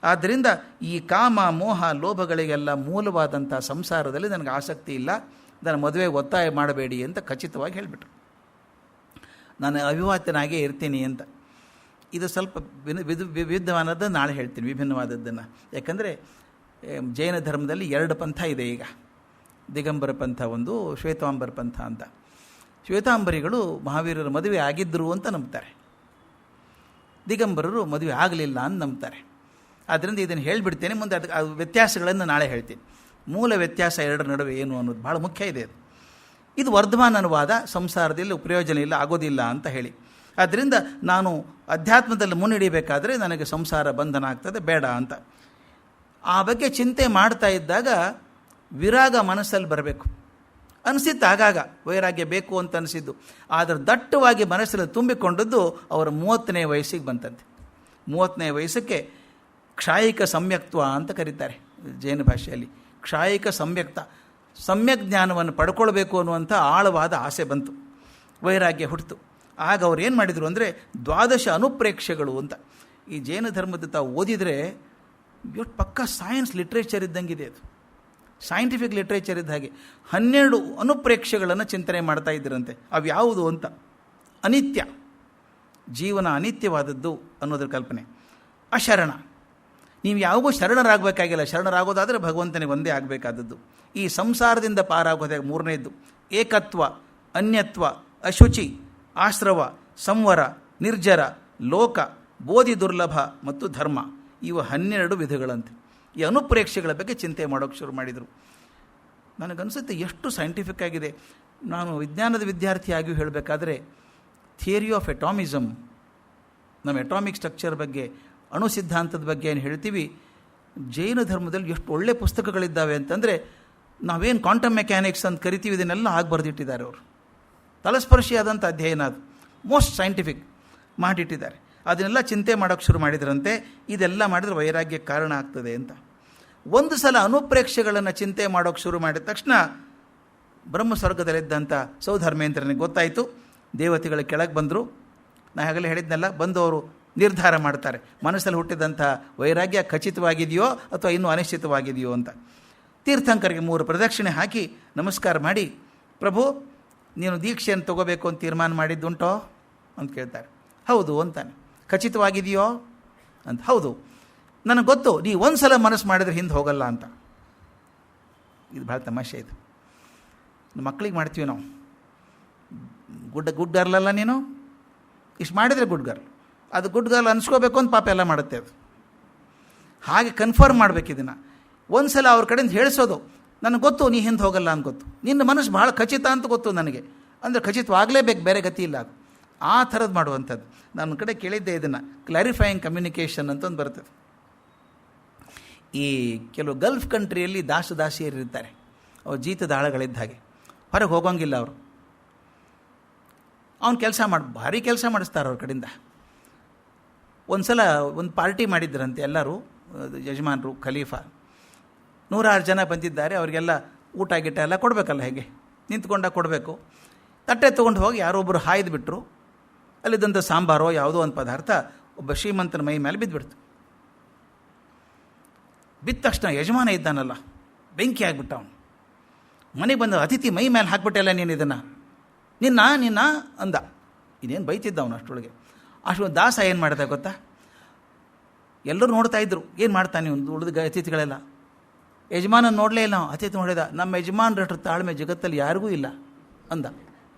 ಆದ್ದರಿಂದ ಈ ಕಾಮ, ಮೋಹ, ಲೋಭಗಳಿಗೆಲ್ಲ ಮೂಲವಾದಂಥ ಸಂಸಾರದಲ್ಲಿ ನನಗೆ ಆಸಕ್ತಿ ಇಲ್ಲ, ನನ್ನ ಮದುವೆಗೆ ಒತ್ತಾಯ ಮಾಡಬೇಡಿ ಅಂತ ಖಚಿತವಾಗಿ ಹೇಳಿಬಿಟ್ರು. ನಾನು ಅವಿವಾಹಿತನಾಗೇ ಇರ್ತೀನಿ ಅಂತ. ಇದು ಸ್ವಲ್ಪ ವಿವಿಧವಾದದ್ದು ನಾಳೆ ಹೇಳ್ತೀನಿ, ವಿಭಿನ್ನವಾದದ್ದನ್ನು. ಯಾಕಂದರೆ ಜೈನ ಧರ್ಮದಲ್ಲಿ 2 ಪಂಥ ಇದೆ ಈಗ. ದಿಗಂಬರ ಪಂಥ ಒಂದು, ಶ್ವೇತಾಂಬರ ಪಂಥ ಅಂತ. ಶ್ವೇತಾಂಬರಿಗಳು ಮಹಾವೀರರ ಮದುವೆ ಆಗಿದ್ದರು ಅಂತ ನಂಬ್ತಾರೆ, ದಿಗಂಬರರು ಮದುವೆ ಆಗಲಿಲ್ಲ ಅಂತ ನಂಬ್ತಾರೆ. ಆದ್ದರಿಂದ ಇದನ್ನು ಹೇಳಿಬಿಡ್ತೇನೆ, ಮುಂದೆ ಅದಕ್ಕೆ ವ್ಯತ್ಯಾಸಗಳನ್ನು ನಾಳೆ ಹೇಳ್ತೀನಿ. ಮೂಲ ವ್ಯತ್ಯಾಸ ಎರಡರ ನಡುವೆ ಏನು ಅನ್ನೋದು ಭಾಳ ಮುಖ್ಯ ಇದೆ. ಇದು ವರ್ಧಮಾನ ಅನುವಾದ, ಸಂಸಾರದಲ್ಲಿ ಪ್ರಯೋಜನ ಇಲ್ಲ, ಆಗೋದಿಲ್ಲ ಅಂತ ಹೇಳಿ. ಆದ್ದರಿಂದ ನಾನು ಅಧ್ಯಾತ್ಮದಲ್ಲಿ ಮುನ್ನಡೆಯಬೇಕಾದ್ರೆ ನನಗೆ ಸಂಸಾರ ಬಂಧನ ಆಗ್ತದೆ, ಬೇಡ ಅಂತ. ಆ ಬಗ್ಗೆ ಚಿಂತೆ ಮಾಡ್ತಾ ಇದ್ದಾಗ ವಿರಾಗ ಮನಸ್ಸಲ್ಲಿ ಬರಬೇಕು ಅನಿಸಿತ್ತು. ಆಗಾಗ ವೈರಾಗ್ಯ ಬೇಕು ಅಂತ ಅನಿಸಿದ್ದು, ಆದರೆ ದಟ್ಟವಾಗಿ ಮನಸ್ಸಲ್ಲಿ ತುಂಬಿಕೊಂಡದ್ದು ಅವರ 30ನೇ ವಯಸ್ಸಿಗೆ ಬಂತಂತೆ. 30ನೇ ವಯಸ್ಸಕ್ಕೆ ಕ್ಷಾಯಿಕ ಸಮ್ಯಕ್ತ್ವ ಅಂತ ಕರೀತಾರೆ ಜೈನ ಭಾಷೆಯಲ್ಲಿ. ಕ್ಷಾಯಿಕ ಸಮ್ಯಕ್ತ, ಸಮ್ಯಕ್ ಜ್ಞಾನವನ್ನು ಪಡ್ಕೊಳ್ಬೇಕು ಅನ್ನುವಂಥ ಆಳವಾದ ಆಸೆ ಬಂತು, ವೈರಾಗ್ಯ ಹುಟ್ಟಿತು. ಆಗ ಅವ್ರು ಏನು ಮಾಡಿದರು ಅಂದರೆ 12 ಅನುಪ್ರೇಕ್ಷೆಗಳು ಅಂತ. ಈ ಜೈನ ಧರ್ಮದ ತಾವು ಓದಿದರೆ ಎಷ್ಟು ಪಕ್ಕ ಸೈನ್ಸ್ ಲಿಟ್ರೇಚರ್ ಇದ್ದಂಗಿದೆ, ಅದು ಸೈಂಟಿಫಿಕ್ ಲಿಟ್ರೇಚರ್ ಇದ್ದ ಹಾಗೆ. 12 ಅನುಪ್ರೇಕ್ಷೆಗಳನ್ನು ಚಿಂತನೆ ಮಾಡ್ತಾ ಇದ್ದರಂತೆ. ಅವು ಯಾವುದು ಅಂತ, ಅನಿತ್ಯ, ಜೀವನ ಅನಿತ್ಯವಾದದ್ದು ಅನ್ನೋದ್ರ ಕಲ್ಪನೆ. ಅಶರಣ, ನೀವು ಯಾವಾಗೂ ಶರಣರಾಗಬೇಕಾಗಿಲ್ಲ, ಶರಣರಾಗೋದಾದರೆ ಭಗವಂತನಿಗೆ ಒಂದೇ ಆಗಬೇಕಾದದ್ದು. ಈ ಸಂಸಾರದಿಂದ ಪಾರಾಗೋದೇ 3ನೇದ್ದು. ಏಕತ್ವ, ಅನ್ಯತ್ವ, ಅಶುಚಿ, ಆಶ್ರವ, ಸಂವರ, ನಿರ್ಜರ, ಲೋಕ, ಬೋಧಿ ದುರ್ಲಭ ಮತ್ತು ಧರ್ಮ. ಇವು 12 ವಿಧಗಳಂತೆ. ಈ ಅನುಪ್ರೇಕ್ಷೆಗಳ ಬಗ್ಗೆ ಚಿಂತೆ ಮಾಡೋಕ್ಕೆ ಶುರು ಮಾಡಿದರು. ನನಗನ್ಸುತ್ತೆ ಎಷ್ಟು ಸೈಂಟಿಫಿಕ್ ಆಗಿದೆ. ನಾನು ವಿಜ್ಞಾನದ ವಿದ್ಯಾರ್ಥಿಯಾಗಿಯೂ ಹೇಳಬೇಕಾದ್ರೆ ಥಿಯರಿ ಆಫ್ ಎಟಾಮಿಸಮ್, ನಮ್ಮ ಎಟಾಮಿಕ್ ಸ್ಟ್ರಕ್ಚರ್ ಬಗ್ಗೆ, ಅಣು ಸಿದ್ಧಾಂತದ ಬಗ್ಗೆ ಏನು ಹೇಳ್ತೀವಿ, ಜೈನ ಧರ್ಮದಲ್ಲಿ ಎಷ್ಟು ಒಳ್ಳೆ ಪುಸ್ತಕಗಳಿದ್ದಾವೆ ಅಂತಂದರೆ, ನಾವೇನು ಕ್ವಾಂಟಮ್ ಮೆಕ್ಯಾನಿಕ್ಸ್ ಅಂತ ಕರಿತೀವಿ ಇದನ್ನೆಲ್ಲ ಆಗಿ ಬರೆದಿಟ್ಟಿದ್ದಾರೆ ಅವರು. ತಲಸ್ಪರ್ಶಿಯಾದಂಥ ಅಧ್ಯಯನ, ಅದು ಮೋಸ್ಟ್ ಸೈಂಟಿಫಿಕ್ ಮಾಡಿಟ್ಟಿದ್ದಾರೆ. ಅದನ್ನೆಲ್ಲ ಚಿಂತೆ ಮಾಡೋಕ್ಕೆ ಶುರು ಮಾಡಿದ್ರಂತೆ. ಇದೆಲ್ಲ ಮಾಡಿದ್ರೆ ವೈರಾಗ್ಯಕ್ಕೆ ಕಾರಣ ಆಗ್ತದೆ ಅಂತ. ಒಂದು ಸಲ ಅನುಪ್ರೇಕ್ಷೆಗಳನ್ನು ಚಿಂತೆ ಮಾಡೋಕ್ಕೆ ಶುರು ಮಾಡಿದ ತಕ್ಷಣ ಬ್ರಹ್ಮ ಸ್ವರ್ಗದಲ್ಲಿದ್ದಂಥ ಸೌಧರ್ಮೇಂದ್ರನಿಗೆ ಗೊತ್ತಾಯಿತು. ದೇವತೆಗಳ ಕೆಳಗೆ ಬಂದರು. ನಾ ಆಗಲೇ ಹೇಳಿದ್ನೆಲ್ಲ, ಬಂದವರು ನಿರ್ಧಾರ ಮಾಡ್ತಾರೆ ಮನಸ್ಸಲ್ಲಿ ಹುಟ್ಟಿದಂಥ ವೈರಾಗ್ಯ ಖಚಿತವಾಗಿದೆಯೋ ಅಥವಾ ಇನ್ನೂ ಅನಿಶ್ಚಿತವಾಗಿದೆಯೋ ಅಂತ. ತೀರ್ಥಂಕರಿಗೆ 3 ಪ್ರದಕ್ಷಿಣೆ ಹಾಕಿ ನಮಸ್ಕಾರ ಮಾಡಿ, ಪ್ರಭು ನೀನು ದೀಕ್ಷೆಯನ್ನು ತಗೋಬೇಕು ಅಂತ ತೀರ್ಮಾನ ಮಾಡಿದ್ದುಂಟೋ ಅಂತ ಕೇಳ್ತಾರೆ. ಹೌದು ಅಂತಾನೆ. ಖಚಿತವಾಗಿದೆಯೋ ಅಂತ. ಹೌದು, ನನಗೆ ಗೊತ್ತು, ನೀವು ಒಂದು ಸಲ ಮನಸ್ಸು ಮಾಡಿದ್ರೆ ಹಿಂದೆ ಹೋಗಲ್ಲ ಅಂತ. ಇದು ಭಾಳ ತಮಾಷೆ ಇದು. ಮಕ್ಕಳಿಗೆ ಮಾಡ್ತೀವಿ ನಾವು, ಗುಡ್ ಗರ್ಲ್ ಅಲ್ಲ ನೀನು, ಇಷ್ಟು ಮಾಡಿದರೆ ಗುಡ್ ಗರ್ಲ್, ಅದು ಗುಡ್ ಗರ್ಲ್ ಅನ್ಸ್ಕೋಬೇಕು ಅಂತ ಪಾಪ ಎಲ್ಲ ಮಾಡುತ್ತೆ ಅದು. ಹಾಗೆ ಕನ್ಫರ್ಮ್ ಮಾಡಬೇಕು ಇದನ್ನು. ಒಂದು ಸಲ ಅವ್ರ ಕಡೆಯಿಂದ ಹೇಳಿಸೋದು, ನನಗೆ ಗೊತ್ತು ನೀ ಹಿಂದೆ ಹೋಗಲ್ಲ ಅಂತ ಗೊತ್ತು, ನಿನ್ನ ಮನಸ್ಸು ಭಾಳ ಖಚಿತ ಅಂತ ಗೊತ್ತು ನನಗೆ, ಅಂದರೆ ಖಚಿತವಾಗಲೇಬೇಕು, ಬೇರೆ ಗತಿ ಇಲ್ಲ ಅದು. ಆ ಥರದ್ದು ಮಾಡುವಂಥದ್ದು. ನನ್ನ ಕಡೆ ಕೇಳಿದ್ದೆ ಇದನ್ನು, ಕ್ಲಾರಿಫೈಯಿಂಗ್ ಕಮ್ಯುನಿಕೇಷನ್ ಅಂತ ಒಂದು ಬರ್ತದೆ. ಈ ಕೆಲವು ಗಲ್ಫ್ ಕಂಟ್ರಿಯಲ್ಲಿ ದಾಸಿಯರಿರ್ತಾರೆ, ಅವ್ರು ಜೀತದ ಆಳಗಳಿದ್ದ ಹಾಗೆ, ಹೊರಗೆ ಹೋಗೋಂಗಿಲ್ಲ ಅವರು. ಅವ್ನು ಭಾರಿ ಕೆಲಸ ಮಾಡಿಸ್ತಾರೆ ಅವ್ರ ಕಡೆಯಿಂದ. ಒಂದು ಸಲ ಒಂದು ಪಾರ್ಟಿ ಮಾಡಿದ್ರಂತೆ ಎಲ್ಲರೂ, ಯಜಮಾನರು, ಖಲೀಫಾ, 100 ಜನ ಬಂದಿದ್ದಾರೆ. ಅವರಿಗೆಲ್ಲ ಊಟ ಗಿಟ ಎಲ್ಲ ಕೊಡಬೇಕಲ್ಲ, ಹೇಗೆ ನಿಂತ್ಕೊಂಡಾಗ ಕೊಡಬೇಕು. ತಟ್ಟೆ ತೊಗೊಂಡು ಹೋಗಿ ಯಾರೊಬ್ಬರು ಹಾಯ್ದು ಬಿಟ್ಟರು. ಅಲ್ಲಿದ್ದಂಥ ಸಾಂಬಾರೋ ಯಾವುದೋ ಒಂದು ಪದಾರ್ಥ ಒಬ್ಬ ಶ್ರೀಮಂತನ ಮೈ ಮೇಲೆ ಬಿದ್ದುಬಿಡ್ತು. ಬಿದ್ದ ತಕ್ಷಣ ಯಜಮಾನ ಇದ್ದಾನಲ್ಲ, ಬೆಂಕಿ ಆಗಿಬಿಟ್ಟ ಅವನು. ಮನೆಗೆ ಬಂದ ಅತಿಥಿ ಮೈ ಮೇಲೆ ಹಾಕ್ಬಿಟ್ಟೆಲ್ಲ ನೀನು ಇದನ್ನು, ನಿನ್ನ ಅಂದ. ಇನ್ನೇನು ಬೈತಿದ್ದ ಅವನು ಅಷ್ಟರೊಳಗೆ. ಅಷ್ಟು ದಾಸ ಏನು ಮಾಡ್ದೆ ಗೊತ್ತಾ, ಎಲ್ಲರೂ ನೋಡ್ತಾ ಇದ್ರು, ಏನು ಮಾಡ್ತಾನೆ ಒಂದು ಉಳಿದ ಅತಿಥಿಗಳೆಲ್ಲ. ಯಜಮಾನ ನೋಡಲೇ ಇಲ್ಲ, ಅತಿಥಿ ನೋಡಿದ. ನಮ್ಮ ಯಜಮಾನರಷ್ಟು ತಾಳ್ಮೆ ಜಗತ್ತಲ್ಲಿ ಯಾರಿಗೂ ಇಲ್ಲ ಅಂದ.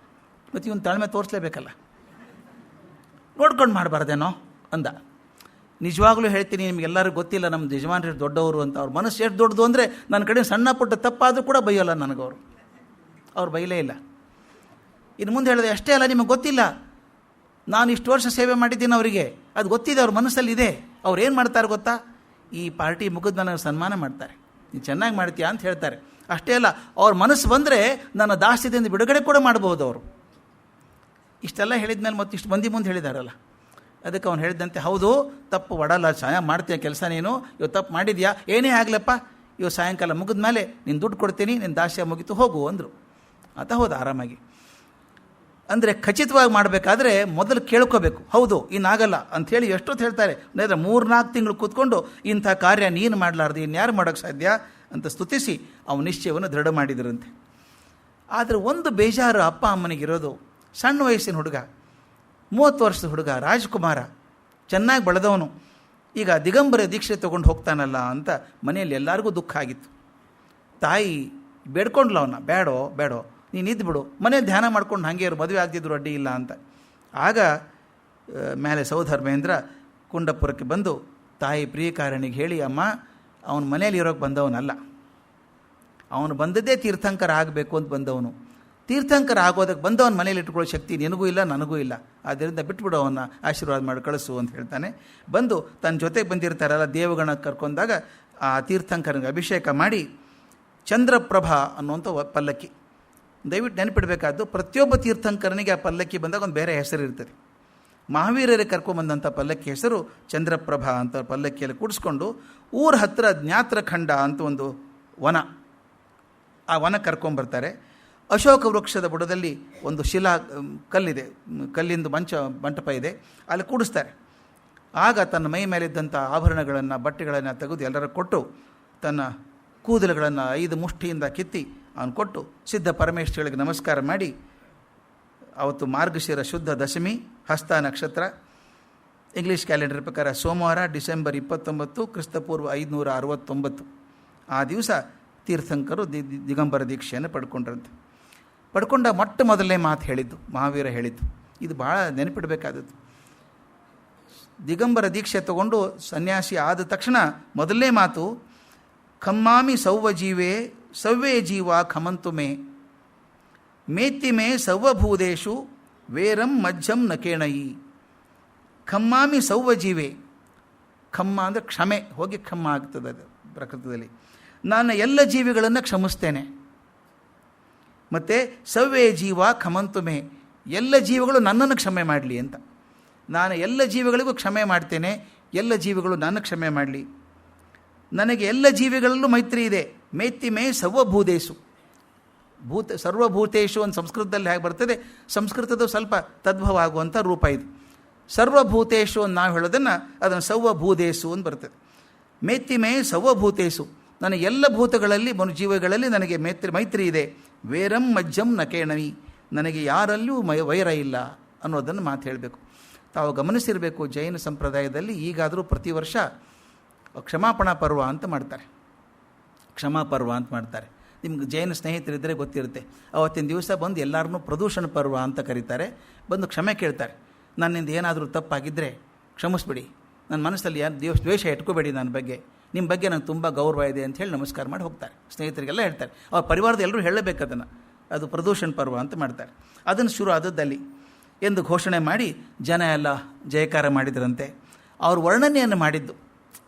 ಮತ್ತು ಇವನು ತಾಳ್ಮೆ ತೋರಿಸ್ಲೇಬೇಕಲ್ಲ, ನೋಡ್ಕೊಂಡು ಮಾಡಬಾರ್ದೇನೋ ಅಂದ. ನಿಜವಾಗ್ಲೂ ಹೇಳ್ತೀನಿ, ನಿಮಗೆಲ್ಲರಿಗೂ ಗೊತ್ತಿಲ್ಲ ನಮ್ಮ ಯಜಮಾನರು ಎಷ್ಟು ದೊಡ್ಡವರು ಅಂತ. ಅವ್ರ ಮನಸ್ಸು ಎಷ್ಟು ದೊಡ್ಡದು ಅಂದರೆ ನನ್ನ ಕಡೆ ಸಣ್ಣ ಪುಟ್ಟ ತಪ್ಪಾದರೂ ಕೂಡ ಬೈಯೋಲ್ಲ ನನಗವರು. ಅವ್ರು ಬೈಲೇ ಇಲ್ಲ. ಇನ್ನು ಮುಂದೆ ಹೇಳಿದೆ, ಅಷ್ಟೇ ಅಲ್ಲ, ನಿಮಗೆ ಗೊತ್ತಿಲ್ಲ, ನಾನು ಇಷ್ಟು ವರ್ಷ ಸೇವೆ ಮಾಡಿದ್ದೀನಿ ಅವರಿಗೆ, ಅದು ಗೊತ್ತಿದೆ, ಅವ್ರ ಮನಸ್ಸಲ್ಲಿ ಇದೆ. ಅವ್ರು ಏನು ಮಾಡ್ತಾರೆ ಗೊತ್ತಾ, ಈ ಪಾರ್ಟಿ ಮುಗಿದು ನನಗೆ ಸನ್ಮಾನ ಮಾಡ್ತಾರೆ, ನೀನು ಚೆನ್ನಾಗಿ ಮಾಡ್ತೀಯಾ ಅಂತ ಹೇಳ್ತಾರೆ. ಅಷ್ಟೇ ಅಲ್ಲ, ಅವ್ರ ಮನಸ್ಸು ಬಂದರೆ ನನ್ನ ದಾಸ್ಯದಿಂದ ಬಿಡುಗಡೆ ಕೂಡ ಮಾಡ್ಬೋದು ಅವರು. ಇಷ್ಟೆಲ್ಲ ಹೇಳಿದ ಮೇಲೆ ಮತ್ತೆ ಇಷ್ಟು ಮಂದಿ ಮುಂದೆ ಹೇಳಿದಾರಲ್ಲ, ಅದಕ್ಕೆ ಅವ್ನು ಹೇಳಿದಂತೆ, ಹೌದು ತಪ್ಪು ಒಡಲ್ಲ, ಚೆನ್ನಾಗಿ ಮಾಡ್ತೀಯ ಕೆಲಸ, ನೀನು ಇವತ್ತು ತಪ್ಪು ಮಾಡಿದ್ಯಾ, ಏನೇ ಆಗಲಪ್ಪ, ಇವತ್ತು ಸಾಯಂಕಾಲ ಮುಗಿದ ಮೇಲೆ ನೀನು ದುಡ್ಡು ಕೊಡ್ತೀನಿ, ನಿನ್ನ ದಾಸ್ಯ ಮುಗಿತು, ಹೋಗು ಅಂದರು. ಆತ ಹೋದ ಆರಾಮಾಗಿ. ಅಂದರೆ ಖಚಿತವಾಗಿ ಮಾಡಬೇಕಾದ್ರೆ ಮೊದಲು ಕೇಳ್ಕೋಬೇಕು, ಹೌದು ಇನ್ನಾಗಲ್ಲ ಅಂಥೇಳಿ ಎಷ್ಟೊತ್ತು ಹೇಳ್ತಾರೆ. ಅಂದರೆ 3-4 ತಿಂಗಳು ಕೂತ್ಕೊಂಡು ಇಂಥ ಕಾರ್ಯ ನೀನು ಮಾಡಲಾರ್ದು ಇನ್ಯಾರು ಮಾಡೋಕ್ಕೆ ಸಾಧ್ಯ ಅಂತ ಸ್ತುತಿಸಿ ಅವನ ನಿಶ್ಚಯವನ್ನು ದೃಢ ಮಾಡಿದರಂತೆ. ಆದರೆ ಒಂದು ಬೇಜಾರು ಅಪ್ಪ ಅಮ್ಮನಿಗಿರೋದು, ಸಣ್ಣ ವಯಸ್ಸಿನ ಹುಡುಗ, 30 ವರ್ಷದ ಹುಡುಗ, ರಾಜ್ಕುಮಾರ, ಚೆನ್ನಾಗಿ ಬೆಳೆದವನು, ಈಗ ದಿಗಂಬರ ದೀಕ್ಷೆ ತೊಗೊಂಡು ಹೋಗ್ತಾನಲ್ಲ ಅಂತ ಮನೆಯಲ್ಲಿ ಎಲ್ಲರಿಗೂ ದುಃಖ ಆಗಿತ್ತು. ತಾಯಿ ಬೇಡ್ಕೊಂಡ್ಲ ಅವನ್ನ, ಬೇಡೋ ನೀನು ಇದ್ದುಬಿಡು, ಮನೇಲಿ ಧ್ಯಾನ ಮಾಡ್ಕೊಂಡು ಹಾಗೆ ಇರು, ಮದುವೆ ಆಗ್ತಿದ್ರು ಅಡ್ಡಿ ಇಲ್ಲ ಅಂತ. ಆಗ ಮೇಲೆ ಸೌಧರ್ಮೇಂದ್ರ ಕುಂಡಪುರಕ್ಕೆ ಬಂದು ತಾಯಿ ಪ್ರಿಯಕಾರಣಿಗೆ ಹೇಳಿ, ಅಮ್ಮ ಅವನ ಮನೇಲಿ ಇರೋಕ್ಕೆ ಬಂದವನಲ್ಲ, ಅವನು ಬಂದದ್ದೇ ತೀರ್ಥಂಕರ ಆಗಬೇಕು ಅಂತ ಬಂದವನು, ತೀರ್ಥಂಕರ ಆಗೋದಕ್ಕೆ ಬಂದವನ ಮನೇಲಿ ಇಟ್ಕೊಳ್ಳೋ ಶಕ್ತಿ ನಿನಗೂ ಇಲ್ಲ ನನಗೂ ಇಲ್ಲ, ಆದ್ದರಿಂದ ಬಿಟ್ಬಿಡು, ಅವನ್ನ ಆಶೀರ್ವಾದ ಮಾಡಿ ಕಳಿಸು ಅಂತ ಹೇಳ್ತಾನೆ. ಬಂದು ತನ್ನ ಜೊತೆಗೆ ಬಂದಿರ್ತಾರಲ್ಲ ದೇವಗಣ ಕರ್ಕೊಂಡಾಗ ಆ ತೀರ್ಥಂಕರನಿಗೆ ಅಭಿಷೇಕ ಮಾಡಿ ಚಂದ್ರಪ್ರಭಾ ಅನ್ನುವಂಥ ಪಲ್ಲಕ್ಕಿ, ದಯವಿಟ್ಟು ನೆನಪಿಡಬೇಕಾದ್ದು, ಪ್ರತಿಯೊಬ್ಬ ತೀರ್ಥಂಕರನಿಗೆ ಆ ಪಲ್ಲಕ್ಕಿ ಬಂದಾಗ ಒಂದು ಬೇರೆ ಹೆಸರು ಇರ್ತದೆ. ಮಹಾವೀರರಿಗೆ ಕರ್ಕೊಂಬಂದಂಥ ಪಲ್ಲಕ್ಕಿ ಹೆಸರು ಚಂದ್ರಪ್ರಭಾ ಅಂತ. ಪಲ್ಲಕ್ಕಿಯಲ್ಲಿ ಕೂಡಿಸ್ಕೊಂಡು ಊರ ಹತ್ತಿರ ಜ್ಞಾತ್ರಖಂಡ ಅಂತ ಒಂದು ವನ, ಆ ವನ ಕರ್ಕೊಂಬರ್ತಾರೆ. ಅಶೋಕ ವೃಕ್ಷದ ಬುಡದಲ್ಲಿ ಒಂದು ಶಿಲಾ ಕಲ್ಲಿದೆ, ಕಲ್ಲಿಂದು ಮಂಟಪ ಇದೆ, ಅಲ್ಲಿ ಕೂಡಿಸ್ತಾರೆ. ಆಗ ತನ್ನ ಮೈ ಮೇಲಿದ್ದಂಥ ಆಭರಣಗಳನ್ನು, ಬಟ್ಟೆಗಳನ್ನು ತೆಗೆದು ಎಲ್ಲರ ಕೊಟ್ಟು, ತನ್ನ ಕೂದಲುಗಳನ್ನು 5 ಮುಷ್ಟಿಯಿಂದ ಕಿತ್ತಿ ಅವನು ಕೊಟ್ಟು ಸಿದ್ಧ ಪರಮೇಶ್ವರಿಗೆ ನಮಸ್ಕಾರ ಮಾಡಿ, ಅವತ್ತು ಮಾರ್ಗಶಿರ ಶುದ್ಧ ದಶಮಿ, ಹಸ್ತ ನಕ್ಷತ್ರ, ಇಂಗ್ಲೀಷ್ ಕ್ಯಾಲೆಂಡರ್ ಪ್ರಕಾರ ಸೋಮವಾರ, ಡಿಸೆಂಬರ್ 29, ಕ್ರಿಸ್ತಪೂರ್ವ 569, ಆ ದಿವಸ ತೀರ್ಥಂಕರು ದಿಗಂಬರ ದೀಕ್ಷೆಯನ್ನು ಪಡ್ಕೊಂಡ ಮೊದಲನೇ ಮಾತು ಹೇಳಿದ್ದು ಮಹಾವೀರ ಹೇಳಿದ್ದು. ಇದು ಭಾಳ ನೆನಪಿಡಬೇಕಾದದ್ದು. ದಿಗಂಬರ ದೀಕ್ಷೆ ತಗೊಂಡು ಸನ್ಯಾಸಿ ಆದ ತಕ್ಷಣ ಮೊದಲನೇ ಮಾತು, ಖಮ್ಮಾಮಿ ಸೌವಜೀವೇ ಸವ್ವೇ ಜೀವ ಖಮಂತು ಮೇ ಮೇತಿ ಮೇ ಸವ್ವಭೂದೇಶು ವೇರಂ ಮಜ್ಜಂ ನಕೇಣಯಿ. ಖಮ್ಮಾಮಿ ಸೌವಜೀವೇ, ಖಮ್ಮ ಅಂದರೆ ಕ್ಷಮೆ, ಹೋಗಿ ಖಮ್ಮ ಆಗ್ತದೆ ಅದು ಪ್ರಕೃತದಲ್ಲಿ. ನಾನು ಎಲ್ಲ ಜೀವಿಗಳನ್ನು ಕ್ಷಮಿಸ್ತೇನೆ. ಮತ್ತು ಸವ್ವೇ ಜೀವ ಖಮಂತು ಮೇ, ಎಲ್ಲ ಜೀವಿಗಳು ನನ್ನನ್ನು ಕ್ಷಮೆ ಮಾಡಲಿ ಅಂತ. ನಾನು ಎಲ್ಲ ಜೀವಿಗಳಿಗೂ ಕ್ಷಮೆ ಮಾಡ್ತೇನೆ, ಎಲ್ಲ ಜೀವಿಗಳು ನನ್ನ ಕ್ಷಮೆ ಮಾಡಲಿ. ನನಗೆ ಎಲ್ಲ ಜೀವಿಗಳಲ್ಲೂ ಮೈತ್ರಿ ಇದೆ. ಮೇತಿ ಮೇ ಸರ್ವಭೂತೇಶು, ಸರ್ವಭೂತೇಶು ಅಂತ ಸಂಸ್ಕೃತದಲ್ಲಿ ಹೇಗೆ ಬರ್ತದೆ, ಸಂಸ್ಕೃತದ ಸ್ವಲ್ಪ ತದ್ಭವ ಆಗುವಂಥ ರೂಪ ಇದು. ಸರ್ವಭೂತೇಶು ಅಂತ ನಾವು ಹೇಳೋದನ್ನು ಅದನ್ನು ಸರ್ವಭೂತೇಶು ಅಂತ ಬರ್ತದೆ. ಮೇತಿ ಮೇ ಸರ್ವಭೂತೇಶು, ನನಗೆ ಎಲ್ಲ ಭೂತಗಳಲ್ಲಿ ಜೀವಗಳಲ್ಲಿ ನನಗೆ ಮೈತ್ರಿ ಇದೆ. ವೇರಂ ಮಜ್ಜಂ ನಕೇಣವಿ, ನನಗೆ ಯಾರಲ್ಲಿಯೂ ವೈರ ಇಲ್ಲ ಅನ್ನೋದನ್ನು ಮಾತು ಹೇಳಬೇಕು. ತಾವು ಗಮನಿಸಿರಬೇಕು, ಜೈನ ಸಂಪ್ರದಾಯದಲ್ಲಿ ಈಗಾದರೂ ಪ್ರತಿ ವರ್ಷ ಕ್ಷಮಾಪಣಾ ಪರ್ವ ಅಂತ ಮಾಡ್ತಾರೆ. ನಿಮ್ಗೆ ಜೈನ ಸ್ನೇಹಿತರಿದ್ದರೆ ಗೊತ್ತಿರುತ್ತೆ. ಅವತ್ತಿನ ದಿವಸ ಬಂದು ಎಲ್ಲರನ್ನೂ ಪ್ರದೂಷಣ ಪರ್ವ ಅಂತ ಕರೀತಾರೆ. ಬಂದು ಕ್ಷಮೆ ಕೇಳ್ತಾರೆ. ನನ್ನಿಂದ ಏನಾದರೂ ತಪ್ಪಾಗಿದ್ದರೆ ಕ್ಷಮಿಸ್ಬಿಡಿ, ನನ್ನ ಮನಸ್ಸಲ್ಲಿ ಯಾರು ದ್ವೇಷ ಇಟ್ಕೋಬೇಡಿ, ನನ್ನ ಬಗ್ಗೆ ನಿಮ್ಮ ಬಗ್ಗೆ ನಂಗೆ ತುಂಬ ಗೌರವ ಇದೆ ಅಂತ ಹೇಳಿ ನಮಸ್ಕಾರ ಮಾಡಿ ಹೋಗ್ತಾರೆ. ಸ್ನೇಹಿತರಿಗೆಲ್ಲ ಹೇಳ್ತಾರೆ. ಅವ್ರ ಪರಿವಾರದ ಎಲ್ಲರೂ ಹೇಳಬೇಕು ಅದನ್ನು. ಅದು ಪ್ರದೂಷಣ ಪರ್ವ ಅಂತ ಮಾಡ್ತಾರೆ. ಅದನ್ನು ಶುರು ಆದದ್ದಲ್ಲಿ ಎಂದು ಘೋಷಣೆ ಮಾಡಿ ಜನ ಎಲ್ಲ ಜಯಕಾರ ಮಾಡಿದ್ರಂತೆ. ಅವ್ರ ವರ್ಣನೆಯನ್ನು ಮಾಡಿದ್ದು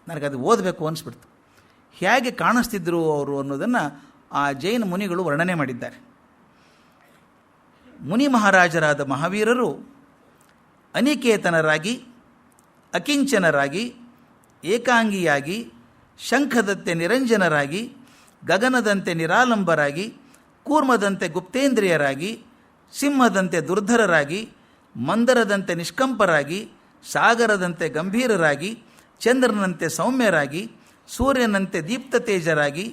ನನಗದು ಓದಬೇಕು ಅನಿಸ್ಬಿಡ್ತು. ಹೇಗೆ ಕಾಣಿಸ್ತಿದ್ರು ಅವರು ಅನ್ನೋದನ್ನು ಆ ಜೈನ ಮುನಿಗಳು ವರ್ಣನೆ ಮಾಡಿದ್ದಾರೆ. ಮುನಿ ಮಹಾರಾಜರಾದ ಮಹಾವೀರರು ಅನಿಕೇತನರಾಗಿ, ಅಕಿಂಚನರಾಗಿ, ಏಕಾಂಗಿಯಾಗಿ, ಶಂಖದಂತೆ ನಿರಂಜನರಾಗಿ, ಗಗನದಂತೆ ನಿರಾಲಂಬರಾಗಿ, ಕೂರ್ಮದಂತೆ ಗುಪ್ತೇಂದ್ರಿಯರಾಗಿ, ಸಿಂಹದಂತೆ ದುರ್ಧರರಾಗಿ, ಮಂದರದಂತೆ ನಿಷ್ಕಂಪರಾಗಿ, ಸಾಗರದಂತೆ ಗಂಭೀರರಾಗಿ, ಚಂದ್ರನಂತೆ ಸೌಮ್ಯರಾಗಿ, ಸೂರ್ಯನಂತೆ ದೀಪ್ತ ತೇಜರಾಗಿ,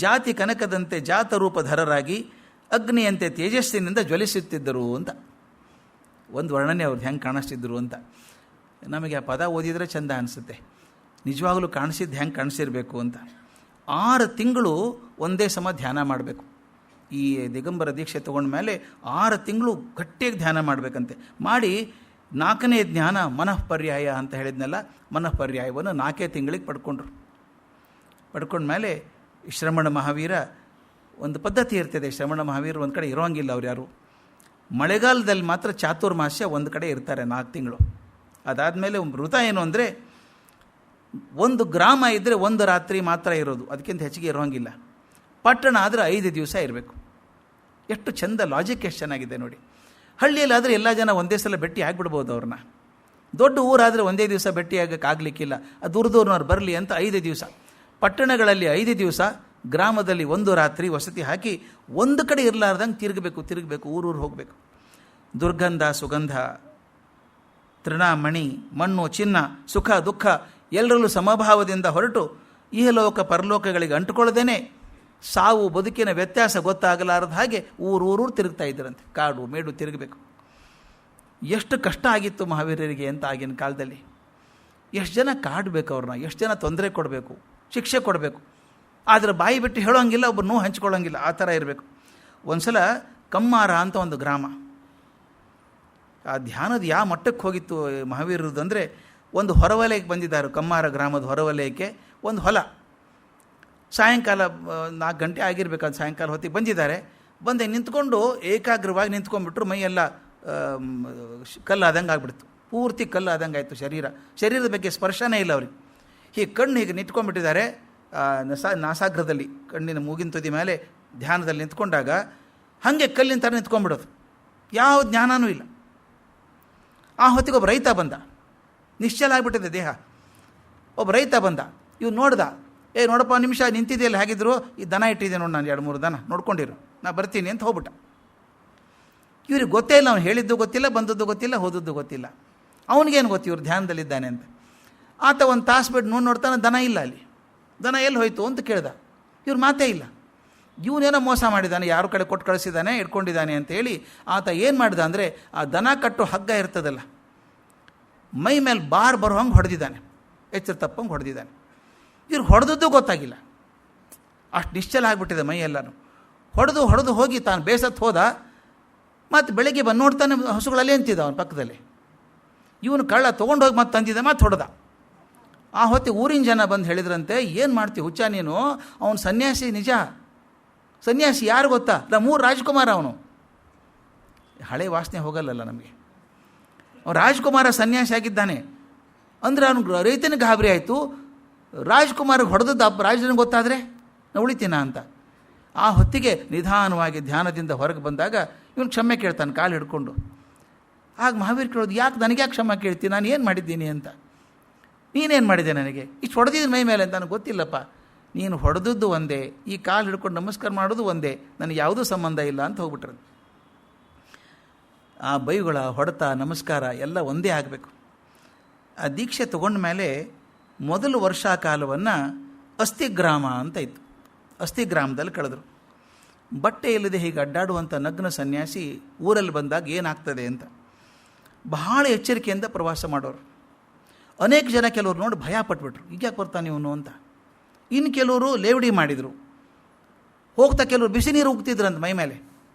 ಜಾತಿ ಕನಕದಂತೆ ಜಾತರೂಪಧರರಾಗಿ, ಅಗ್ನಿಯಂತೆ ತೇಜಸ್ಸಿನಿಂದ ಜ್ವಲಿಸುತ್ತಿದ್ದರು ಅಂತ ಒಂದು ವರ್ಣನೆ ಅವ್ರದ್ದು ಹೆಂಗೆ ಕಾಣಿಸ್ತಿದ್ರು ಅಂತ. ನಮಗೆ ಆ ಪದ ಓದಿದರೆ ಚೆಂದ ಅನಿಸುತ್ತೆ. ನಿಜವಾಗಲೂ ಕಾಣಿಸಿದ್ದು ಹೆಂಗೆ ಕಾಣಿಸಿರಬೇಕು ಅಂತ. 6 ತಿಂಗಳು ಒಂದೇ ಸಮ ಧ್ಯಾನ ಮಾಡಬೇಕು. ಈ ದಿಗಂಬರ ದೀಕ್ಷೆ ತೊಗೊಂಡ ಮೇಲೆ 6 ತಿಂಗಳು ಗಟ್ಟಿಯಾಗಿ ಧ್ಯಾನ ಮಾಡಬೇಕಂತೆ. ಮಾಡಿ 4ನೇ ಜ್ಞಾನ ಮನಃಪರ್ಯಾಯ ಅಂತ ಹೇಳಿದ್ನಲ್ಲ, ಮನಃಪರ್ಯಾಯವನ್ನು 4 ತಿಂಗಳಿಗೆ ಪಡ್ಕೊಂಡ್ಮೇಲೆ ಶ್ರಮಣ ಮಹಾವೀರ ಒಂದು ಪದ್ಧತಿ ಇರ್ತದೆ. ಶ್ರಮಣ ಮಹಾವೀರ ಒಂದು ಕಡೆ ಇರೋಂಗಿಲ್ಲ ಅವ್ರು ಯಾರು. ಮಳೆಗಾಲದಲ್ಲಿ ಮಾತ್ರ ಚಾತುರ್ಮಾಸ್ಯ ಒಂದು ಕಡೆ ಇರ್ತಾರೆ 4 ತಿಂಗಳು. ಅದಾದಮೇಲೆ ವೃತ ಏನು ಅಂದರೆ 1 ಗ್ರಾಮ ಇದ್ದರೆ 1 ರಾತ್ರಿ ಮಾತ್ರ ಇರೋದು, ಅದಕ್ಕಿಂತ ಹೆಚ್ಚಿಗೆ ಇರೋಂಗಿಲ್ಲ. ಪಟ್ಟಣ ಆದರೆ 5 ದಿವಸ ಇರಬೇಕು. ಎಷ್ಟು ಚೆಂದ ಲಾಜಿಕ್, ಎಷ್ಟು ಚೆನ್ನಾಗಿದೆ ನೋಡಿ. ಹಳ್ಳಿಯಲ್ಲಾದರೆ ಎಲ್ಲ ಜನ ಒಂದೇ ಸಲ ಭೇಟಿ ಆಗಿಬಿಡ್ಬೋದು ಅವ್ರನ್ನ. ದೊಡ್ಡ ಊರಾದರೆ ಒಂದೇ ದಿವಸ ಭೇಟಿ ಆಗಲಿಕ್ಕಿಲ್ಲ, ದೂರದೂರ್ನವ್ರು ಬರಲಿ ಅಂತ 5 ದಿವಸ. ಪಟ್ಟಣಗಳಲ್ಲಿ 5 ದಿವಸ, ಗ್ರಾಮದಲ್ಲಿ 1 ರಾತ್ರಿ ವಸತಿ ಹಾಕಿ ಒಂದು ಕಡೆ ಇರಲಾರ್ದಂಗೆ ತಿರುಗಬೇಕು, ಊರೂರು ಹೋಗಬೇಕು. ದುರ್ಗಂಧ ಸುಗಂಧ, ತೃಣಮಣಿ, ಮಣ್ಣು ಚಿನ್ನ, ಸುಖ ದುಃಖ ಎಲ್ಲರಲ್ಲೂ ಸಮಭಾವದಿಂದ ಹೊರಟು ಇಹಲೋಕ ಪರಲೋಕಗಳಿಗೆ ಅಂಟುಕೊಳ್ಳದೇನೆ ಸಾವು ಬದುಕಿನ ವ್ಯತ್ಯಾಸ ಗೊತ್ತಾಗಲಾರದ ಹಾಗೆ ಊರೂರು ತಿರುಗ್ತಾ ಇದ್ದರಂತೆ. ಕಾಡು ಮೇಡು ತಿರುಗಬೇಕು. ಎಷ್ಟು ಕಷ್ಟ ಆಗಿತ್ತು ಮಹಾವೀರರಿಗೆ ಅಂತ ಆಗಿನ ಕಾಲದಲ್ಲಿ. ಎಷ್ಟು ಜನ ಕಾಡಬೇಕು ಅವ್ರನ್ನ, ಎಷ್ಟು ಜನ ತೊಂದರೆ ಕೊಡಬೇಕು, ಶಿಕ್ಷೆ ಕೊಡಬೇಕು. ಆದರೆ ಬಾಯಿ ಬಿಟ್ಟು ಹೇಳೋಂಗಿಲ್ಲ, ಒಬ್ಬರು ನೋವು ಹಂಚ್ಕೊಳ್ಳೋಂಗಿಲ್ಲ, ಆ ಥರ ಇರಬೇಕು. ಒಂದು ಸಲ ಕಮ್ಮಾರ ಅಂತ ಒಂದು ಗ್ರಾಮ, ಆ ಧ್ಯಾನದ ಯಾವ ಮಟ್ಟಕ್ಕೆ ಹೋಗಿತ್ತು ಮಹಾವೀರರದ್ದು ಅಂದರೆ, ಒಂದು ಹೊರವಲಯಕ್ಕೆ ಬಂದಿದ್ದಾರೆ. ಕಮ್ಮಾರ ಗ್ರಾಮದ ಹೊರವಲಯಕ್ಕೆ ಒಂದು ಹೊಲ. ಸಾಯಂಕಾಲ 4 ಗಂಟೆ ಆಗಿರಬೇಕಾದ ಸಾಯಂಕಾಲ ಹೊತ್ತಿಗೆ ಬಂದಿದ್ದಾರೆ. ಬಂದೆ ನಿಂತ್ಕೊಂಡು ಏಕಾಗ್ರವಾಗಿ ನಿಂತ್ಕೊಂಡ್ಬಿಟ್ರು. ಮೈಯೆಲ್ಲ ಕಲ್ಲಾದಂಗೆ ಆಗಿಬಿಡ್ತು, ಪೂರ್ತಿ ಕಲ್ಲಾದಂಗೆ ಆಯಿತು. ಶರೀರದ ಬಗ್ಗೆ ಸ್ಪರ್ಶನೇ ಇಲ್ಲ ಅವ್ರಿಗೆ. ಹೀಗೆ ಕಣ್ಣು ಹೀಗೆ ನಿಂತ್ಕೊಂಡ್ಬಿಟ್ಟಿದ್ದಾರೆ ನಾಸಾಗ್ರದಲ್ಲಿ, ಕಣ್ಣಿನ ಮೂಗಿನ ತುದಿ ಮೇಲೆ ಧ್ಯಾನದಲ್ಲಿ ನಿಂತ್ಕೊಂಡಾಗ ಹಾಗೆ ಕಲ್ಲಿನ ಥರ ನಿಂತ್ಕೊಂಡ್ಬಿಡೋದು, ಯಾವ ಜ್ಞಾನವೂ ಇಲ್ಲ. ಆ ಹೊತ್ತಿಗೆ ಒಬ್ಬ ರೈತ ಬಂದ, ನಿಶ್ಚಲ ಆಗಿಬಿಟ್ಟಿದೆ ದೇಹ. ಒಬ್ಬ ರೈತ ಬಂದ, ಇವ್ನು ನೋಡ್ದ, ನೋಡಪ್ಪ ನಿಮಿಷ ನಿಂತಿದೆಯಲ್ಲ, ಹೇಗಿದ್ರು ಈ ದನ ಇಟ್ಟಿದೆ ನೋಡಿ, ನಾನು 2-3 ದನ ನೋಡ್ಕೊಂಡಿರು, ನಾ ಬರ್ತೀನಿ ಅಂತ ಹೋಗ್ಬಿಟ್ಟ. ಇವ್ರಿಗೆ ಗೊತ್ತೇ ಇಲ್ಲ, ಅವ್ನು ಹೇಳಿದ್ದು ಗೊತ್ತಿಲ್ಲ, ಬಂದದ್ದು ಗೊತ್ತಿಲ್ಲ, ಹೋದದ್ದು ಗೊತ್ತಿಲ್ಲ. ಅವನಿಗೇನು ಗೊತ್ತು ಇವ್ರು ಧ್ಯಾನದಲ್ಲಿದ್ದಾನೆ ಅಂತ. ಆತ ಒಂದು ತಾಸು ಬಿಟ್ಟು ನೋಡ್ತಾನೆ, ದನ ಇಲ್ಲ ಅಲ್ಲಿ. ದನ ಎಲ್ಲಿ ಹೋಯ್ತು ಅಂತ ಕೇಳ್ದ. ಇವ್ರು ಮಾತೇ ಇಲ್ಲ. ಇವನೇನೋ ಮೋಸ ಮಾಡಿದ್ದಾನೆ, ಯಾರ ಕಡೆ ಕೊಟ್ಟು ಕಳಿಸಿದ್ದಾನೆ, ಇಟ್ಕೊಂಡಿದ್ದಾನೆ ಅಂತೇಳಿ ಆತ ಏನು ಮಾಡಿದ ಅಂದರೆ, ಆ ದನ ಕಟ್ಟು ಹಗ್ಗ ಇರ್ತದಲ್ಲ, ಮೈ ಮೇಲೆ ಬರೋ ಹಂಗೆ ಹೊಡೆದಿದ್ದಾನೆ, ಎಚ್ಚರ ತಪ್ಪಂಗೆ ಹೊಡೆದಿದ್ದಾನೆ. ಇವ್ರು ಹೊಡೆದದ್ದು ಗೊತ್ತಾಗಿಲ್ಲ, ಅಷ್ಟು ನಿಶ್ಚಲ ಆಗಿಬಿಟ್ಟಿದೆ ಮೈ ಎಲ್ಲನೂ. ಹೊಡೆದು ಹೋಗಿ ತಾನು ಬೇಸತ್ತು ಹೋದ. ಮತ್ತು ಬೆಳಗ್ಗೆ ಬಂದು ನೋಡ್ತಾನೆ, ಹಸುಗಳಲ್ಲಿ ಅಂತಿದ್ದ ಅವನ ಪಕ್ಕದಲ್ಲಿ. ಇವನು ಕಳ್ಳ ತೊಗೊಂಡೋಗಿ ಮತ್ತೆ ತಂದಿದ್ದ, ಮತ್ತೆ ಹೊಡೆದ. ಆ ಹೊತ್ತಿಗೆ ಊರಿನ ಜನ ಬಂದು ಹೇಳಿದ್ರಂತೆ, ಏನು ಮಾಡ್ತೀವಿ ಹುಚ್ಚ ನೀನು, ಅವನು ಸನ್ಯಾಸಿ, ನಿಜ ಸನ್ಯಾಸಿ, ಯಾರು ಗೊತ್ತಾ, ನಮ್ಮೂರು ರಾಜ್ಕುಮಾರ ಅವನು. ಹಳೆ ವಾಸನೆ ಹೋಗಲ್ಲಲ್ಲ ನಮಗೆ. ಅವನು ರಾಜ್ಕುಮಾರ ಸನ್ಯಾಸಿ ಆಗಿದ್ದಾನೆ ಅಂದರೆ ಅವನು ರೈತನಿಗೆ ಗಾಬರಿ ಆಯಿತು. ರಾಜ್ಕುಮಾರಿಗೆ ಹೊಡೆದದ್ದು ರಾಜನಿಗೆ ಗೊತ್ತಾದರೆ ನಾವು ಉಳಿತೀನ ಅಂತ. ಆ ಹೊತ್ತಿಗೆ ನಿಧಾನವಾಗಿ ಧ್ಯಾನದಿಂದ ಹೊರಗೆ ಬಂದಾಗ ಇವನು ಕ್ಷಮೆ ಕೇಳ್ತಾನೆ ಕಾಲು ಹಿಡ್ಕೊಂಡು. ಆಗ ಮಹಾವೀರ್ ಕೇಳೋದು, ಯಾಕೆ ನನಗ್ಯಾಕೆ ಕ್ಷಮೆ ಕೇಳ್ತೀನಿ, ನಾನು ಏನು ಮಾಡಿದ್ದೀನಿ ಅಂತ. ನೀನೇನು ಮಾಡಿದೆ ನನಗೆ, ಇಷ್ಟು ಹೊಡೆದಿದ್ದು ಮೈ ಮೇಲೆ ಅಂತ ನನಗೆ ಗೊತ್ತಿಲ್ಲಪ್ಪ. ನೀನು ಹೊಡೆದದ್ದು ಒಂದೇ, ಈ ಕಾಲು ಹಿಡ್ಕೊಂಡು ನಮಸ್ಕಾರ ಮಾಡೋದು ಒಂದೇ, ನನಗೆ ಯಾವುದೂ ಸಂಬಂಧ ಇಲ್ಲ ಅಂತ ಹೋಗ್ಬಿಟ್ರೆ. ಆ ಬೈಗಳ ಹೊಡೆತ ನಮಸ್ಕಾರ ಎಲ್ಲ ಒಂದೇ ಆಗಬೇಕು. ಆ ದೀಕ್ಷೆ ತಗೊಂಡ ಮೇಲೆ ಮೊದಲು ವರ್ಷಾಕಾಲವನ್ನು ಅಸ್ಥಿಗ್ರಾಮ ಅಂತ ಇತ್ತು. ಅಸ್ಥಿಗ್ರಾಮದಲ್ಲಿ ಕಳೆದರು. ಬಟ್ಟೆ ಇಲ್ಲದೆ ಹೀಗೆ ಅಡ್ಡಾಡುವಂಥ ನಗ್ನ ಸನ್ಯಾಸಿ ಊರಲ್ಲಿ ಬಂದಾಗ ಏನಾಗ್ತದೆ ಅಂತ ಬಹಳ ಎಚ್ಚರಿಕೆಯಿಂದ ಪ್ರವಾಸ ಮಾಡೋರು. ಅನೇಕ ಜನ ಕೆಲವರು ನೋಡಿ ಭಯ ಪಟ್ಬಿಟ್ರು, ಈಗ ಯಾಕೆ ಬರ್ತಾನೆ ಇವನು ಅಂತ. ಇನ್ನು ಕೆಲವರು ಲೇವಡಿ ಮಾಡಿದರು, ಹೋಗ್ತಾ ಕೆಲವರು ಬಿಸಿ ನೀರು ಉಗ್ತಿದ್ರಂತ ಮೈ ಮೇಲೆ.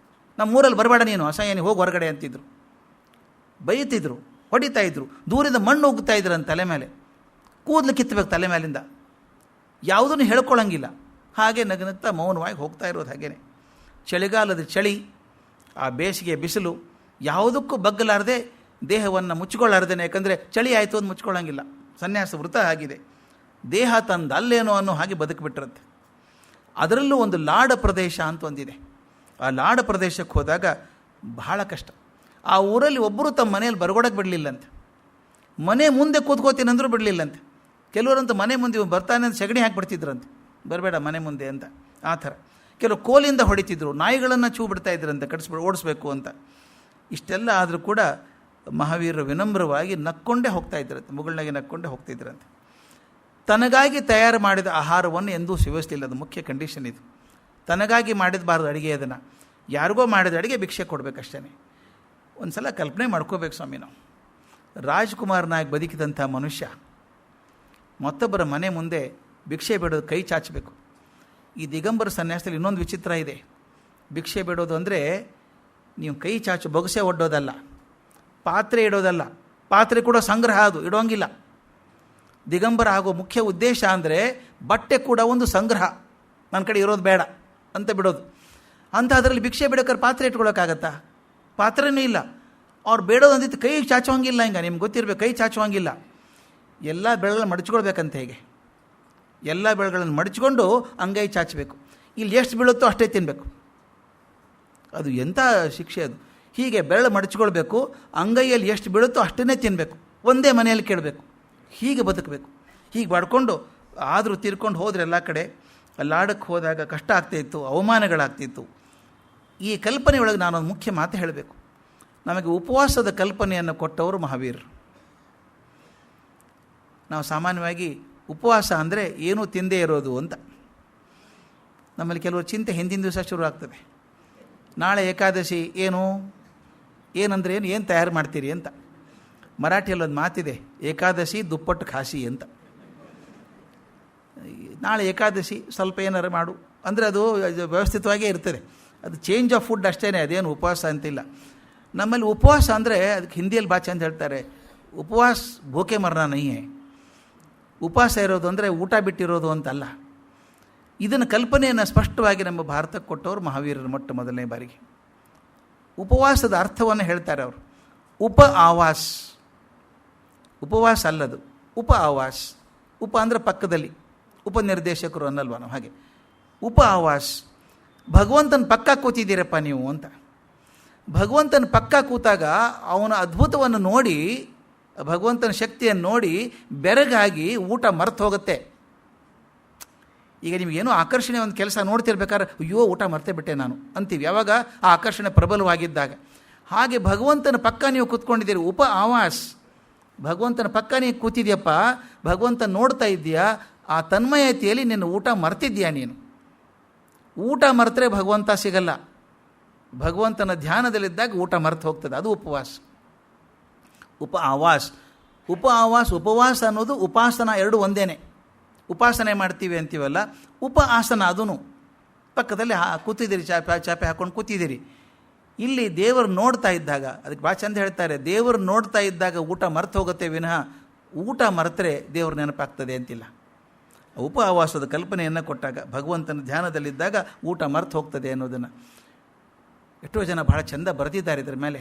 ನಮ್ಮೂರಲ್ಲಿ ಬರಬೇಡ ನೀನು ಅಸಹ್ಯನಿ, ಹೋಗಿ ಹೊರಗಡೆ ಅಂತಿದ್ರು, ಬೈತಿದ್ರು, ಹೊಡಿತಾ ಇದ್ರು. ದೂರಿಂದ ಮಣ್ಣು ಉಗ್ತಾ ಇದ್ರಂತ ತಲೆ ಮೇಲೆ, ಕೂದಲು ಕಿತ್ತಬೇಕು ತಲೆ ಮೇಲಿಂದ, ಯಾವುದನ್ನು ಹೇಳ್ಕೊಳ್ಳಂಗಿಲ್ಲ. ಹಾಗೆ ನಗನಗ್ತಾ ಮೌನವಾಗಿ ಹೋಗ್ತಾ ಇರೋದು. ಹಾಗೇನೆ ಚಳಿಗಾಲದ ಚಳಿ, ಆ ಬೇಸಿಗೆ ಬಿಸಿಲು, ಯಾವುದಕ್ಕೂ ಬಗ್ಗಲಾರದೆ ದೇಹವನ್ನು ಮುಚ್ಚಿಕೊಳ್ಳಾರ್ದೇನೆ. ಯಾಕಂದರೆ ಚಳಿ ಆಯಿತು ಅಂತ ಮುಚ್ಕೊಳ್ಳೋಂಗಿಲ್ಲ. ಸನ್ಯಾಸ ವೃತ ಆಗಿದೆ. ದೇಹ ತಂದು ಅಲ್ಲೇನೋ ಅನ್ನೋ ಹಾಗೆ ಬದುಕಿಬಿಟ್ಟಿರುತ್ತೆ. ಅದರಲ್ಲೂ ಒಂದು ಲಾಡ ಪ್ರದೇಶ ಅಂತ ಒಂದಿದೆ. ಆ ಲಾಡ ಪ್ರದೇಶಕ್ಕೆ ಹೋದಾಗ ಬಹಳ ಕಷ್ಟ. ಆ ಊರಲ್ಲಿ ಒಬ್ಬರು ತಮ್ಮ ಮನೆಯಲ್ಲಿ ಬರಗೊಡಕ್ಕೆ ಬಿಡಲಿಲ್ಲಂತೆ. ಮನೆ ಮುಂದೆ ಕೂತ್ಕೋತೀನಂದ್ರೂ ಬಿಡಲಿಲ್ಲಂತೆ. ಕೆಲವರಂತೂ ಮನೆ ಮುಂದೆ ಬರ್ತಾನೆ ಅಂತ ಸಗಣಿ ಹಾಕಿಬಿಡ್ತಿದ್ರಂತೆ, ಬರಬೇಡ ಮನೆ ಮುಂದೆ ಅಂತ. ಆ ಥರ ಕೆಲವು ಕೋಲಿಂದ ಹೊಡಿತಿದ್ರು, ನಾಯಿಗಳನ್ನು ಚೂ ಬಿಡ್ತಾ ಇದ್ರಂತೆ, ಓಡಿಸ್ಬೇಕು ಅಂತ. ಇಷ್ಟೆಲ್ಲ ಆದರೂ ಕೂಡ ಮಹಾವೀರರು ವಿನಮ್ರವಾಗಿ ನಕ್ಕೊಂಡೇ ಹೋಗ್ತಾ ಇದ್ರಂತೆ, ಮುಗುಳ್ನಾಗೆ ನಕ್ಕೊಂಡೇ ಹೋಗ್ತಿದ್ರಂತೆ. ತನಗಾಗಿ ತಯಾರು ಮಾಡಿದ ಆಹಾರವನ್ನು ಎಂದೂ ಸೇವಿಸಲಿಲ್ಲ. ಅದು ಮುಖ್ಯ ಕಂಡೀಷನ್ ಇದು. ತನಗಾಗಿ ಮಾಡಿದಬಾರ್ದು ಅಡುಗೆ, ಅದನ್ನು ಯಾರಿಗೋ ಮಾಡಿದ ಅಡುಗೆ ಭಿಕ್ಷೆ ಕೊಡಬೇಕಷ್ಟೇ. ಒಂದು ಸಲ ಕಲ್ಪನೆ ಮಾಡ್ಕೋಬೇಕು ಸ್ವಾಮಿ, ನಾವು ರಾಜ್ಕುಮಾರನಾಗಿ ಬದುಕಿದಂಥ ಮನುಷ್ಯ ಮತ್ತೊಬ್ಬರ ಮನೆ ಮುಂದೆ ಭಿಕ್ಷೆ ಬೇಡೋದು, ಕೈ ಚಾಚಬೇಕು. ಈ ದಿಗಂಬರ ಸನ್ಯಾಸದಲ್ಲಿ ಇನ್ನೊಂದು ವಿಚಿತ್ರ ಇದೆ. ಭಿಕ್ಷೆ ಬೇಡೋದು ಅಂದರೆ ನೀವು ಕೈ ಚಾಚು ಬೊಗಸೆ ಒಡ್ಡೋದಲ್ಲ, ಪಾತ್ರೆ ಇಡೋದಲ್ಲ. ಪಾತ್ರೆ ಕೂಡ ಸಂಗ್ರಹ, ಅದು ಇಡೋಂಗಿಲ್ಲ. ದಿಗಂಬರ ಆಗೋ ಮುಖ್ಯ ಉದ್ದೇಶ ಅಂದರೆ ಬಟ್ಟೆ ಕೂಡ ಒಂದು ಸಂಗ್ರಹ, ನನ್ನ ಕಡೆ ಇರೋದು ಬೇಡ ಅಂತ ಬಿಡೋದು. ಅಂತ ಅದರಲ್ಲಿ ಭಿಕ್ಷೆ ಬೇಡೋಕ್ಕಾರೆ ಪಾತ್ರೆ ಇಟ್ಕೊಳ್ಳೋಕ್ಕಾಗತ್ತಾ? ಪಾತ್ರೆನೂ ಇಲ್ಲ. ಅವ್ರು ಬೇಡೋದು ಅಂದಿತ್ತು ಕೈ ಚಾಚುವಂಗಿಲ್ಲ. ಹಿಂಗೆ ನಿಮ್ಗೆ ಗೊತ್ತಿರಬೇಕು, ಕೈ ಚಾಚುವಂಗಿಲ್ಲ. ಎಲ್ಲ ಬೆಳೆಗಳನ್ನು ಮಡಚ್ಕೊಳ್ಬೇಕಂತ. ಹೇಗೆ ಎಲ್ಲ ಬೆಳೆಗಳನ್ನು ಮಡಚ್ಕೊಂಡು ಅಂಗೈ ಚಾಚಬೇಕು. ಇಲ್ಲಿ ಎಷ್ಟು ಬೀಳುತ್ತೋ ಅಷ್ಟೇ ತಿನ್ನಬೇಕು. ಅದು ಎಂಥ ಶಿಕ್ಷೆ ಅದು! ಹೀಗೆ ಬೆರಳು ಮಡಚ್ಕೊಳ್ಬೇಕು, ಅಂಗೈಯಲ್ಲಿ ಎಷ್ಟು ಬೀಳುತ್ತೋ ಅಷ್ಟನ್ನೇ ತಿನ್ನಬೇಕು, ಒಂದೇ ಮನೆಯಲ್ಲಿ ಕೇಳಬೇಕು. ಹೀಗೆ ಬದುಕಬೇಕು. ಹೀಗೆ ಬಡ್ಕೊಂಡು ಆದರೂ ತೀರ್ಕೊಂಡು ಹೋದರೆ ಎಲ್ಲ ಕಡೆ. ಲಾಡಕ್ಕೆ ಹೋದಾಗ ಕಷ್ಟ ಆಗ್ತಾಯಿತ್ತು, ಅವಮಾನಗಳಾಗ್ತಿತ್ತು. ಈ ಕಲ್ಪನೆಯೊಳಗೆ ನಾನೊಂದು ಮುಖ್ಯ ಮಾತು ಹೇಳಬೇಕು. ನಮಗೆ ಉಪವಾಸದ ಕಲ್ಪನೆಯನ್ನು ಕೊಟ್ಟವರು ಮಹಾವೀರರು. ನಾವು ಸಾಮಾನ್ಯವಾಗಿ ಉಪವಾಸ ಅಂದರೆ ಏನೂ ತಿಂದೇ ಇರೋದು ಅಂತ. ನಮ್ಮಲ್ಲಿ ಕೆಲವರು ಚಿಂತೆ ಹಿಂದಿನ ದಿವಸ ಶುರು ಆಗ್ತದೆ. ನಾಳೆ ಏಕಾದಶಿ, ಏನಂದರೆ ಏನು ತಯಾರು ಮಾಡ್ತೀರಿ ಅಂತ. ಮರಾಠಿಯಲ್ಲಿ ಒಂದು ಮಾತಿದೆ, ಏಕಾದಶಿ ದುಪ್ಪಟ್ಟು ಖಾಸಿ ಅಂತ. ನಾಳೆ ಏಕಾದಶಿ, ಸ್ವಲ್ಪ ಏನಾರು ಮಾಡು ಅಂದರೆ ಅದು ವ್ಯವಸ್ಥಿತವಾಗೇ ಇರ್ತದೆ. ಅದು ಚೇಂಜ್ ಆಫ್ ಫುಡ್ ಅಷ್ಟೇ, ಅದೇನು ಉಪವಾಸ ಅಂತಿಲ್ಲ. ನಮ್ಮಲ್ಲಿ ಉಪವಾಸ ಅಂದರೆ ಅದಕ್ಕೆ ಹಿಂದಿಯಲ್ಲಿ ಭಾಷೆ ಅಂತ ಹೇಳ್ತಾರೆ, ಉಪವಾಸ ಭೂಕೆ ಮರಣ ನೈಯೇ. ಉಪವಾಸ ಇರೋದು ಅಂದರೆ ಊಟ ಬಿಟ್ಟಿರೋದು ಅಂತಲ್ಲ. ಇದನ್ನು ಕಲ್ಪನೆಯನ್ನು ಸ್ಪಷ್ಟವಾಗಿ ನಮ್ಮ ಭಾರತಕ್ಕೆ ಕೊಟ್ಟವರು ಮಹಾವೀರರು ಮೊಟ್ಟ ಮೊದಲನೇ ಬಾರಿಗೆ. ಉಪವಾಸದ ಅರ್ಥವನ್ನು ಹೇಳ್ತಾರೆ ಅವರು. ಉಪ ಆವಾಸ್, ಉಪವಾಸ ಅಲ್ಲದು, ಉಪ ಆವಾಸ್. ಉಪ ಅಂದರೆ ಪಕ್ಕದಲ್ಲಿ, ಉಪನಿರ್ದೇಶಕರು ಅನ್ನಲ್ವ ನಾವು, ಹಾಗೆ ಉಪ ಆವಾಸ್. ಭಗವಂತನ ಪಕ್ಕ ಕೂತಿದ್ದೀರಪ್ಪ ನೀವು ಅಂತ. ಭಗವಂತನ ಪಕ್ಕ ಕೂತಾಗ ಅವನ ಅದ್ಭುತವನ್ನು ನೋಡಿ, ಭಗವಂತನ ಶಕ್ತಿಯನ್ನು ನೋಡಿ ಬೆರಗಾಗಿ ಊಟ ಮರ್ತು ಹೋಗುತ್ತೆ. ಈಗ ನಿಮಗೇನೋ ಆಕರ್ಷಣೆ ಒಂದು ಕೆಲಸ ನೋಡ್ತಿರ್ಬೇಕಾದ್ರೆ ಅಯ್ಯೋ ಊಟ ಮರ್ತೇ ಬಿಟ್ಟೆ ನಾನು ಅಂತೀವಿ, ಯಾವಾಗ ಆ ಆಕರ್ಷಣೆ ಪ್ರಬಲವಾಗಿದ್ದಾಗ. ಹಾಗೆ ಭಗವಂತನ ಪಕ್ಕ ನೀವು ಕೂತ್ಕೊಂಡಿದ್ದೀರಿ, ಉಪ ಆವಾಸ್. ಭಗವಂತನ ಪಕ್ಕ ನೀವು ಕೂತಿದ್ಯಪ್ಪ, ಭಗವಂತ ನೋಡ್ತಾ ಇದ್ದೀಯಾ, ಆ ತನ್ಮಯತೆಯಲ್ಲಿ ನಿನ್ನ ಊಟ ಮರ್ತಿದ್ದೀಯಾ ನೀನು. ಊಟ ಮರೆತರೆ ಭಗವಂತ ಸಿಗಲ್ಲ. ಭಗವಂತನ ಧ್ಯಾನದಲ್ಲಿದ್ದಾಗ ಊಟ ಮರೆತು ಹೋಗ್ತದೆ, ಅದು ಉಪವಾಸ. ಉಪ ಆವಾಸ್, ಉಪ ಆವಾಸ್. ಉಪವಾಸ ಅನ್ನೋದು ಉಪಾಸನ ಎರಡು ಒಂದೇನೆ. ಉಪಾಸನೆ ಮಾಡ್ತೀವಿ ಅಂತೀವಲ್ಲ, ಉಪ ಆಸನ ಅದೂ ಪಕ್ಕದಲ್ಲಿ ಕೂತಿದ್ದೀರಿ, ಚಾಪೆ ಹಾಕ್ಕೊಂಡು ಕೂತಿದ್ದೀರಿ. ಇಲ್ಲಿ ದೇವರು ನೋಡ್ತಾ ಇದ್ದಾಗ, ಅದಕ್ಕೆ ಭಾಳ ಚಂದ ಹೇಳ್ತಾರೆ, ದೇವರು ನೋಡ್ತಾ ಇದ್ದಾಗ ಊಟ ಮರೆತು ಹೋಗುತ್ತೆ ವಿನಃ ಊಟ ಮರೆತರೆ ದೇವ್ರ ನೆನಪಾಗ್ತದೆ ಅಂತಿಲ್ಲ. ಉಪ ಆವಾಸದ ಕಲ್ಪನೆಯನ್ನು ಕೊಟ್ಟಾಗ, ಭಗವಂತನ ಧ್ಯಾನದಲ್ಲಿದ್ದಾಗ ಊಟ ಮರೆತು ಹೋಗ್ತದೆ ಅನ್ನೋದನ್ನು ಎಷ್ಟೋ ಜನ ಬಹಳ ಚಂದ ಬರೆದಿದ್ದಾರೆ. ಇದರ ಮೇಲೆ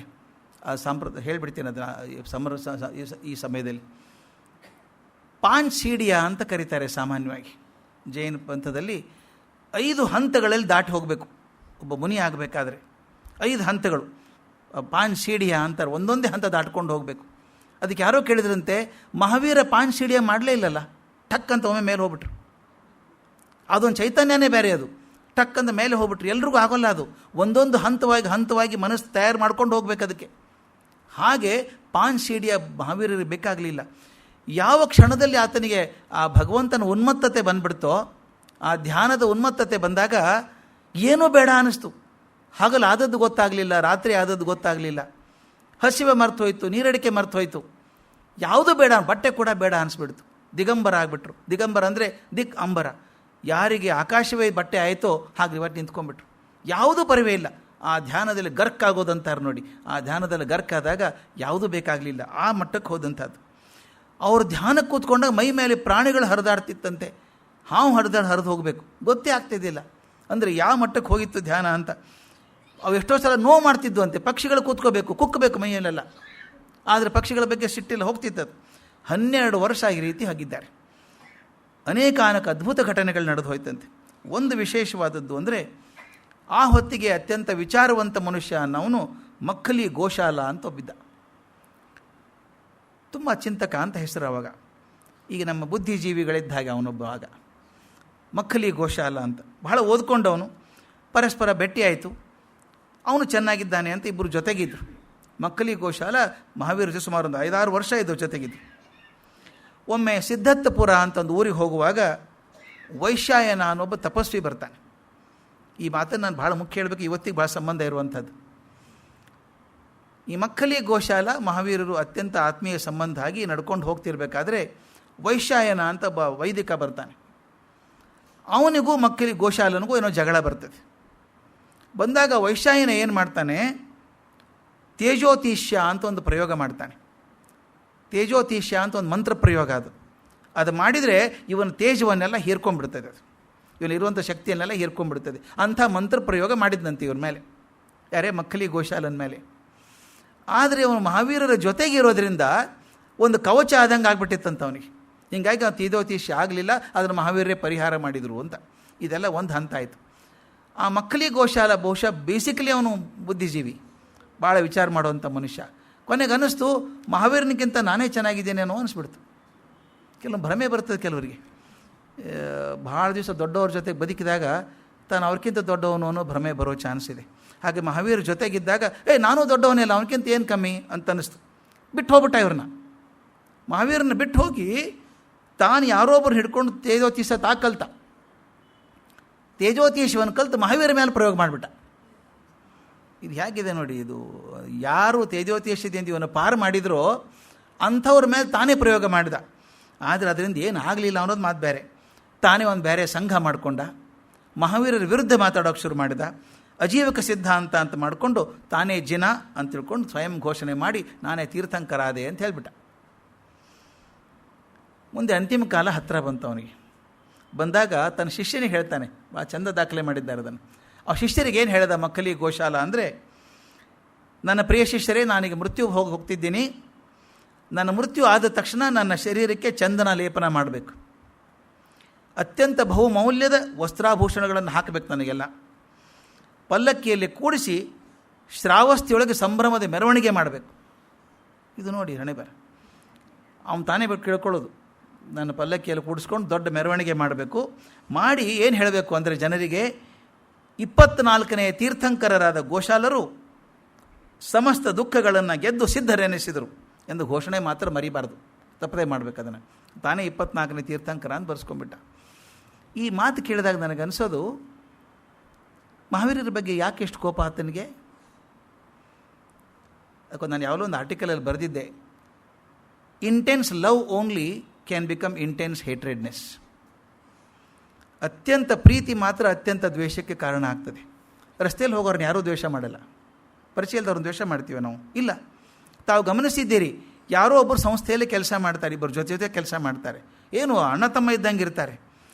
ಆ ಸಂಪ್ರದಾಯ ಹೇಳಿಬಿಡ್ತೀನಿ ಅದನ್ನು ಈ ಸಮಯದಲ್ಲಿ. ಪಾಂಚ್ ಸೀಡಿಯಾ ಅಂತ ಕರೀತಾರೆ ಸಾಮಾನ್ಯವಾಗಿ. ಜೈನ ಪಂಥದಲ್ಲಿ 5 ಹಂತಗಳಲ್ಲಿ ದಾಟಿ ಹೋಗಬೇಕು ಒಬ್ಬ ಮುನಿ ಆಗಬೇಕಾದ್ರೆ. 5 ಹಂತಗಳು, ಪಾಂಚ್ ಸೀಡಿಯಾ ಅಂತಾರೆ. ಒಂದೊಂದೇ ಹಂತ ದಾಟ್ಕೊಂಡು ಹೋಗಬೇಕು. ಅದಕ್ಕೆ ಯಾರೋ ಕೇಳಿದ್ರಂತೆ, ಮಹಾವೀರ ಪಾಂಚ್ ಸೀಡಿಯಾ ಮಾಡಲೇ ಇಲ್ಲಲ್ಲ, ಟಕ್ ಅಂತ ಒಮ್ಮೆ ಮೇಲೆ ಹೋಗ್ಬಿಟ್ರು. ಅದೊಂದು ಚೈತನ್ಯನೇ ಬೇರೆ, ಅದು ಟಕ್ ಅಂತ ಮೇಲೆ ಹೋಗ್ಬಿಟ್ರು. ಎಲ್ರಿಗೂ ಆಗೋಲ್ಲ ಅದು. ಒಂದೊಂದು ಹಂತವಾಗಿ ಮನಸ್ಸು ತಯಾರು ಮಾಡ್ಕೊಂಡು ಹೋಗ್ಬೇಕು ಅದಕ್ಕೆ. ಹಾಗೆ ಪಾಂಚ್ ಸೀಡಿಯಾ ಮಹಾವೀರರಿಗೆ ಬೇಕಾಗಲಿಲ್ಲ. ಯಾವ ಕ್ಷಣದಲ್ಲಿ ಆತನಿಗೆ ಆ ಭಗವಂತನ ಉನ್ಮತ್ತತೆ ಬಂದ್ಬಿಡ್ತೋ, ಆ ಧ್ಯಾನದ ಉನ್ಮತ್ತತೆ ಬಂದಾಗ ಏನೂ ಬೇಡ ಅನ್ನಿಸ್ತು. ಹಗಲು ಆದದ್ದು ಗೊತ್ತಾಗಲಿಲ್ಲ, ರಾತ್ರಿ ಆದದ್ದು ಗೊತ್ತಾಗಲಿಲ್ಲ, ಹಸಿವೆ ಮರ್ತು ಹೋಯ್ತು, ನೀರಡಿಕೆ ಮರ್ತು ಹೋಯ್ತು, ಯಾವುದೂ ಬೇಡ, ಬಟ್ಟೆ ಕೂಡ ಬೇಡ ಅನಿಸ್ಬಿಡ್ತು. ದಿಗಂಬರ ಆಗಿಬಿಟ್ರು. ದಿಗಂಬರ ಅಂದರೆ ದಿಕ್ ಅಂಬರ, ಯಾರಿಗೆ ಆಕಾಶವೇ ಬಟ್ಟೆ ಆಯಿತೋ ಹಾಗೆ ಇವತ್ತು ನಿಂತ್ಕೊಂಡ್ಬಿಟ್ರು. ಯಾವುದೂ ಪರಿವೇ ಇಲ್ಲ. ಆ ಧ್ಯಾನದಲ್ಲಿ ಗರ್ಕ್ ಆಗೋದಂತಾರೆ ನೋಡಿ, ಆ ಧ್ಯಾನದಲ್ಲಿ ಗರ್ಕ್ ಆದಾಗ ಯಾವುದೂ ಬೇಕಾಗಲಿಲ್ಲ, ಆ ಮಟ್ಟಕ್ಕೆ ಹೋದಂಥದ್ದು. ಅವರು ಧ್ಯಾನಕ್ಕೆ ಕೂತ್ಕೊಂಡಾಗ ಮೈ ಮೇಲೆ ಪ್ರಾಣಿಗಳು ಹರಿದಾಡ್ತಿತ್ತಂತೆ. ಹಾವು ಹರಿದು ಹೋಗಬೇಕು, ಗೊತ್ತೇ ಆಗ್ತಿದ್ದಿಲ್ಲ. ಅಂದರೆ ಯಾವ ಮಟ್ಟಕ್ಕೆ ಹೋಗಿತ್ತು ಧ್ಯಾನ ಅಂತ. ಅವು ಎಷ್ಟೋ ಸಲ ನೋವು ಮಾಡ್ತಿದ್ವು ಅಂತೆ. ಪಕ್ಷಿಗಳು ಕೂತ್ಕೋಬೇಕು, ಕುಕ್ಕಬೇಕು ಮೈಯಲ್ಲೆಲ್ಲ, ಆದರೆ ಪಕ್ಷಿಗಳ ಬಗ್ಗೆ ಸಿಟ್ಟಿಲ್ಲ, ಹೋಗ್ತಿದ್ದದು. 12 ವರ್ಷ ಈ ರೀತಿ ಆಗಿದ್ದಾರೆ. ಅನೇಕ ಅದ್ಭುತ ಘಟನೆಗಳು ನಡೆದು ಹೋಯ್ತಂತೆ. ಒಂದು ವಿಶೇಷವಾದದ್ದು ಅಂದರೆ, ಆ ಹೊತ್ತಿಗೆ ಅತ್ಯಂತ ವಿಚಾರವಂತ ಮನುಷ್ಯ ಅನ್ನೋನು ಮಕ್ಕಲಿ ಗೋಶಾಲ ಅಂತ ಒಬ್ಬಿದ್ದ. ತುಂಬ ಚಿಂತಕ ಅಂತ ಹೆಸರು ಅವಾಗ. ಈಗ ನಮ್ಮ ಬುದ್ಧಿಜೀವಿಗಳಿದ್ದ ಹಾಗೆ ಅವನೊಬ್ಬ. ಆಗ ಮಕ್ಕಲಿ ಗೋಶಾಲ ಅಂತ, ಬಹಳ ಓದ್ಕೊಂಡವನು. ಪರಸ್ಪರ ಭೇಟಿಯಾಯಿತು. ಅವನು ಚೆನ್ನಾಗಿದ್ದಾನೆ ಅಂತ ಇಬ್ಬರು ಜೊತೆಗಿದ್ರು. ಮಕ್ಕಲಿ ಗೋಶಾಲ ಮಹಾವೀರ ಸುಮಾರು ಒಂದು 5-6 ವರ್ಷ ಇದ್ದು ಜೊತೆಗಿದ್ರು. ಒಮ್ಮೆ ಸಿದ್ಧತ್ತಪುರ ಅಂತ ಒಂದು ಊರಿಗೆ ಹೋಗುವಾಗ ವೈಶ್ಯಾಯನ ಅನ್ನೊಬ್ಬ ತಪಸ್ವಿ ಬರ್ತಾನೆ. ಈ ಮಾತನ್ನು ನಾನು ಭಾಳ ಮುಖ್ಯ ಹೇಳಬೇಕು, ಇವತ್ತಿಗೆ ಭಾಳ ಸಂಬಂಧ ಇರುವಂಥದ್ದು. ಈ ಮಕ್ಕಲಿ ಗೋಶಾಲ ಮಹಾವೀರರು ಅತ್ಯಂತ ಆತ್ಮೀಯ ಸಂಬಂಧ ಆಗಿ ನಡ್ಕೊಂಡು ಹೋಗ್ತಿರ್ಬೇಕಾದ್ರೆ ವೈಶ್ಯಾಯನ ಅಂತ ಒಬ್ಬ ವೈದಿಕ ಬರ್ತಾನೆ. ಅವನಿಗೂ ಮಕ್ಕಲಿ ಗೋಶಾಲನಿಗೂ ಏನೋ ಜಗಳ ಬರ್ತದೆ. ಬಂದಾಗ ವೈಶ್ಯಾಯನ ಏನು ಮಾಡ್ತಾನೆ, ತೇಜೋತೀಷ್ಯ ಅಂತ ಒಂದು ಪ್ರಯೋಗ ಮಾಡ್ತಾನೆ. ತೇಜೋತೀಷ್ಯ ಅಂತ ಒಂದು ಮಂತ್ರ ಪ್ರಯೋಗ. ಅದು ಮಾಡಿದರೆ ಇವನ ತೇಜವನ್ನೆಲ್ಲ ಹೀರ್ಕೊಂಡ್ಬಿಡ್ತದೆ. ಅದು ಇವನಿರುವಂಥ ಶಕ್ತಿಯನ್ನೆಲ್ಲ ಹೀರ್ಕೊಂಡ್ಬಿಡ್ತದೆ. ಅಂಥ ಮಂತ್ರ ಪ್ರಯೋಗ ಮಾಡಿದ್ದಂತೆ ಇವ್ರ ಮೇಲೆ, ಯಾರೇ ಮಕ್ಕಲಿ ಗೋಶಾಲನ ಮೇಲೆ. ಆದರೆ ಅವನು ಮಹಾವೀರರ ಜೊತೆಗಿರೋದ್ರಿಂದ ಒಂದು ಕವಚ ಆದಂಗೆ ಆಗ್ಬಿಟ್ಟಿತ್ತಂತ ಅವನಿಗೆ. ಹೀಗಾಗಿ ಅವನು ತೇಜೋತೀಷ್ಯ ಆಗಲಿಲ್ಲ, ಅದನ್ನು ಮಹಾವೀರರೇ ಪರಿಹಾರ ಮಾಡಿದರು ಅಂತ. ಇದೆಲ್ಲ ಒಂದು ಹಂತ ಆಯಿತು. ಆ ಮಕ್ಕಲಿ ಗೋಶಾಲ ಬಹುಶಃ ಬೇಸಿಕಲಿ ಅವನು ಬುದ್ಧಿಜೀವಿ, ಭಾಳ ವಿಚಾರ ಮಾಡುವಂಥ ಮನುಷ್ಯ. ಕೊನೆಗೆ ಅನ್ನಿಸ್ತು, ಮಹಾವೀರನಿಗಿಂತ ನಾನೇ ಚೆನ್ನಾಗಿದ್ದೇನೇನೋ ಅನಿಸ್ಬಿಡ್ತು. ಕೆಲವು ಭ್ರಮೆ ಬರ್ತದೆ ಕೆಲವರಿಗೆ. ಭಾಳ ದಿವಸ ದೊಡ್ಡವ್ರ ಜೊತೆಗೆ ಬದುಕಿದಾಗ ತಾನು ಅವ್ರಿಗಿಂತ ದೊಡ್ಡವನು ಅನ್ನೋ ಭ್ರಮೆ ಬರೋ ಚಾನ್ಸ್ ಇದೆ. ಹಾಗೆ ಮಹಾವೀರ ಜೊತೆಗಿದ್ದಾಗ ನಾನು ದೊಡ್ಡವನೇ ಅಲ್ಲ, ಅವನಕ್ಕಿಂತ ಏನು ಕಮ್ಮಿ ಅಂತ ಅನ್ನಿಸ್ತು. ಬಿಟ್ಟು ಹೋಗ್ಬಿಟ್ಟ ಇವ್ರನ್ನ. ಮಹಾವೀರನ್ನ ಬಿಟ್ಟು ಹೋಗಿ ತಾನು ಯಾರೋ ಒಬ್ಬರು ಹಿಡ್ಕೊಂಡು ತೇಜೋತೀಶ ಕಲ್ತ. ತೇಜೋತೀಶವನ್ನು ಕಲ್ತು ಮಹಾವೀರ ಮೇಲೆ ಪ್ರಯೋಗ ಮಾಡಿಬಿಟ್ಟ. ಇದು ಹೇಗಿದೆ ನೋಡಿ, ಇದು ಯಾರು ತೇಜೋತೀಶದಿಂದ ಇವನು ಪಾರು ಮಾಡಿದ್ರೋ ಅಂಥವ್ರ ಮೇಲೆ ತಾನೇ ಪ್ರಯೋಗ ಮಾಡಿದ. ಆದರೆ ಅದರಿಂದ ಏನು ಆಗಲಿಲ್ಲ ಅನ್ನೋದು ಮಾತು ಬೇರೆ. ತಾನೇ ಒಂದು ಬೇರೆ ಸಂಘ ಮಾಡಿಕೊಂಡ, ಮಹಾವೀರರ ವಿರುದ್ಧ ಮಾತಾಡೋಕ್ಕೆ ಶುರು ಮಾಡಿದ. ಅಜೀವಕ ಸಿದ್ಧಾಂತ ಅಂತ ಮಾಡಿಕೊಂಡು ತಾನೇ ಜಿನ ಅಂತ ತಿಳ್ಕೊಂಡು ಸ್ವಯಂ ಘೋಷಣೆ ಮಾಡಿ ನಾನೇ ತೀರ್ಥಂಕರಾದೆ ಅಂತ ಹೇಳಿಬಿಟ್ಟ. ಮುಂದೆ ಅಂತಿಮ ಕಾಲ ಹತ್ತಿರ ಬಂತು ಅವನಿಗೆ. ಬಂದಾಗ ತನ್ನ ಶಿಷ್ಯನಿಗೆ ಹೇಳ್ತಾನೆ, ಭಾಳ ಚಂದ ದಾಖಲೆ ಮಾಡಿದ್ದಾರೆ ಅದನ್ನು. ಆ ಶಿಷ್ಯರಿಗೆ ಏನು ಹೇಳಿದ ಮಕ್ಕಲಿ ಗೋಶಾಲ ಅಂದರೆ, ನನ್ನ ಪ್ರಿಯ ಶಿಷ್ಯರೇ, ನಾನೀಗ ಮೃತ್ಯು ಹೋಗ್ತಿದ್ದೀನಿ. ನನ್ನ ಮೃತ್ಯು ಆದ ತಕ್ಷಣ ನನ್ನ ಶರೀರಕ್ಕೆ ಚಂದನ ಲೇಪನ ಮಾಡಬೇಕು. ಅತ್ಯಂತ ಬಹುಮೌಲ್ಯದ ವಸ್ತ್ರಾಭೂಷಣಗಳನ್ನು ಹಾಕಬೇಕು ನನಗೆಲ್ಲ. ಪಲ್ಲಕ್ಕಿಯಲ್ಲಿ ಕೂಡಿಸಿ ಶ್ರಾವಸ್ತಿಯೊಳಗೆ ಸಂಭ್ರಮದ ಮೆರವಣಿಗೆ ಮಾಡಬೇಕು. ಇದು ನೋಡಿ ಹಣೆಬರ. ಅವನು ತಾನೇ ಬಿಟ್ಟು ಕೇಳ್ಕೊಳ್ಳೋದು, ನನ್ನ ಪಲ್ಲಕ್ಕಿಯಲ್ಲಿ ಕೂಡಿಸ್ಕೊಂಡು ದೊಡ್ಡ ಮೆರವಣಿಗೆ ಮಾಡಬೇಕು. ಮಾಡಿ ಏನು ಹೇಳಬೇಕು ಅಂದರೆ ಜನರಿಗೆ, 24ನೇ ತೀರ್ಥಂಕರರಾದ ಗೋಶಾಲರು ಸಮಸ್ತ ದುಃಖಗಳನ್ನು ಗೆದ್ದು ಸಿದ್ಧರೆನಿಸಿದರು ಎಂದು ಘೋಷಣೆ ಮಾತ್ರ ಮರಿಬಾರ್ದು, ತಪ್ಪದೇ ಮಾಡಬೇಕು ಅದನ್ನು. ತಾನೇ 24ನೇ ತೀರ್ಥಂಕರ ಅಂತ ಬರೆಸ್ಕೊಂಡ್ಬಿಟ್ಟ. ಈ ಮಾತು ಕೇಳಿದಾಗ ನನಗನ್ಸೋದು, ಮಹಾವೀರರ ಬಗ್ಗೆ ಯಾಕೆ ಎಷ್ಟು ಕೋಪ ಆತನಿಗೆ? ಯಾಕಂದ್ರೆ ನಾನು ಯಾವಾಗಲೂ ಒಂದು ಆರ್ಟಿಕಲಲ್ಲಿ ಬರೆದಿದ್ದೆ, intense love only can become intense hatredness. ಅತ್ಯಂತ ಪ್ರೀತಿ ಮಾತ್ರ ಅತ್ಯಂತ ದ್ವೇಷಕ್ಕೆ ಕಾರಣ ಆಗ್ತದೆ. ರಸ್ತೆಯಲ್ಲಿ ಹೋಗೋರನ್ನ ಯಾರೂ ದ್ವೇಷ ಮಾಡಲ್ಲ, ಪರಿಚಯದವ್ರನ್ನ ದ್ವೇಷ ಮಾಡ್ತೀವಿ ನಾವು? ಇಲ್ಲ. ತಾವು ಗಮನಿಸಿದ್ದೀರಿ, ಯಾರೋ ಒಬ್ಬರು ಸಂಸ್ಥೆಯಲ್ಲಿ ಕೆಲಸ ಮಾಡ್ತಾರೆ, ಇಬ್ಬರು ಜೊತೆ ಕೆಲಸ ಮಾಡ್ತಾರೆ, ಏನು ಅಣ್ಣ ತಮ್ಮ ಇದ್ದಂಗೆ ಇರ್ತಾರೆ.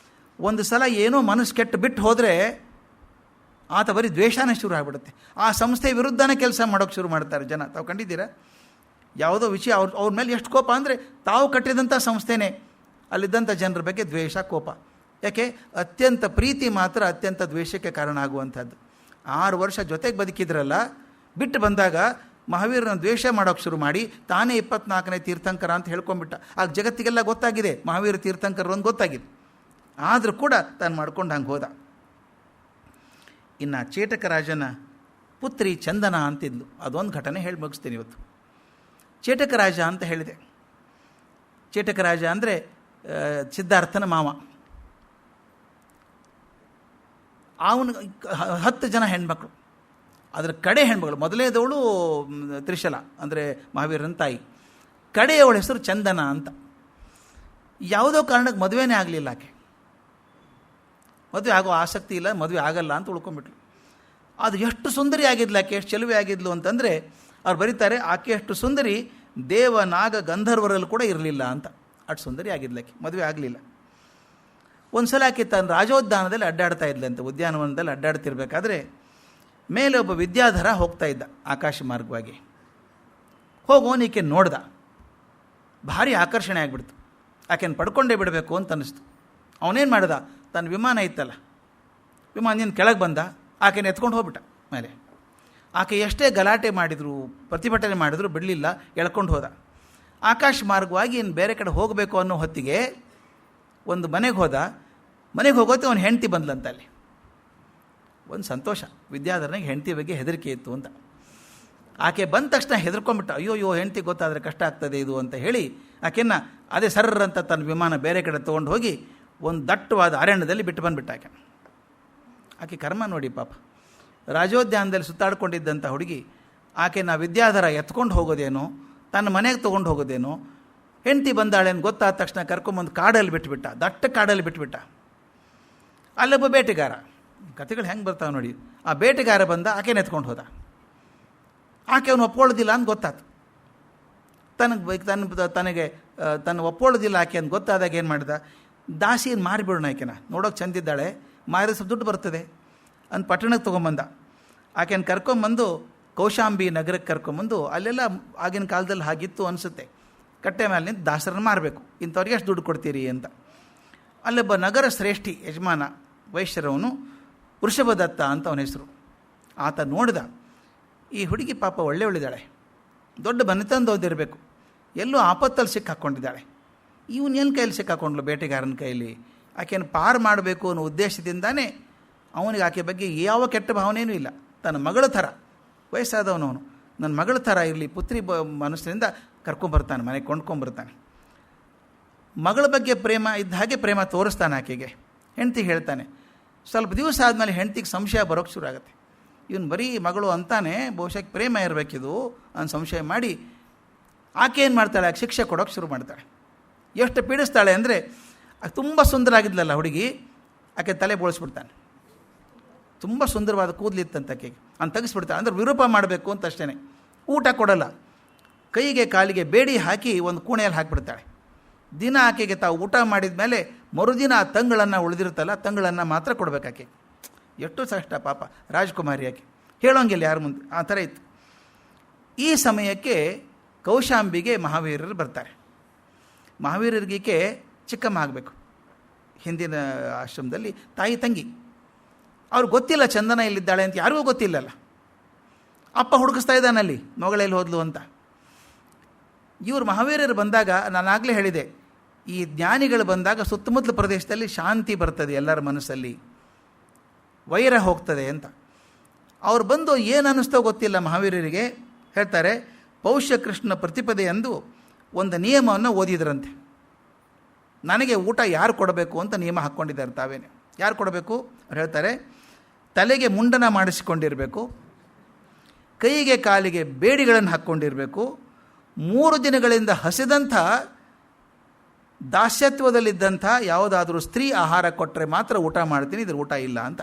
ಒಂದು ಸಲ ಏನೋ ಮನಸ್ಸು ಕೆಟ್ಟು ಬಿಟ್ಟು ಹೋದರೆ ಆತ ಬರೀ ದ್ವೇಷನೇ ಶುರು ಆಗಿಬಿಡುತ್ತೆ. ಆ ಸಂಸ್ಥೆ ವಿರುದ್ಧನೇ ಕೆಲಸ ಮಾಡೋಕ್ಕೆ ಶುರು ಮಾಡ್ತಾರೆ ಜನ. ತಾವು ಕಂಡಿದ್ದೀರಾ? ಯಾವುದೋ ವಿಷಯ ಅವ್ರ ಮೇಲೆ ಎಷ್ಟು ಕೋಪ ಅಂದರೆ, ತಾವು ಕಟ್ಟಿದಂಥ ಸಂಸ್ಥೆನೇ ಅಲ್ಲಿದ್ದಂಥ ಜನರ ಬಗ್ಗೆ ದ್ವೇಷ, ಕೋಪ. ಯಾಕೆ? ಅತ್ಯಂತ ಪ್ರೀತಿ ಮಾತ್ರ ಅತ್ಯಂತ ದ್ವೇಷಕ್ಕೆ ಕಾರಣ ಆಗುವಂಥದ್ದು. 6 ವರ್ಷ ಜೊತೆಗೆ ಬದುಕಿದ್ರಲ್ಲ, ಬಿಟ್ಟು ಬಂದಾಗ ಮಹಾವೀರನ ದ್ವೇಷ ಮಾಡೋಕ್ಕೆ ಶುರು ಮಾಡಿ ತಾನೇ 24ನೇ ತೀರ್ಥಂಕರ ಅಂತ ಹೇಳ್ಕೊಂಡ್ಬಿಟ್ಟ. ಆಗ ಜಗತ್ತಿಗೆಲ್ಲ ಗೊತ್ತಾಗಿದೆ ಮಹಾವೀರ ತೀರ್ಥಂಕರರು ಅಂತ ಗೊತ್ತಾಗಿದೆ. ಆದರೂ ಕೂಡ ತಾನು ಮಾಡ್ಕೊಂಡು ಹಂಗೆ ಹೋದ. ಇನ್ನು ಚೇಟಕ ರಾಜನ ಪುತ್ರಿ ಚಂದನ ಅಂತಿದ್ಲು. ಅದೊಂದು ಘಟನೆ ಹೇಳಿ ಮುಗಿಸ್ತೀನಿ ಇವತ್ತು. ಚೇಟಕ ರಾಜ ಅಂತ ಹೇಳಿದೆ. ಚೇಟಕ ರಾಜ ಅಂದರೆ ಸಿದ್ಧಾರ್ಥನ ಮಾವ. ಅವನು 10 ಜನ ಹೆಣ್ಮಕ್ಳು. ಅದರ ಕಡೆ ಹೆಣ್ಮಗಳು, ಮೊದಲೇದವಳು ತ್ರಿಶಲ ಅಂದರೆ ಮಹಾವೀರನ ತಾಯಿ, ಕಡೆಯವಳ ಹೆಸರು ಚಂದನ ಅಂತ. ಯಾವುದೋ ಕಾರಣಕ್ಕೆ ಮದುವೆನೇ ಆಗಲಿಲ್ಲ ಆಕೆ. ಮದುವೆ ಆಗೋ ಆಸಕ್ತಿ ಇಲ್ಲ, ಮದುವೆ ಆಗಲ್ಲ ಅಂತ ಉಳ್ಕೊಂಡ್ಬಿಟ್ಲು. ಅದು ಎಷ್ಟು ಸುಂದರಿ ಆಗಿದ್ಲು ಆಕೆ, ಎಷ್ಟು ಚೆಲುವೆ ಆಗಿದ್ಲು ಅಂತಂದರೆ ಅವ್ರು ಬರೀತಾರೆ, ಆಕೆ ಅಷ್ಟು ಸುಂದರಿ ದೇವ ನಾಗ ಗಂಧರ್ವರಲ್ಲಿ ಕೂಡ ಇರಲಿಲ್ಲ ಅಂತ. ಅಷ್ಟು ಸುಂದರಿ ಆಗಿದ್ಲಾಕೆ, ಮದುವೆ ಆಗಲಿಲ್ಲ. ಒಂದು ಸಲ ಆಕೆ ತನ್ನ ರಾಜೋದ್ಯಾನದಲ್ಲಿ ಅಡ್ಡಾಡ್ತಾ ಇದ್ಲಂತೆ. ಉದ್ಯಾನವನದಲ್ಲಿ ಅಡ್ಡಾಡ್ತಿರ್ಬೇಕಾದ್ರೆ ಮೇಲೆ ಒಬ್ಬ ವಿದ್ಯಾಧರ ಹೋಗ್ತಾ ಇದ್ದ ಆಕಾಶ ಮಾರ್ಗವಾಗಿ. ಹೋಗೋನು ಈಕೆ ನೋಡ್ದ, ಭಾರಿ ಆಕರ್ಷಣೆ ಆಗಿಬಿಡ್ತು. ಆಕೆನ ಪಡ್ಕೊಂಡೇ ಬಿಡಬೇಕು ಅಂತ ಅನ್ನಿಸ್ತು. ಅವನೇನು ಮಾಡ್ದ, ತನ್ನ ವಿಮಾನ ಇತ್ತಲ್ಲ, ವಿಮಾನದಿಂದ ಕೆಳಗೆ ಬಂದ, ಆಕೆನ ಎತ್ಕೊಂಡು ಹೋಗ್ಬಿಟ್ಟ ಮೇಲೆ. ಆಕೆ ಎಷ್ಟೇ ಗಲಾಟೆ ಮಾಡಿದ್ರು, ಪ್ರತಿಭಟನೆ ಮಾಡಿದ್ರು ಬಿಡಲಿಲ್ಲ, ಎಳ್ಕೊಂಡು ಹೋದ. ಆಕಾಶ ಮಾರ್ಗವಾಗಿ ಇನ್ನು ಬೇರೆ ಕಡೆ ಹೋಗಬೇಕು ಅನ್ನೋ ಹೊತ್ತಿಗೆ ಒಂದು ಮನೆಗೆ ಹೋದ. ಮನೆಗೆ ಹೋಗೋತ್ತೆ ಅವನು ಹೆಂಡತಿ ಬಂದ್ಲಂತ. ಅಲ್ಲಿ ಒಂದು ಸಂತೋಷ, ವಿದ್ಯಾಧರನಿಗೆ ಹೆಂಡತಿ ಬಗ್ಗೆ ಹೆದರಿಕೆ ಇತ್ತು ಅಂತ. ಆಕೆ ಬಂದ ತಕ್ಷಣ ಹೆದರ್ಕೊಂಡ್ಬಿಟ್ಟ. ಅಯ್ಯೋ ಹೆಂಡತಿ ಗೊತ್ತಾದರೆ ಕಷ್ಟ ಆಗ್ತದೆ ಇದು ಅಂತ ಹೇಳಿ ಆಕೆನ್ನ ಅದೇ ಸರ್ರಂತ ತನ್ನ ವಿಮಾನ ಬೇರೆ ಕಡೆ ತೊಗೊಂಡು ಹೋಗಿ ಒಂದು ದಟ್ಟವಾದ ಅರಣ್ಯದಲ್ಲಿ ಬಿಟ್ಟು ಬಂದುಬಿಟ್ಟ. ಆಕೆ ಕರ್ಮ ನೋಡಿ ಪಾಪ, ರಾಜೋದ್ಯಾನದಲ್ಲಿ ಸುತ್ತಾಡ್ಕೊಂಡಿದ್ದಂಥ ಹುಡುಗಿ ಆಕೆನ ವಿದ್ಯಾಧರ ಎತ್ಕೊಂಡು ಹೋಗೋದೇನೋ, ತನ್ನ ಮನೆಗೆ ತೊಗೊಂಡು ಹೋಗೋದೇನೋ, ಹೆಂಡತಿ ಬಂದಾಳೇನು ಗೊತ್ತಾದ ತಕ್ಷಣ ಕರ್ಕೊಂಬಂದು ಕಾಡಲ್ಲಿ ಬಿಟ್ಬಿಟ್ಟ, ದಟ್ಟ ಕಾಡಲ್ಲಿ ಬಿಟ್ಬಿಟ್ಟ. ಅಲ್ಲೊಬ್ಬ ಬೇಟೆಗಾರ, ಕಥೆಗಳು ಹೆಂಗೆ ಬರ್ತಾವೆ ನೋಡಿ. ಆ ಬೇಟೆಗಾರ ಬಂದ, ಆಕೆನ ಎತ್ಕೊಂಡು ಹೋದ. ಆಕೆ ಅವನು ಒಪ್ಕೊಳ್ಳೋದಿಲ್ಲ ಅಂತ ಗೊತ್ತಾಯ್ತು. ತನ್ನ ಒಪ್ಕೊಳ್ಳೋದಿಲ್ಲ ಆಕೆ ಅಂತ ಗೊತ್ತಾದಾಗ ಏನು ಮಾಡಿದ, ದಾಸಿಯನ್ನು ಮಾರಿಬಿಡೋಣ, ಆಕೆನ ನೋಡೋಕೆ ಚಂದಿದ್ದಾಳೆ, ಮಾರಿದ ಸ್ವಲ್ಪ ದುಡ್ಡು ಬರ್ತದೆ ಅಂತ ಪಟ್ಟಣಕ್ಕೆ ತೊಗೊಂಬಂದ. ಆಕೆನ ಕರ್ಕೊಂಬಂದು ಕೌಶಾಂಬಿ ನಗರಕ್ಕೆ ಕರ್ಕೊಂಬಂದು, ಅಲ್ಲೆಲ್ಲ ಆಗಿನ ಕಾಲದಲ್ಲಿ ಹಾಗಿತ್ತು ಅನಿಸುತ್ತೆ, ಕಟ್ಟೆ ಮೇಲೆ ನಿಂತು ದಾಸರನ್ನು ಮಾರಬೇಕು, ಇಂಥವ್ರಿಗೆ ಎಷ್ಟು ದುಡ್ಡು ಕೊಡ್ತೀರಿ ಅಂತ. ಅಲ್ಲೊಬ್ಬ ನಗರ ಶ್ರೇಷ್ಠಿ ಯಜಮಾನ ವೈಶ್ಯರವನು, ವೃಷಭದತ್ತ ಅಂತ ಅವನ ಹೆಸರು. ಆತ ನೋಡಿದ, ಈ ಹುಡುಗಿ ಪಾಪ ಒಳ್ಳೆಯದಾಳೆ, ದೊಡ್ಡ ಮನೆತಂದು ಓದಿರಬೇಕು, ಎಲ್ಲೂ ಆಪತ್ತಲ್ಲಿ ಸಿಕ್ಕಾಕ್ಕೊಂಡಿದ್ದಾಳೆ, ಇವನು ಏನು ಕೈಯಲ್ಲಿ ಸಿಕ್ಕಾಕೊಂಡ್ಲು ಬೇಟೆಗಾರನ ಕೈಯಲ್ಲಿ. ಆಕೆಯನ್ನು ಪಾರು ಮಾಡಬೇಕು ಅನ್ನೋ ಉದ್ದೇಶದಿಂದಾನೇ ಅವನಿಗೆ ಆಕೆ ಬಗ್ಗೆ ಯಾವ ಕೆಟ್ಟ ಭಾವನೆಯೂ ಇಲ್ಲ. ತನ್ನ ಮಗಳ ಥರ, ವಯಸ್ಸಾದವನವನು, ನನ್ನ ಮಗಳ ಥರ ಇರಲಿ ಪುತ್ರಿ ಮನಸ್ಸಿನಿಂದ ಕರ್ಕೊಂಬರ್ತಾನೆ, ಮನೆಗೆ ಕೊಂಡ್ಕೊಂಬರ್ತಾನೆ. ಮಗಳ ಬಗ್ಗೆ ಪ್ರೇಮ ಇದ್ದ ಹಾಗೆ ಪ್ರೇಮ ತೋರಿಸ್ತಾನೆ ಆಕೆಗೆ. ಹೆಂಡ್ತಿಗೆ ಹೇಳ್ತಾನೆ. ಸ್ವಲ್ಪ ದಿವಸ ಆದಮೇಲೆ ಹೆಂಡ್ತಿಗೆ ಸಂಶಯ ಬರೋಕ್ಕೆ ಶುರು ಆಗುತ್ತೆ. ಇವನು ಬರೀ ಮಗಳು ಅಂತಾನೆ, ಬಹುಶಃ ಪ್ರೇಮ ಇರಬೇಕಿದು ಅಂತ ಸಂಶಯ ಮಾಡಿ ಆಕೆ ಏನು ಮಾಡ್ತಾಳೆ, ಆಕೆ ಶಿಕ್ಷೆ ಕೊಡೋಕ್ಕೆ ಶುರು ಮಾಡ್ತಾಳೆ. ಎಷ್ಟು ಪೀಡಿಸ್ತಾಳೆ ಅಂದರೆ, ತುಂಬ ಸುಂದರ ಆಗಿದ್ಲಲ್ಲ ಹುಡುಗಿ, ಆಕೆ ತಲೆ ಬೋಳಿಸ್ಬಿಡ್ತಾನೆ. ತುಂಬ ಸುಂದರವಾದ ಕೂದಲಿತ್ತಂತ ಆಕೆಗೆ, ಅಂತ ತೆಗಿಸ್ಬಿಡ್ತಾಳೆ. ಅಂದರೆ ವಿರೂಪ ಮಾಡಬೇಕು ಅಂತ ಅಷ್ಟೇ. ಊಟ ಕೊಡಲ್ಲ, ಕೈಗೆ ಕಾಲಿಗೆ ಬೇಡಿ ಹಾಕಿ ಒಂದು ಕೋಣೆಯಲ್ಲಿ ಹಾಕಿಬಿಡ್ತಾಳೆ. ದಿನ ಆಕೆಗೆ ತಾವು ಊಟ ಮಾಡಿದ ಮೇಲೆ ಮರುದಿನ ಆ ತಂಗಳನ್ನು ಉಳಿದಿರುತ್ತಲ್ಲ, ತಂಗಳನ್ನು ಮಾತ್ರ ಕೊಡಬೇಕು ಆಕೆ. ಎಷ್ಟು ಕಷ್ಟ ಪಾಪ, ರಾಜಕುಮಾರಿ ಆಕೆ, ಹೇಳೋಂಗಿಲ್ಲ ಯಾರ ಮುಂದೆ, ಆ ಥರ ಇತ್ತು. ಈ ಸಮಯಕ್ಕೆ ಕೌಶಾಂಬಿಗೆ ಮಹಾವೀರರು ಬರ್ತಾರೆ. ಮಹಾವೀರರಿಗೀಕೆ ಚಿಕ್ಕಮ್ಮ ಆಗಬೇಕು. ಹಿಂದಿನ ಆಶ್ರಮದಲ್ಲಿ ತಾಯಿ ತಂಗಿ. ಅವ್ರಿಗೆ ಗೊತ್ತಿಲ್ಲ ಚಂದನ ಎಲ್ಲಿದ್ದಾಳೆ ಅಂತ, ಯಾರಿಗೂ ಗೊತ್ತಿಲ್ಲಲ್ಲ. ಅಪ್ಪ ಹುಡುಕಿಸ್ತಾ ಇದ್ದಾನಲ್ಲಿ ಮಗಳೆಲ್ಲಿ ಹೋದ್ಲು ಅಂತ. ಇವರು ಮಹಾವೀರರು ಬಂದಾಗ, ನಾನಾಗಲೇ ಹೇಳಿದೆ, ಈ ಜ್ಞಾನಿಗಳು ಬಂದಾಗ ಸುತ್ತಮುತ್ತಲ ಪ್ರದೇಶದಲ್ಲಿ ಶಾಂತಿ ಬರ್ತದೆ, ಎಲ್ಲರ ಮನಸ್ಸಲ್ಲಿ ವೈರ ಹೋಗ್ತದೆ ಅಂತ. ಅವ್ರು ಬಂದು ಏನು ಅನ್ನಿಸ್ತೋ ಗೊತ್ತಿಲ್ಲ ಮಹಾವೀರರಿಗೆ. ಹೇಳ್ತಾರೆ, ಪೌಷ್ಯಕೃಷ್ಣ ಪ್ರತಿಪದೆ ಎಂದು ಒಂದು ನಿಯಮವನ್ನು ಓದಿದ್ರಂತೆ. ನನಗೆ ಊಟ ಯಾರು ಕೊಡಬೇಕು ಅಂತ ನಿಯಮ ಹಾಕ್ಕೊಂಡಿದ್ದಾರೆ ತಾವೇನೆ. ಯಾರು ಕೊಡಬೇಕು ಅವ್ರು ಹೇಳ್ತಾರೆ, ತಲೆಗೆ ಮುಂಡನ ಮಾಡಿಸಿಕೊಂಡಿರಬೇಕು, ಕೈಗೆ ಕಾಲಿಗೆ ಬೇಡಿಗಳನ್ನು ಹಾಕ್ಕೊಂಡಿರಬೇಕು, 3 ದಿನಗಳಿಂದ ಹಸಿದಂಥ ದಾಸ್ಯತ್ವದಲ್ಲಿದ್ದಂಥ ಯಾವುದಾದ್ರೂ ಸ್ತ್ರೀ ಆಹಾರ ಕೊಟ್ಟರೆ ಮಾತ್ರ ಊಟ ಮಾಡ್ತೀನಿ, ಇದ್ರ ಊಟ ಇಲ್ಲ ಅಂತ.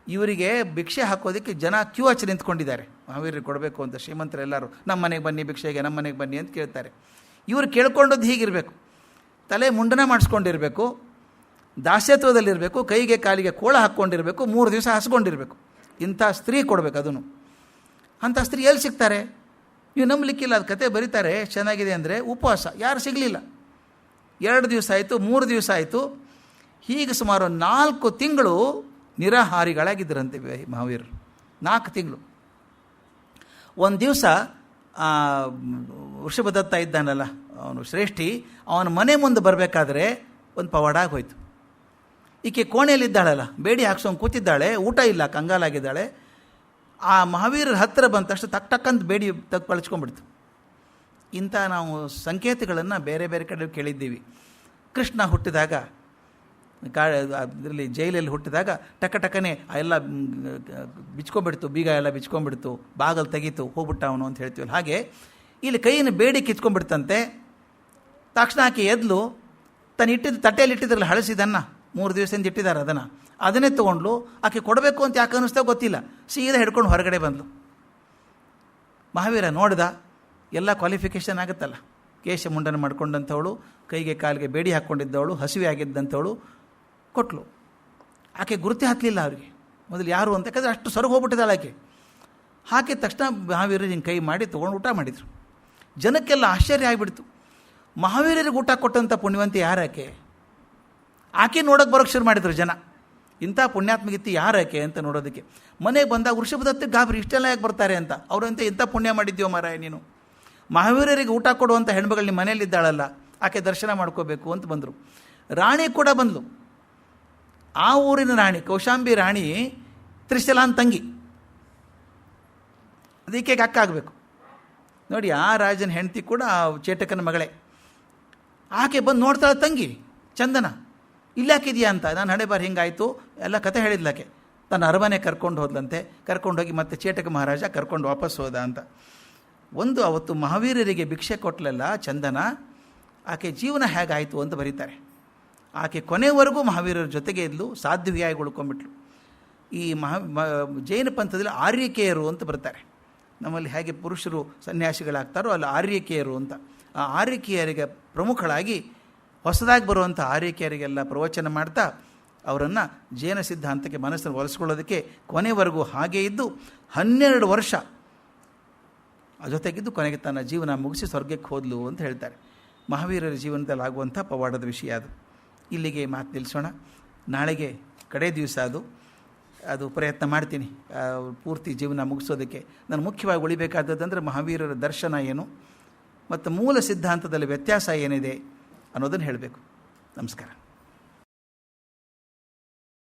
ಇವರಿಗೆ ಭಿಕ್ಷೆ ಹಾಕೋದಕ್ಕೆ ಜನ ಕ್ಯೂ ಹಚ್ಚಿ ನಿಂತ್ಕೊಂಡಿದ್ದಾರೆ, ಮಹಾವೀರರಿಗೆ ಕೊಡಬೇಕು ಅಂತ. ಶ್ರೀಮಂತರೆಲ್ಲರೂ ನಮ್ಮ ಮನೆಗೆ ಬನ್ನಿ ಭಿಕ್ಷೆಗೆ, ನಮ್ಮ ಮನೆಗೆ ಬನ್ನಿ ಅಂತ ಕೇಳ್ತಾರೆ. ಇವರು ಕೇಳ್ಕೊಂಡದ್ದು ಹೀಗಿರಬೇಕು, ತಲೆ ಮುಂಡನ ಮಾಡಿಸ್ಕೊಂಡಿರಬೇಕು, ದಾಸ್ಯತ್ವದಲ್ಲಿರಬೇಕು, ಕೈಗೆ ಕಾಲಿಗೆ ಕೋಳ ಹಾಕ್ಕೊಂಡಿರಬೇಕು, 3 ದಿವಸ ಹಸ್ಕೊಂಡಿರಬೇಕು. ಇಂಥ ಸ್ತ್ರೀ ಕೊಡಬೇಕು. ಅದನ್ನು ಅಂಥ ಸ್ತ್ರೀ ಎಲ್ಲಿ ಸಿಗ್ತಾರೆ? ನೀವು ನಂಬಲಿಕ್ಕಿಲ್ಲ. ಅದು ಕತೆ ಬರೀತಾರೆ ಚೆನ್ನಾಗಿದೆ. ಅಂದರೆ ಉಪವಾಸ, ಯಾರು ಸಿಗಲಿಲ್ಲ. 2 ದಿವಸ ಆಯಿತು, 3 ದಿವಸ ಆಯಿತು, ಹೀಗೆ ಸುಮಾರು 4 ತಿಂಗಳು ನಿರಾಹಾರಿಗಳಾಗಿದ್ದರಂತೆ ಮಹಾವೀರರು. 4 ತಿಂಗಳು. ಒಂದು ದಿವಸ ವೃಷಭದತ್ತ ಇದ್ದಾನಲ್ಲ ಅವನು ಶ್ರೇಷ್ಠಿ, ಅವನ ಮನೆ ಮುಂದೆ ಬರಬೇಕಾದ್ರೆ ಒಂದು ಪವಾಡ ಆಗೋಯ್ತು. ಈಕೆ ಕೋಣೆಯಲ್ಲಿದ್ದಾಳಲ್ಲ, ಬೇಡಿ ಹಾಕ್ಸೋಂಗೆ ಕೂತಿದ್ದಾಳೆ, ಊಟ ಇಲ್ಲ, ಕಂಗಾಲಾಗಿದ್ದಾಳೆ. ಆ ಮಹಾವೀರರ ಹತ್ತಿರ ಬಂದ ತಕ್ಷಣ ಟಕ್ಕಂತ ಬೇಡಿ ಪಳಚ್ಕೊಂಡ್ಬಿಡ್ತು. ಇಂಥ ನಾವು ಸಂಕೇತಗಳನ್ನು ಬೇರೆ ಬೇರೆ ಕಡೆ ಕೇಳಿದ್ದೀವಿ. ಕೃಷ್ಣ ಹುಟ್ಟಿದಾಗ, ಇದರಲ್ಲಿ ಜೈಲಲ್ಲಿ ಹುಟ್ಟಿದಾಗ ಟಕ್ಕನೆ ಎಲ್ಲ ಬಿಚ್ಕೊಂಡ್ಬಿಡ್ತು, ಬೀಗ ಎಲ್ಲ ಬಿಚ್ಕೊಂಡ್ಬಿಡ್ತು, ಬಾಗಲು ತೆಗೀತು, ಹೋಗ್ಬಿಟ್ಟ ಅವನು ಅಂತ ಹೇಳ್ತೀವಲ್ಲ. ಹಾಗೆ ಇಲ್ಲಿ ಕೈಯನ್ನು ಬೇಡಿ ಕಿತ್ಕೊಂಡ್ಬಿಡ್ತಂತೆ. ತಕ್ಷಣ ಆಕೆ ಎದ್ಲು, ತನ್ನ ತಟ್ಟೆಯಲ್ಲಿ ಇಟ್ಟಿದ್ರಲ್ಲಿ ಹಳಸಿದನ್ನ 3 ದಿವಸದಿಂದ ಇಟ್ಟಿದ್ದಾರೆ ಅದನ್ನೇ ತೊಗೊಂಡ್ಲು. ಆಕೆ ಕೊಡಬೇಕು ಅಂತ ಯಾಕೆ ಅನ್ನಿಸ್ತಾ ಗೊತ್ತಿಲ್ಲ, ಸೀದಾ ಹಿಡ್ಕೊಂಡು ಹೊರಗಡೆ ಬಂದಳು. ಮಹಾವೀರ ನೋಡ್ದ, ಎಲ್ಲ ಕ್ವಾಲಿಫಿಕೇಷನ್ ಆಗುತ್ತಲ್ಲ, ಕೇಶ ಮುಂಡನ ಮಾಡ್ಕೊಂಡಂಥವಳು, ಕೈಗೆ ಕಾಲಿಗೆ ಬೇಡಿ ಹಾಕ್ಕೊಂಡಿದ್ದವಳು, ಹಸಿವೆ ಆಗಿದ್ದಂಥವಳು ಕೊಟ್ಟಳು. ಆಕೆ ಗುರುತೇ ಹತ್ತಲಿಲ್ಲ ಅವರಿಗೆ ಮೊದಲು ಯಾರು ಅಂತ, ಯಾಕಂದರೆ ಅಷ್ಟು ಸೊರಗು ಹೋಗ್ಬಿಟ್ಟಿದ್ದಾಳೆ ಆಕೆ. ಹಾಕಿದ ತಕ್ಷಣ ಮಹಾವೀರರು ಹಿಂಗೆ ಕೈ ಮಾಡಿ ತೊಗೊಂಡು ಊಟ ಮಾಡಿದರು. ಜನಕ್ಕೆಲ್ಲ ಆಶ್ಚರ್ಯ ಆಗಿಬಿಡ್ತು. ಮಹಾವೀರರಿಗೆ ಊಟ ಕೊಟ್ಟಂಥ ಪುಣ್ಯವಂತಿ ಯಾರಾಕೆ? ಆಕೆ ನೋಡೋಕೆ ಬರೋಕ್ಕೆ ಶುರು ಮಾಡಿದರು ಜನ. ಇಂಥ ಪುಣ್ಯಾತ್ಮಗಿತ್ತಿ ಯಾರಾಕೆ ಅಂತ ನೋಡೋದಕ್ಕೆ. ಮನೆಗೆ ಬಂದಾಗ ವೃಷಭದತ್ತ ಗಾಬರಿ, ಇಷ್ಟೆಲ್ಲ ಯಾಕೆ ಬರ್ತಾರೆ ಅಂತ. ಅವರಂತೆ ಇಂಥ ಪುಣ್ಯ ಮಾಡಿದ್ಯೋ ಮಾರಾಯ ನೀನು, ಮಹಾವೀರರಿಗೆ ಊಟ ಕೊಡುವಂಥ ಹೆಣ್ಮಗಳು ನಿಮ್ಮ ಮನೇಲಿದ್ದಾಳಲ್ಲ, ಆಕೆ ದರ್ಶನ ಮಾಡ್ಕೋಬೇಕು ಅಂತ ಬಂದರು. ರಾಣಿ ಕೂಡ ಬಂದಳು. ಆ ಊರಿನ ರಾಣಿ, ಕೌಶಾಂಬಿ ರಾಣಿ, ತ್ರಿಶಲಾನ್ ತಂಗಿ, ಅದಕ್ಕೆ ಅಕ್ಕ ಆಗಬೇಕು ನೋಡಿ. ಆ ರಾಜನ ಹೆಂಡತಿ ಕೂಡ ಚೇಟಕನ ಮಗಳೇ. ಆಕೆ ಬಂದು ನೋಡ್ತಾಳೆ, ತಂಗಿ ಚಂದನ ಇಲ್ಲಾಕಿದೆಯಾ ಅಂತ. ನಾನು ಹಣೆ ಬಾರಿ ಹಿಂಗಾಯಿತು ಎಲ್ಲ ಕತೆ ಹೇಳಿದ್ಲಾಕೆ. ತನ್ನ ಅರಮನೆ ಕರ್ಕೊಂಡು ಹೋದ್ಲಂತೆ. ಕರ್ಕೊಂಡೋಗಿ ಮತ್ತೆ ಚೇಟಕ ಮಹಾರಾಜ ಕರ್ಕೊಂಡು ವಾಪಸ್ ಹೋದ ಅಂತ. ಒಂದು ಅವತ್ತು ಮಹಾವೀರರಿಗೆ ಭಿಕ್ಷೆ ಕೊಟ್ಟಲೆಲ್ಲ ಚಂದನ, ಆಕೆ ಜೀವನ ಹೇಗಾಯಿತು ಅಂತ ಬರೀತಾರೆ. ಆಕೆ ಕೊನೆವರೆಗೂ ಮಹಾವೀರರ ಜೊತೆಗೆ ಇದ್ಲು, ಸಾಧ್ವಿಯಾಗಿ ಉಳ್ಕೊಂಡ್ಬಿಟ್ಲು. ಈ ಜೈನ ಪಂಥದಲ್ಲಿ ಆರ್ಯಕೇಯರು ಅಂತ ಬರ್ತಾರೆ. ನಮ್ಮಲ್ಲಿ ಹೇಗೆ ಪುರುಷರು ಸನ್ಯಾಸಿಗಳಾಗ್ತಾರೋ ಅಲ್ಲಿ ಆರ್ಯಕೇಯರು ಅಂತ. ಆ ಆರ್ಯಕೇಯರಿಗೆ ಪ್ರಮುಖಳಾಗಿ ಹೊಸದಾಗಿ ಬರುವಂಥ ಆರ್ಯಕೇಯರಿಗೆಲ್ಲ ಪ್ರವಚನ ಮಾಡ್ತಾ ಅವರನ್ನು ಜೈನ ಸಿದ್ಧಾಂತಕ್ಕೆ ಮನಸ್ಸನ್ನು ಒಲಿಸ್ಕೊಳ್ಳೋದಕ್ಕೆ ಕೊನೆವರೆಗೂ ಹಾಗೇ ಇದ್ದು 12 ವರ್ಷ ಜೊತೆಗಿದ್ದು ಕೊನೆಗೆ ತನ್ನ ಜೀವನ ಮುಗಿಸಿ ಸ್ವರ್ಗಕ್ಕೆ ಹೋದ್ಲು ಅಂತ ಹೇಳ್ತಾರೆ. ಮಹಾವೀರರ ಜೀವನದಲ್ಲಿ ಆಗುವಂಥ ಪವಾಡದ ವಿಷಯ ಅದು. ಇಲ್ಲಿಗೆ ಮಾತು ನಿಲ್ಲಿಸೋಣ. ನಾಳೆಗೆ ಕಡೆ ದಿವಸ ಅದು ಪ್ರಯತ್ನ ಮಾಡ್ತೀನಿ ಪೂರ್ತಿ ಜೀವನ ಮುಗಿಸೋದಕ್ಕೆ. ನಾನು ಮುಖ್ಯವಾಗಿ ಉಳಿಬೇಕಾದದ್ದಂದರೆ ಮಹಾವೀರರ ದರ್ಶನ ಏನು ಮತ್ತು ಮೂಲ ಸಿದ್ಧಾಂತದಲ್ಲಿ ವ್ಯತ್ಯಾಸ ಏನಿದೆ ಅನ್ನೋದನ್ನು ಹೇಳಬೇಕು. ನಮಸ್ಕಾರ.